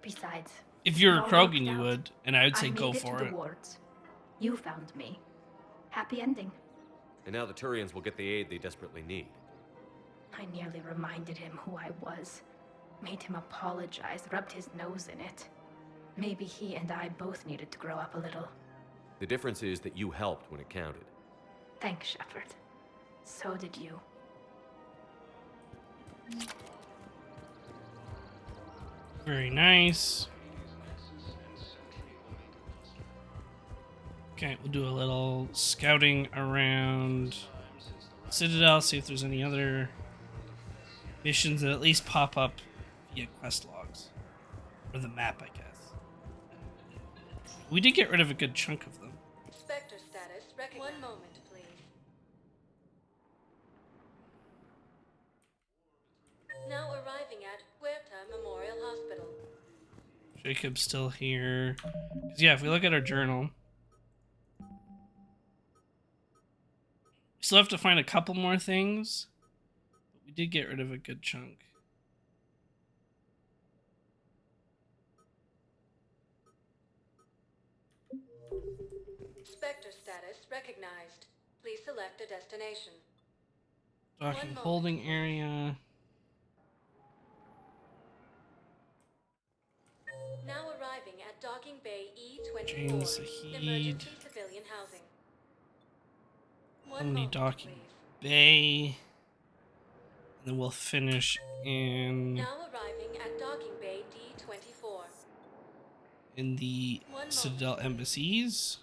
Speaker 7: Besides,
Speaker 6: If you were
Speaker 7: all
Speaker 6: Krogan,
Speaker 7: worked
Speaker 6: you
Speaker 7: out.
Speaker 6: would, and I would say
Speaker 7: I
Speaker 6: go
Speaker 7: made it
Speaker 6: for
Speaker 7: to
Speaker 6: it.
Speaker 7: the wards. You found me. Happy ending.
Speaker 3: And now the Turians will get the aid they desperately need.
Speaker 7: I nearly reminded him who I was. Made him apologize, rubbed his nose in it. Maybe he and I both needed to grow up a little.
Speaker 3: The difference is that you helped when it counted.
Speaker 7: Thanks, Shepard. So did you.
Speaker 6: Very nice. Okay, we'll do a little scouting around Citadel, see if there's any other missions that at least pop up via quest logs. Or the map, I guess. We did get rid of a good chunk of them.
Speaker 5: Spectre status recognized. 1 moment, please. Now arriving at Huerta Memorial Hospital.
Speaker 6: Jacob's still here. 'Cause yeah, if we look at our journal, we still have to find a couple more things, but we did get rid of a good chunk.
Speaker 5: Spectre status recognized. Please select a destination.
Speaker 6: Docking holding area.
Speaker 5: Now arriving at Docking Bay
Speaker 6: James
Speaker 5: E24.
Speaker 6: Zahid.
Speaker 5: Emergency civilian housing.
Speaker 6: Only Docking Bay. And then we'll finish in
Speaker 5: Now arriving at Docking Bay D24.
Speaker 6: in the Citadel embassies.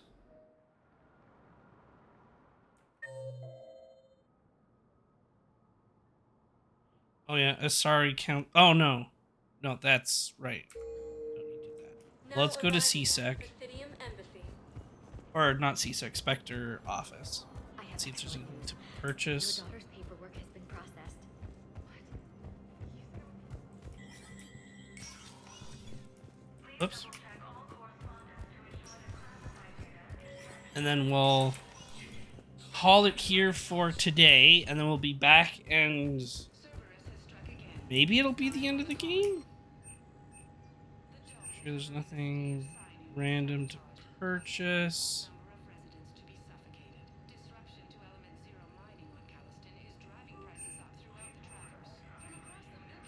Speaker 6: Oh yeah, Asari count. Oh no, no, that's right. Don't need to do that. Let's go to CSEC, or not CSEC, Spectre office. See if there's anything to purchase.
Speaker 11: Your daughter's paperwork has been processed.
Speaker 6: Oops. And then we'll call it here for today, and then we'll be back, and maybe it'll be the end of the game? Sure, there's nothing random to purchase.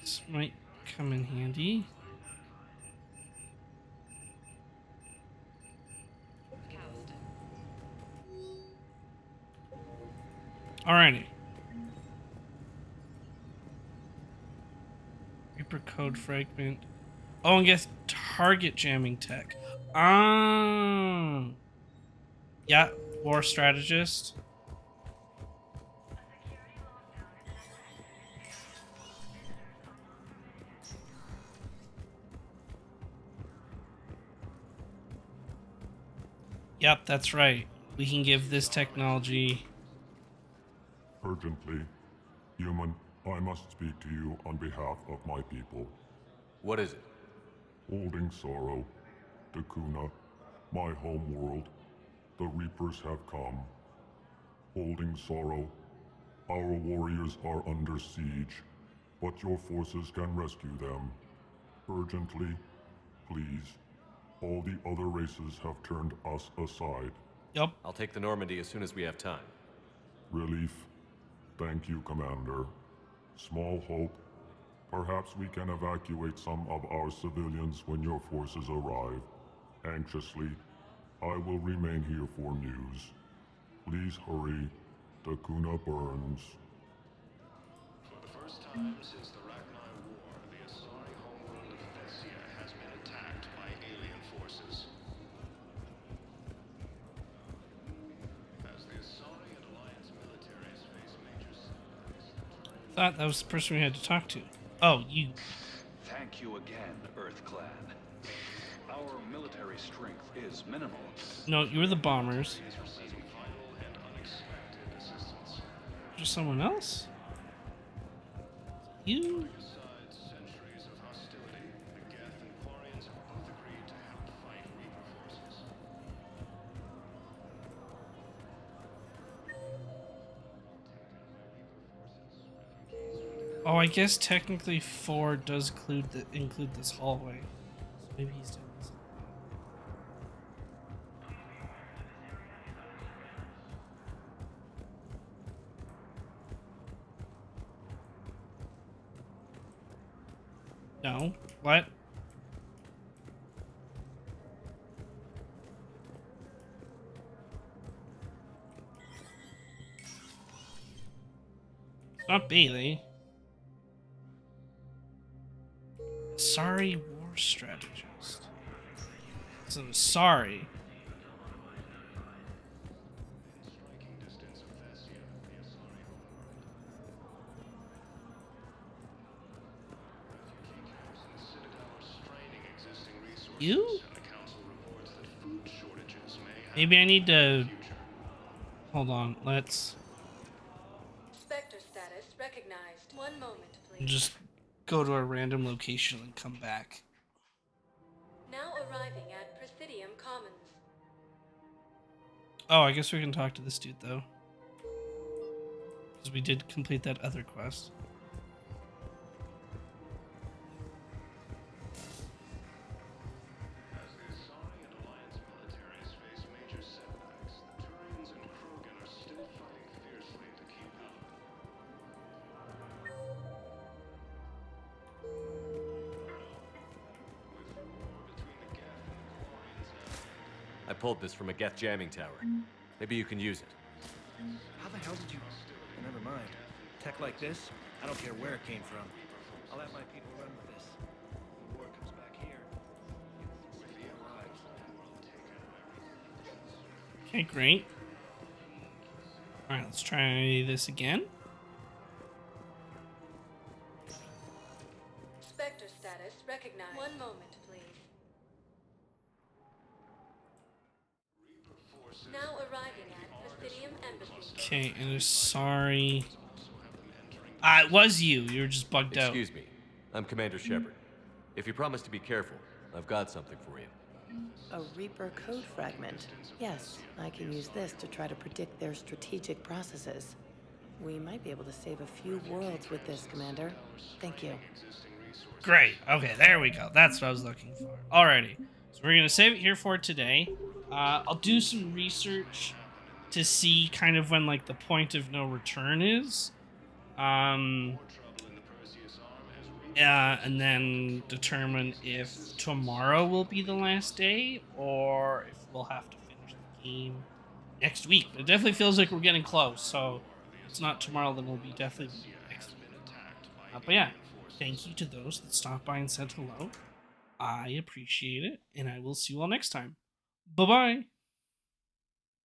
Speaker 6: This might come in handy. Alrighty. Reaper code fragment. Oh, and guess target jamming tech. Ah. Yeah, war strategist. Yep, that's right. We can give this technology.
Speaker 8: Urgently, human, I must speak to you on behalf of my people.
Speaker 3: What is it?
Speaker 8: Holding sorrow, Dakuna, my home world, the Reapers have come. Holding sorrow, our warriors are under siege, but your forces can rescue them. Urgently, please. All the other races have turned us aside.
Speaker 6: Yep.
Speaker 3: I'll take the Normandy as soon as we have time.
Speaker 8: Relief. Thank you, Commander. Small hope. Perhaps we can evacuate some of our civilians when your forces arrive. Anxiously, I will remain here for news. Please hurry. Dakuna burns.
Speaker 21: For the first time since the Rachni War, the Asari homeworld of Thessia has been attacked by alien forces. As the Asari and Alliance militaries face major setbacks,
Speaker 6: Thought that was the person we had to talk to. Oh, you.
Speaker 25: Thank you again, Earth Clan. Our military strength is minimal.
Speaker 6: No, you were the bombers.
Speaker 21: is receiving vital and unexpected assistance.
Speaker 6: Just someone else? You?
Speaker 21: Besides centuries of hostility, the Geth and Quarians have both agreed to help fight Reaper forces.
Speaker 6: Oh, I guess technically 4 does include this hallway. So maybe he's doing this. No. What? It's not Bailey. Sorry, war strategist. So sorry. You? Maybe I need to. Hold on. Let's
Speaker 5: Spectre status recognized. 1 moment, please.
Speaker 6: just go to a random location and come back.
Speaker 5: Now arriving at Presidium Commons.
Speaker 6: Oh, I guess we can talk to this dude though, because we did complete that other quest.
Speaker 21: As the Asari and Alliance militaries face major setbacks, the Turians and Krogan are still fighting fiercely to keep up. With war
Speaker 3: pulled this from a Geth jamming tower. Maybe you can use it.
Speaker 4: How the hell did you... Never mind. Tech like this, I don't care where it came from. I'll have my people run with this. When war comes back here, it arrives.
Speaker 6: Okay, great. Alright, let's try this again.
Speaker 5: Spectre status recognized. One moment, please. Now arriving at Presidium Embassy.
Speaker 6: Okay, and sorry. It was you. You were just bugged out.
Speaker 3: Excuse me. I'm Commander Shepard. If you promise to be careful, I've got something for you.
Speaker 13: A Reaper code fragment. Yes, I can use this to try to predict their strategic processes. We might be able to save a few worlds with this, Commander. Thank you.
Speaker 6: Great. Okay, there we go. That's what I was looking for. Alrighty. So we're going to save it here for today. I'll do some research to see kind of when, like, the point of no return is. And then determine if tomorrow will be the last day or if we'll have to finish the game next week. It definitely feels like we're getting close, so if it's not tomorrow, then it'll be definitely next week. But yeah, thank you to those that stopped by and said hello. I appreciate it, and I will see you all next time. Bye-bye!